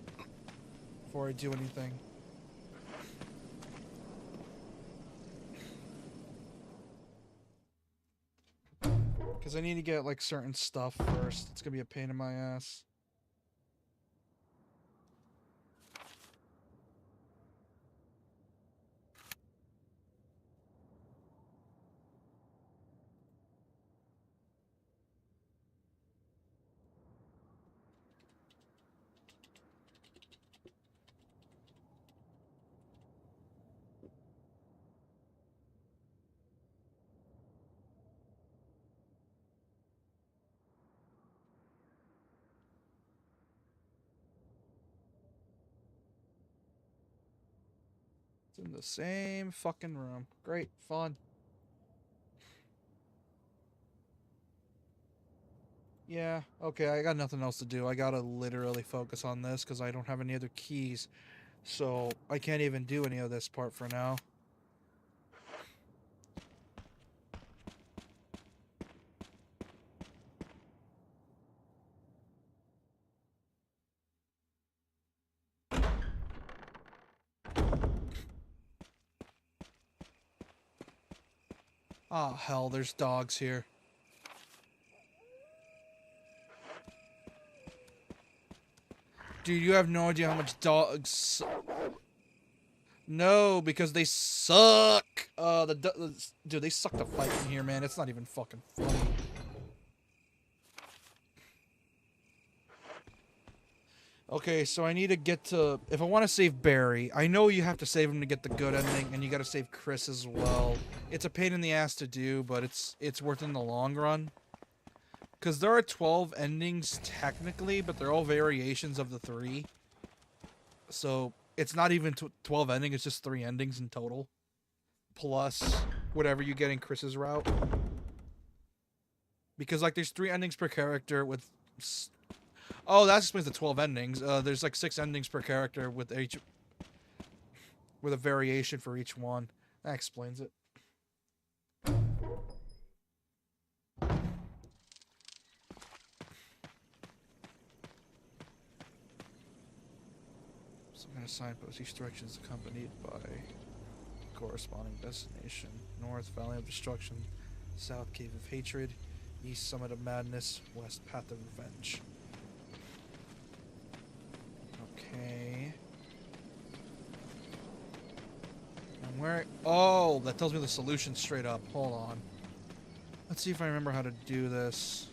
[SPEAKER 2] before I do anything. Because I need to get like certain stuff first. It's gonna be a pain in my ass. It's in the same fucking room. Great, fun. Yeah, okay, I got nothing else to do. I gotta literally focus on this because I don't have any other keys. So I can't even do any of this part for now. Oh, hell, there's dogs here. Dude, you have no idea how much dogs... No, because they suck! Dude, they suck to fight in here, man. It's not even fucking funny. Okay, so I need to get to... If I want to save Barry, I know you have to save him to get the good ending, and you gotta save Chris as well. It's a pain in the ass to do, but it's worth it in the long run. Because there are 12 endings, technically, but they're all variations of the 3. So, it's not even 12 endings, it's just 3 endings in total. Plus, whatever you get in Chris's route. Because, like, there's 3 endings per character with... Oh, that explains the 12 endings. There's, like, 6 endings per character with each... with a variation for each one. That explains it. Signpost. Each direction is accompanied by corresponding destination. North, Valley of Destruction. South, Cave of Hatred. East, Summit of Madness. West, Path of Revenge. Where? Oh, that tells me the solution straight up. Hold on. Let's see if I remember how to do this.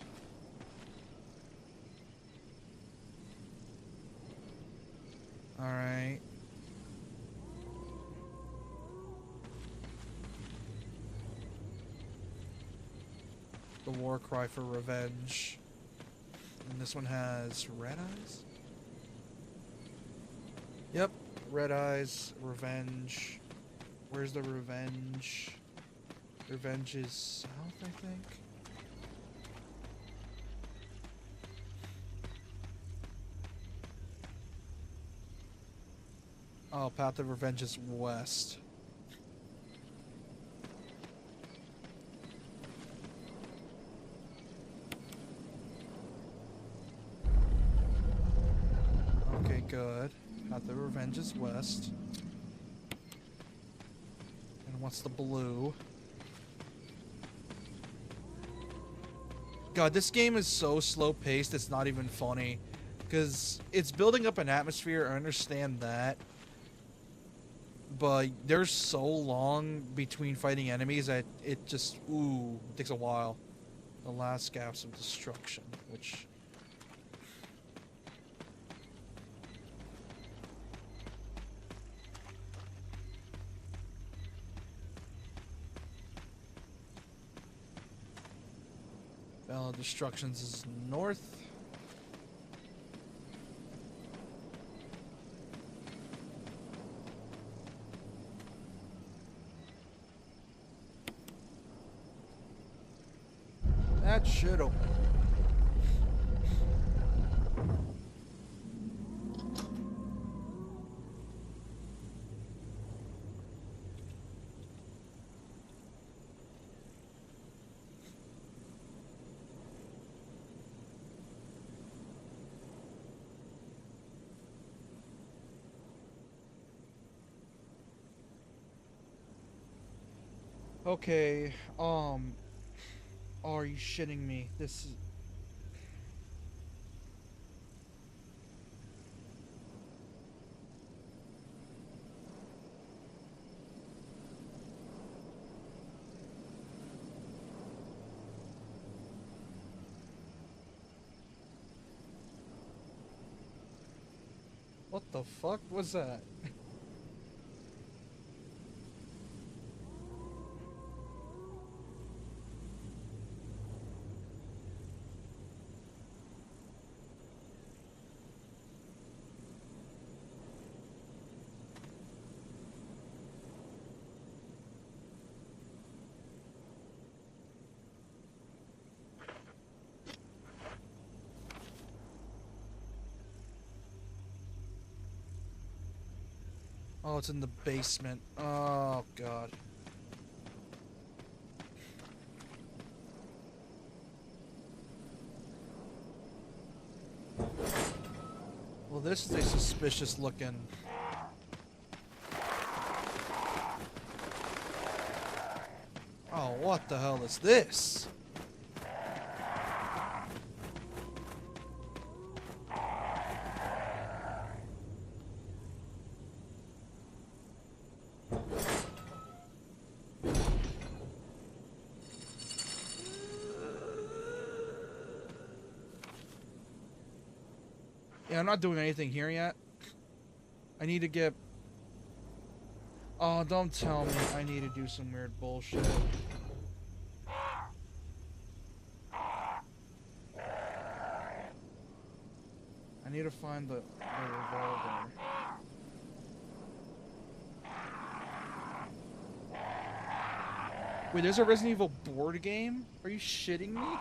[SPEAKER 2] Alright. The war cry for revenge. And this one has red eyes? Yep, red eyes, revenge. Where's the revenge? Revenge is south, I think. Oh, Path of Revenge is west. Okay, good. Path of Revenge is west. And what's the blue? God, this game is so slow paced, it's not even funny. Because it's building up an atmosphere, I understand that. But there's so long between fighting enemies that it just, ooh, it takes a while. The last gasp of destruction, which... Valley of Destructions is north. That should open. Okay, oh, are you shitting me? This is... What the fuck was that? Oh, it's in the basement. Oh, God. Well, this is a suspicious looking... Oh, what the hell is this? Yeah, I'm not doing anything here yet. I need to get... Oh, don't tell me I need to do some weird bullshit. I need to find the revolver. Wait, there's a Resident Evil board game? Are you shitting me?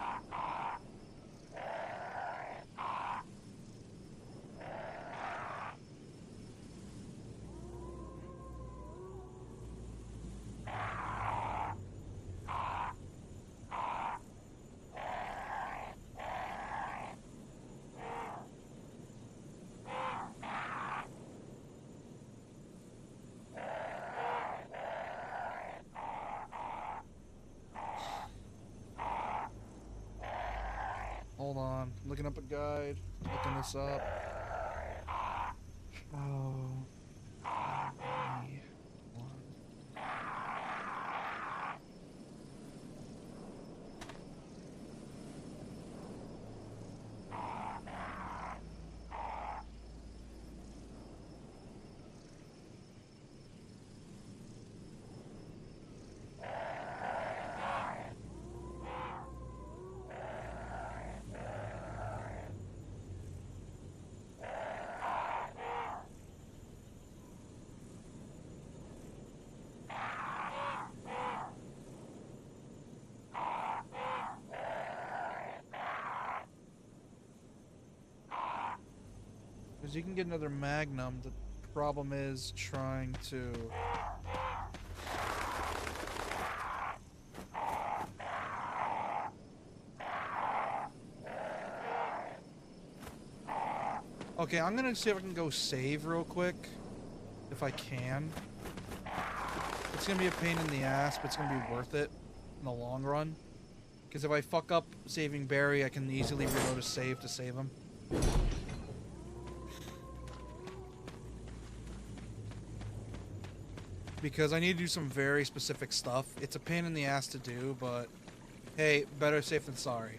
[SPEAKER 2] Hold on, I'm looking up a guide, looking this up. Oh, 3, 1. Because you can get another Magnum. The problem is trying to... Okay, I'm gonna see if I can go save real quick. If I can. It's gonna be a pain in the ass, but it's gonna be worth it in the long run. Because if I fuck up saving Barry, I can easily reload a save to save him. Because I need to do some very specific stuff. It's a pain in the ass to do, but hey, better safe than sorry.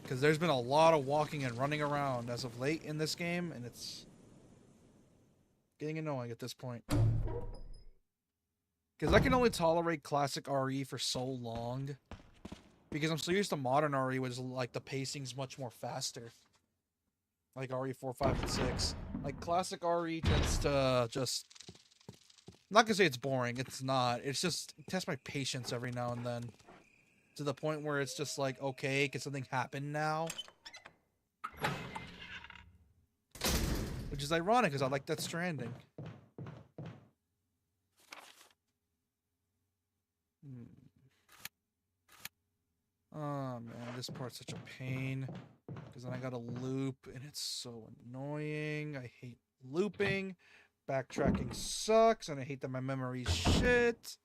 [SPEAKER 2] Because there's been a lot of walking and running around as of late in this game, and it's getting annoying at this point. Because I can only tolerate classic RE for so long. Because I'm so used to modern RE, which is like the pacing's much more faster. Like RE4, 5, and 6. Like classic RE tends to just... I'm not gonna say it's boring, it's not. It's just, it tests my patience every now and then. To the point where it's just like, okay, can something happen now? Which is ironic, because I like Death Stranding. Oh man, this part's such a pain. Because then I gotta loop, and it's so annoying. I hate looping. Backtracking sucks, and I hate that my memory's shit.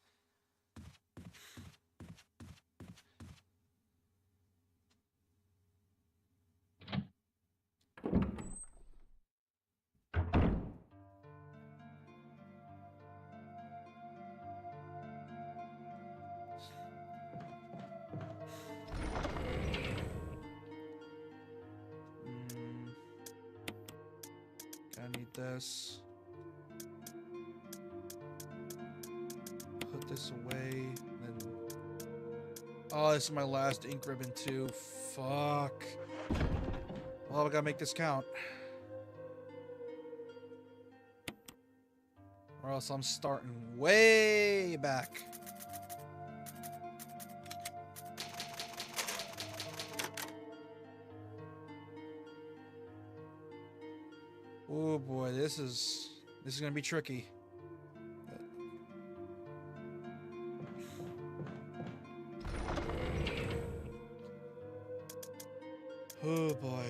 [SPEAKER 2] I need this. Put this away. Then... Oh, this is my last ink ribbon too. Fuck. Well, I gotta make this count. Or else I'm starting way back. Oh boy, this is gonna be tricky. Oh boy.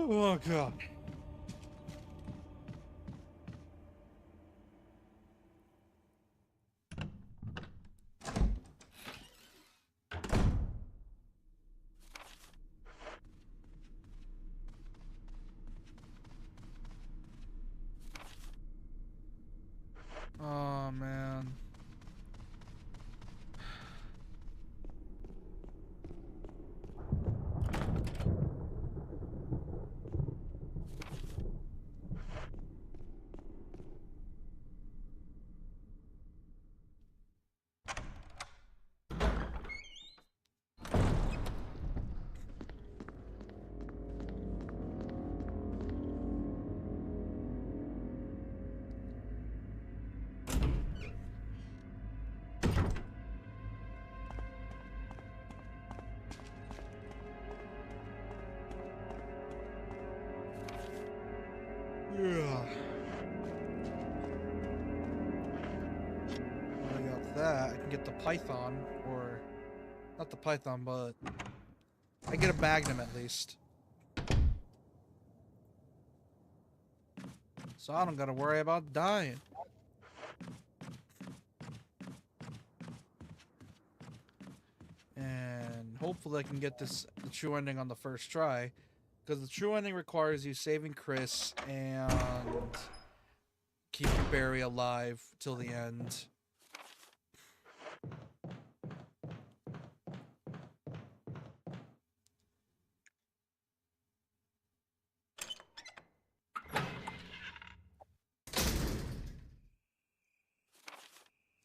[SPEAKER 2] Oh god. Oh man. Yeah. I got that. I can get the Python, or not the Python, but I get a Magnum at least. So I don't gotta worry about dying. And hopefully I can get this the true ending on the first try. Because the true ending requires you saving Chris and keeping Barry alive till the end.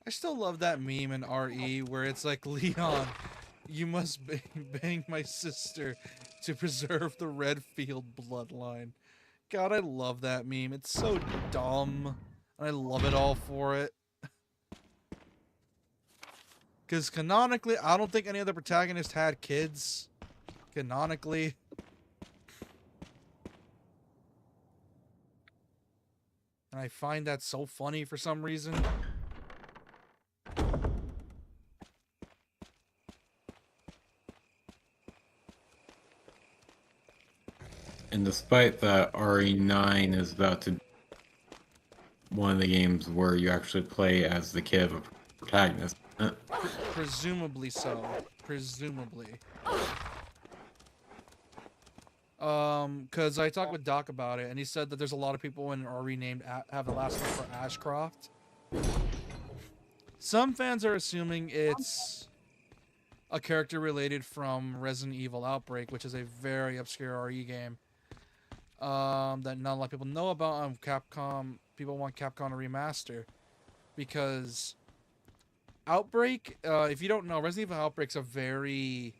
[SPEAKER 2] I still love that meme in RE where it's like, Leon, you must bang my sister to preserve the Redfield bloodline. God, I love that meme. It's so dumb. And I love it all for it. Because canonically, I don't think any other protagonist had kids. Canonically. And I find that so funny for some reason.
[SPEAKER 1] And despite that, RE9 is about to one of the games where you actually play as the kid of a protagonist.
[SPEAKER 2] Presumably so. Presumably. Because I talked with Doc about it, and he said that there's a lot of people in RE named have the last name for Ashcroft. Some fans are assuming it's a character related from Resident Evil Outbreak, which is a very obscure RE game. That not a lot of people know about. Capcom, people want Capcom to remaster because Outbreak. If you don't know, Resident Evil Outbreak's a very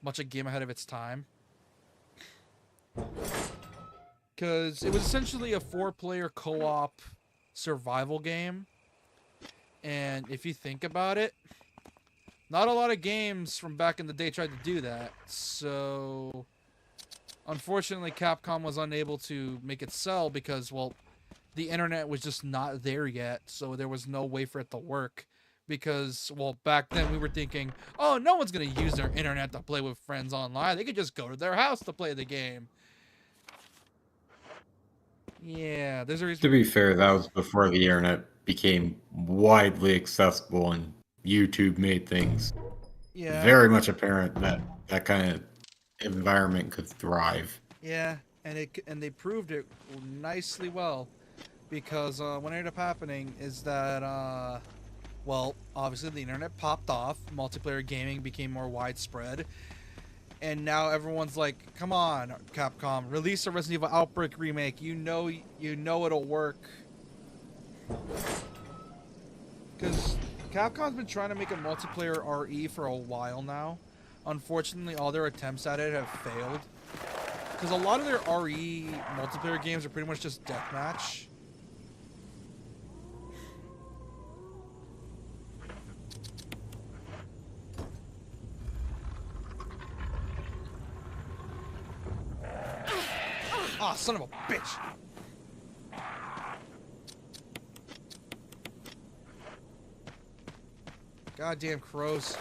[SPEAKER 2] much a game ahead of its time because it was essentially a 4-player co-op survival game, and if you think about it, not a lot of games from back in the day tried to do that. So unfortunately, Capcom was unable to make it sell because, well, the internet was just not there yet, so there was no way for it to work. Because, well, back then we were thinking, oh, no one's going to use their internet to play with friends online. They could just go to their house to play the game. Yeah, there's a reason.
[SPEAKER 1] To be fair, that was before the internet became widely accessible and YouTube made things very much apparent that that kind of environment could thrive.
[SPEAKER 2] Yeah, and they proved it nicely well, because what ended up happening is that well, obviously the internet popped off, multiplayer gaming became more widespread, and now everyone's like, "Come on, Capcom, release a Resident Evil Outbreak remake. You know it'll work." Because Capcom's been trying to make a multiplayer RE for a while now. Unfortunately, all their attempts at it have failed. Because a lot of their RE multiplayer games are pretty much just deathmatch. Ah, son of a bitch! Goddamn crows.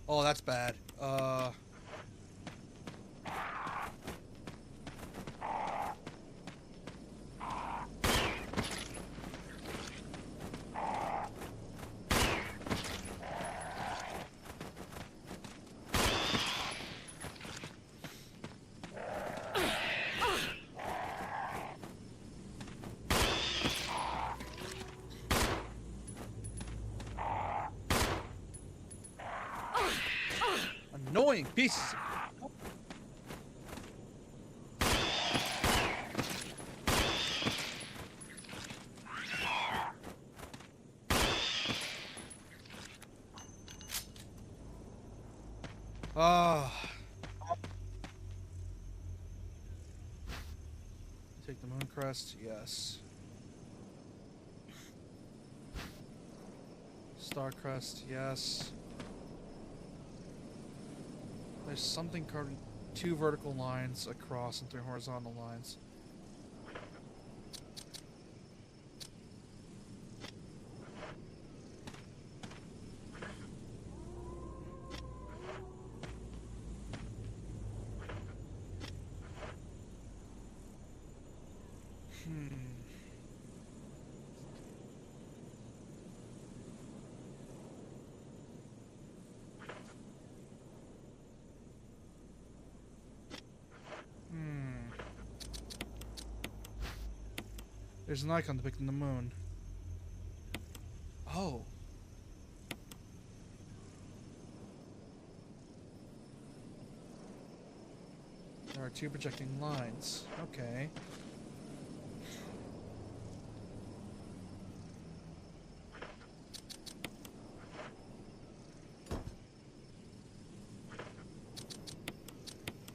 [SPEAKER 2] Oh, that's bad. Annoying pieces. Take the moon crest, yes. Star crest, yes. There's something carving 2 vertical lines across and 3 horizontal lines. There's an icon depicting the moon. Oh. There are two projecting lines. Okay.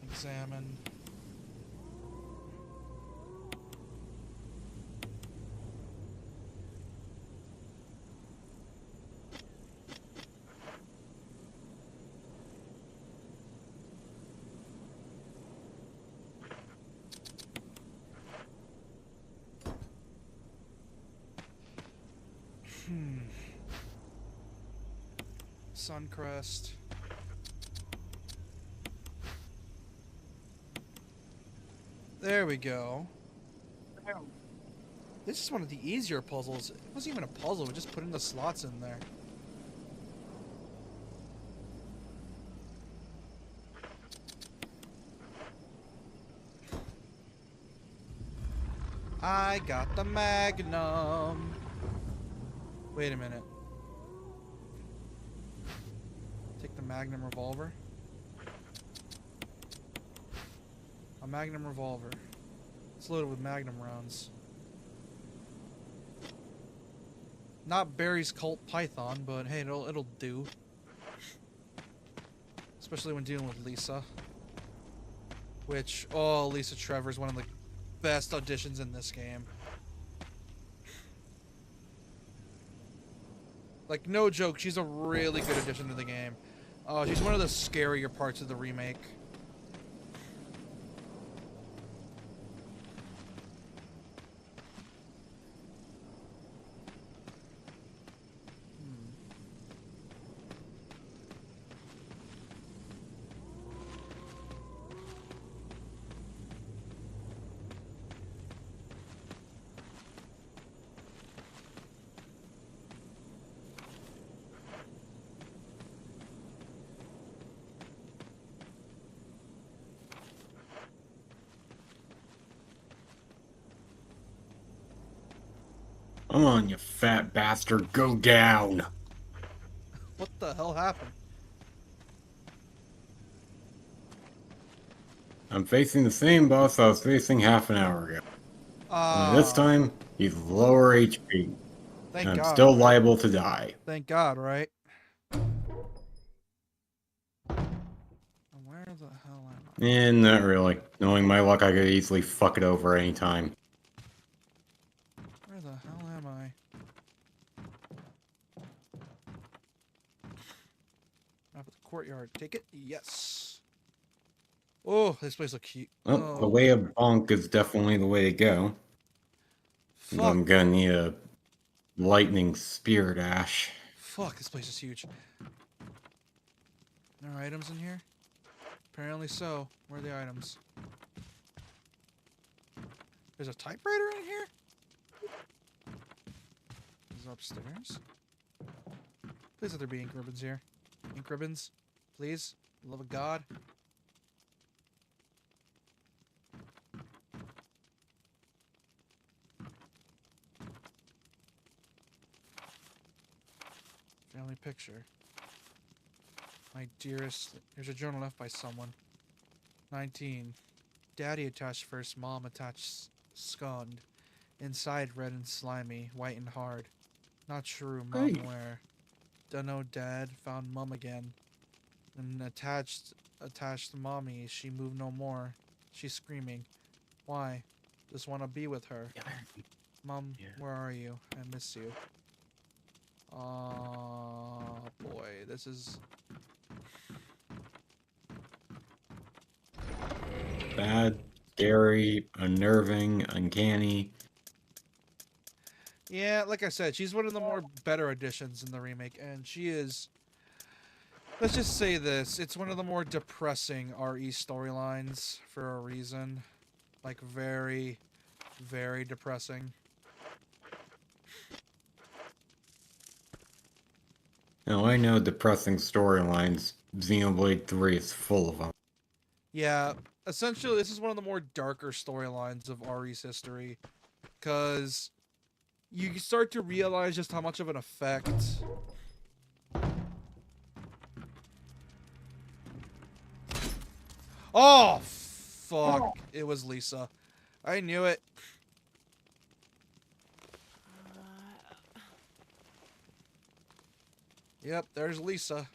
[SPEAKER 2] Examine. Suncrest. There we go. This is one of the easier puzzles. It wasn't even a puzzle, we just put in the slots in there. I got the Magnum. Wait a minute. Take the Magnum revolver. A Magnum revolver. It's loaded with Magnum rounds. Not Barry's Colt Python, but hey, it'll do. Especially when dealing with Lisa. Which, oh, Lisa Trevor is one of the best auditions in this game. Like, no joke, she's a really good addition to the game. She's one of the scarier parts of the remake.
[SPEAKER 1] Come on, you fat bastard, go down!
[SPEAKER 2] What the hell happened?
[SPEAKER 1] I'm facing the same boss I was facing half an hour ago. Only this time, he's lower HP.
[SPEAKER 2] Thank
[SPEAKER 1] And I'm
[SPEAKER 2] God.
[SPEAKER 1] still liable to die.
[SPEAKER 2] Thank God, right? Where the hell am I?
[SPEAKER 1] And not really. Knowing my luck, I could easily fuck it over any time.
[SPEAKER 2] Where the hell am I? Map of the courtyard. Take it? Yes. Oh, this place looks cute.
[SPEAKER 1] Well,
[SPEAKER 2] Oh,
[SPEAKER 1] the way of bonk is definitely the way to go.
[SPEAKER 2] fuck.
[SPEAKER 1] I'm gonna need a lightning spear dash.
[SPEAKER 2] Fuck, this place is huge. There are items in here? Apparently so. Where are the items? There's a typewriter in here? This is upstairs. Please let there be ink ribbons here. Ink ribbons? Please? For the love of God. Family picture. My dearest, there's a journal left by someone. 19. Daddy attached first, mom attached scond. Inside red and slimy, white and hard. Not true, mom
[SPEAKER 1] Great.
[SPEAKER 2] where? Dunno, dad found mum again. And attached mommy, she moved no more. She's screaming. Why? Just wanna be with her. Mom,
[SPEAKER 1] Yeah.
[SPEAKER 2] where are you? I miss you. Oh boy, this is
[SPEAKER 1] Bad, scary, unnerving, uncanny.
[SPEAKER 2] yeah, like I said, she's one of the more better additions in the remake, and she is. Let's just say this: it's one of the more depressing RE storylines for a reason, like very, very depressing.
[SPEAKER 1] Now I know depressing storylines. Xenoblade 3 is full of them.
[SPEAKER 2] Yeah, essentially, this is one of the more darker storylines of RE's history. because you start to realize just how much of an effect. Oh, fuck. It was Lisa. I knew it. Yep, there's Lisa.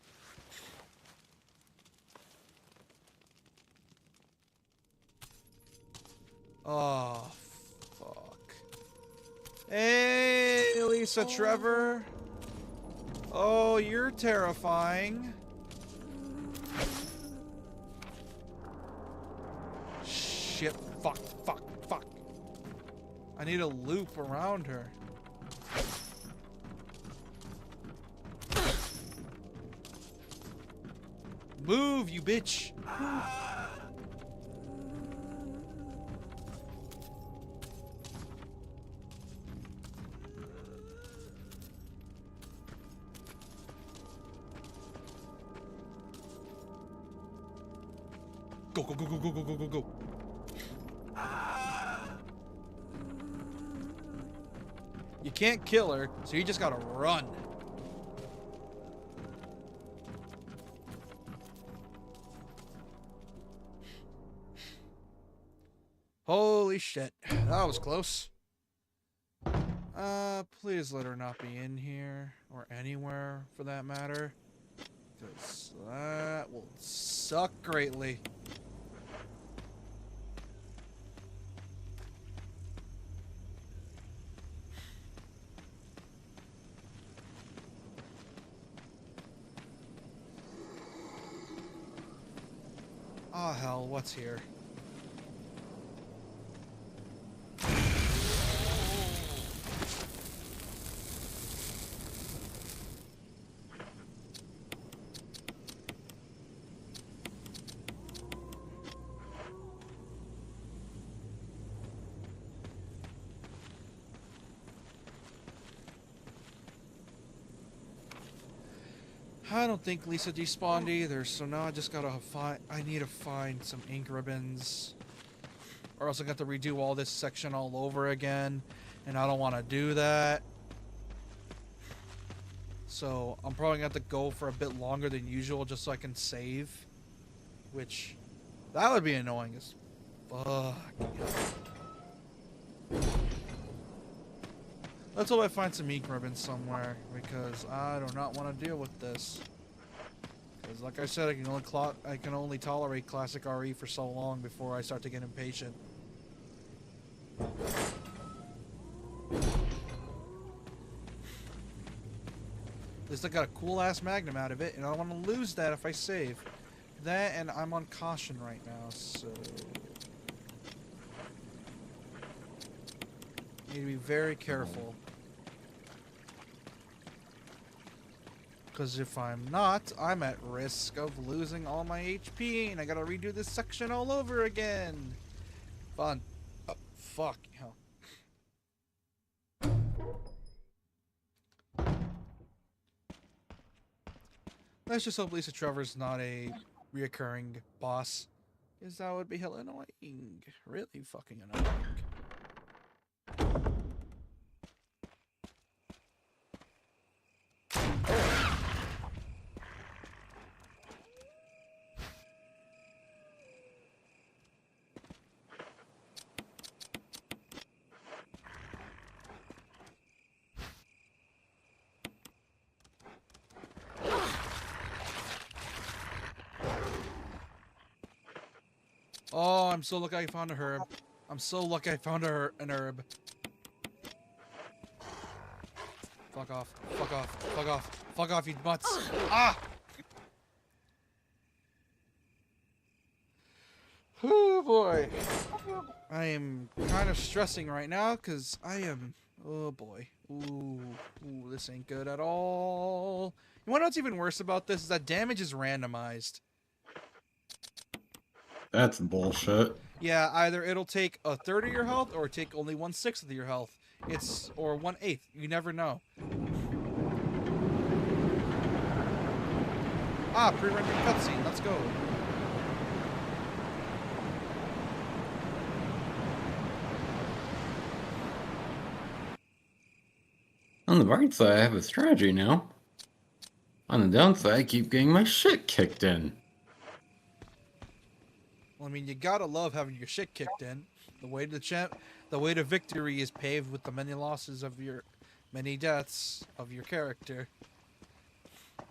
[SPEAKER 2] Oh, fuck. Hey, Lisa Trevor. Oh, you're terrifying. Shit, fuck. I need a loop around her. Move, you bitch. Go. You can't kill her, so you just gotta run. Holy shit. That was close. Please let her not be in here, or anywhere for that matter. Because that will suck greatly. Oh hell, what's here? I don't think Lisa despawned either, so now I just gotta find. I need to find some ink ribbons, or else I got to redo all this section all over again, and I don't want to do that. So I'm probably gonna have to go for a bit longer than usual just so I can save, which that would be annoying as fuck. Let's hope I find some ink ribbons somewhere, because I do not want to deal with this. Because like I said, I can only tolerate classic RE for so long before I start to get impatient. At least I got a cool ass Magnum out of it, and I don't want to lose that if I save. That, and I'm on caution right now, so need to be very careful. Because if I'm not, I'm at risk of losing all my HP, and I gotta redo this section all over again. Fun. Oh, fuck. Hell. Let's just hope Lisa Trevor's not a reoccurring boss. Because that would be hell annoying. Really fucking annoying. Oh, I'm so lucky I found a herb. I'm so lucky I found an herb. Fuck off. Fuck off. Fuck off. Fuck off, you butts. Ah! Oh boy. I am kind of stressing right now because I am... Oh boy. Ooh, this ain't good at all. You know what's even worse about this is that damage is randomized.
[SPEAKER 1] That's bullshit.
[SPEAKER 2] Yeah, either it'll take a third of your health or take only 1/6 of your health. Or 1/8. You never know. Ah, pre-rendered cutscene. Let's go.
[SPEAKER 1] On the bright side, I have a strategy now. On the downside, I keep getting my shit kicked in.
[SPEAKER 2] Well, I mean, you gotta love having your shit kicked in. The way to victory is paved with the many deaths of your character.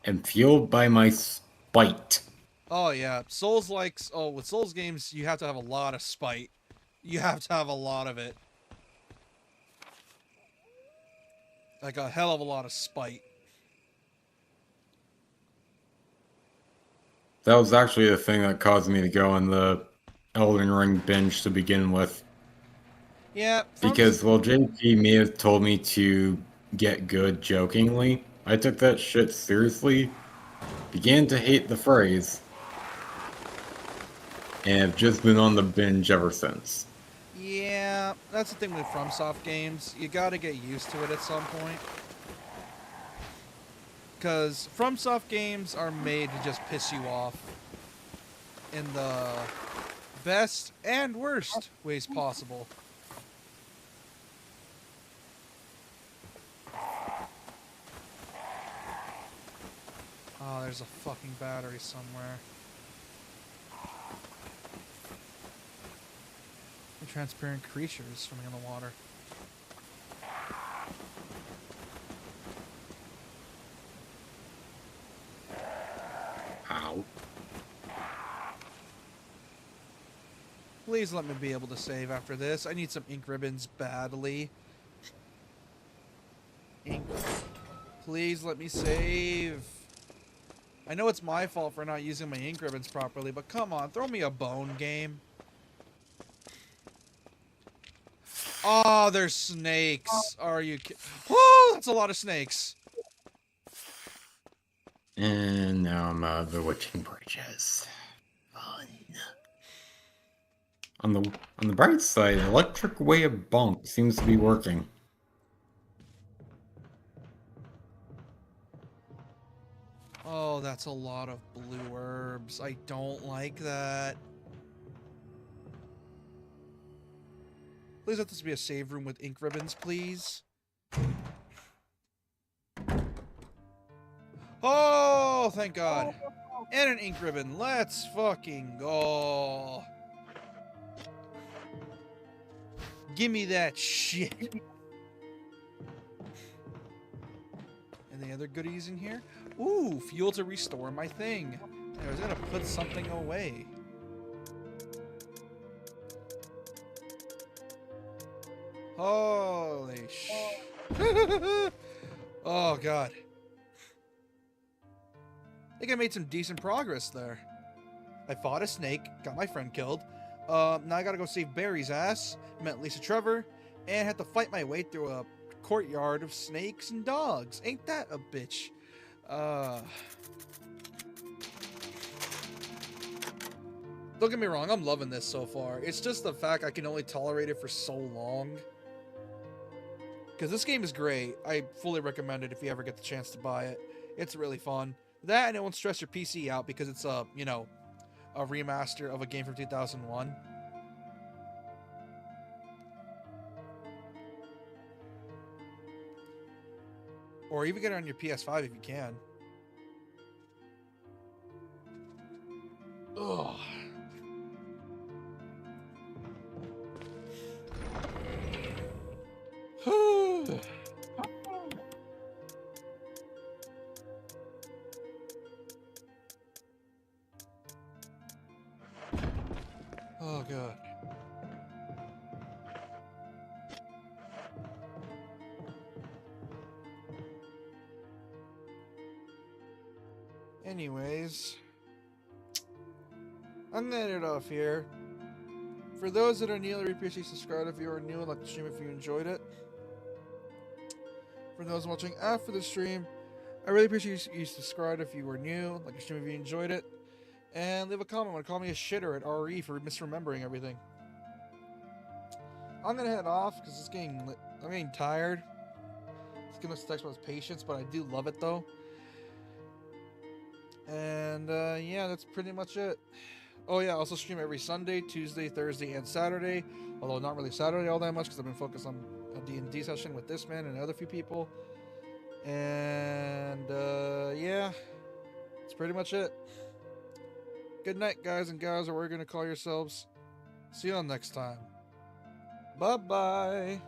[SPEAKER 1] And fueled by my spite.
[SPEAKER 2] Oh yeah, with Souls games, you have to have a lot of spite. You have to have a lot of it. Like a hell of a lot of spite.
[SPEAKER 1] That was actually the thing that caused me to go on the Elden Ring binge to begin with.
[SPEAKER 2] Yeah,
[SPEAKER 1] Because while JP may have told me to get good jokingly, I took that shit seriously, began to hate the phrase, and have just been on the binge ever since.
[SPEAKER 2] yeah, that's the thing with FromSoft games. You gotta get used to it at some point. Because FromSoft games are made to just piss you off in the best and worst ways possible. Oh, there's a fucking battery somewhere. The transparent creatures swimming in the water.
[SPEAKER 1] Ow.
[SPEAKER 2] Please let me be able to save after this. I need some ink ribbons badly. Ink. Please let me save. I know it's my fault for not using my ink ribbons properly, but come on, throw me a bone, game. Oh, there's snakes. Are you kidding? Oh, that's a lot of snakes.
[SPEAKER 1] And now I'm out of the witching bridges. Fun. On the bright side, Electric Way of Bonk seems to be working.
[SPEAKER 2] Oh, that's a lot of blue herbs. I don't like that. Please let this be a save room with ink ribbons, please. Oh, thank God. And an ink ribbon. Let's fucking go. Give me that shit. Any other goodies in here? Ooh, fuel to restore my thing. I was gonna put something away. Holy sh... Oh, God. I think I made some decent progress there. I fought a snake, got my friend killed. Now I gotta go save Barry's ass, met Lisa Trevor, and had to fight my way through a courtyard of snakes and dogs. Ain't that a bitch? Don't get me wrong, I'm loving this so far. It's just the fact I can only tolerate it for so long. Because this game is great. I fully recommend it if you ever get the chance to buy it. It's really fun. That, and it won't stress your PC out because it's a, you know, a remaster of a game from 2001. Or even get it on your PS5 if you can. Ugh. Oh, God. Anyways, I'm gonna end it off here. For those that are new, I really appreciate you subscribe if you are new and like the stream if you enjoyed it. For those watching after the stream, I really appreciate you subscribe if you were new, like the stream if you enjoyed it, and leave a comment and call me a shitter at RE for misremembering everything. I'm gonna head off because I'm getting tired. It's gonna test my patience, but I do love it though. And yeah, that's pretty much it. Oh yeah, I also stream every Sunday, Tuesday, Thursday, and Saturday. Although not really Saturday all that much because I've been focused on a D&D session with this man and another few people. And yeah, that's pretty much it. Good night, guys and gals, or we're gonna call yourselves. See you all next time. Bye bye.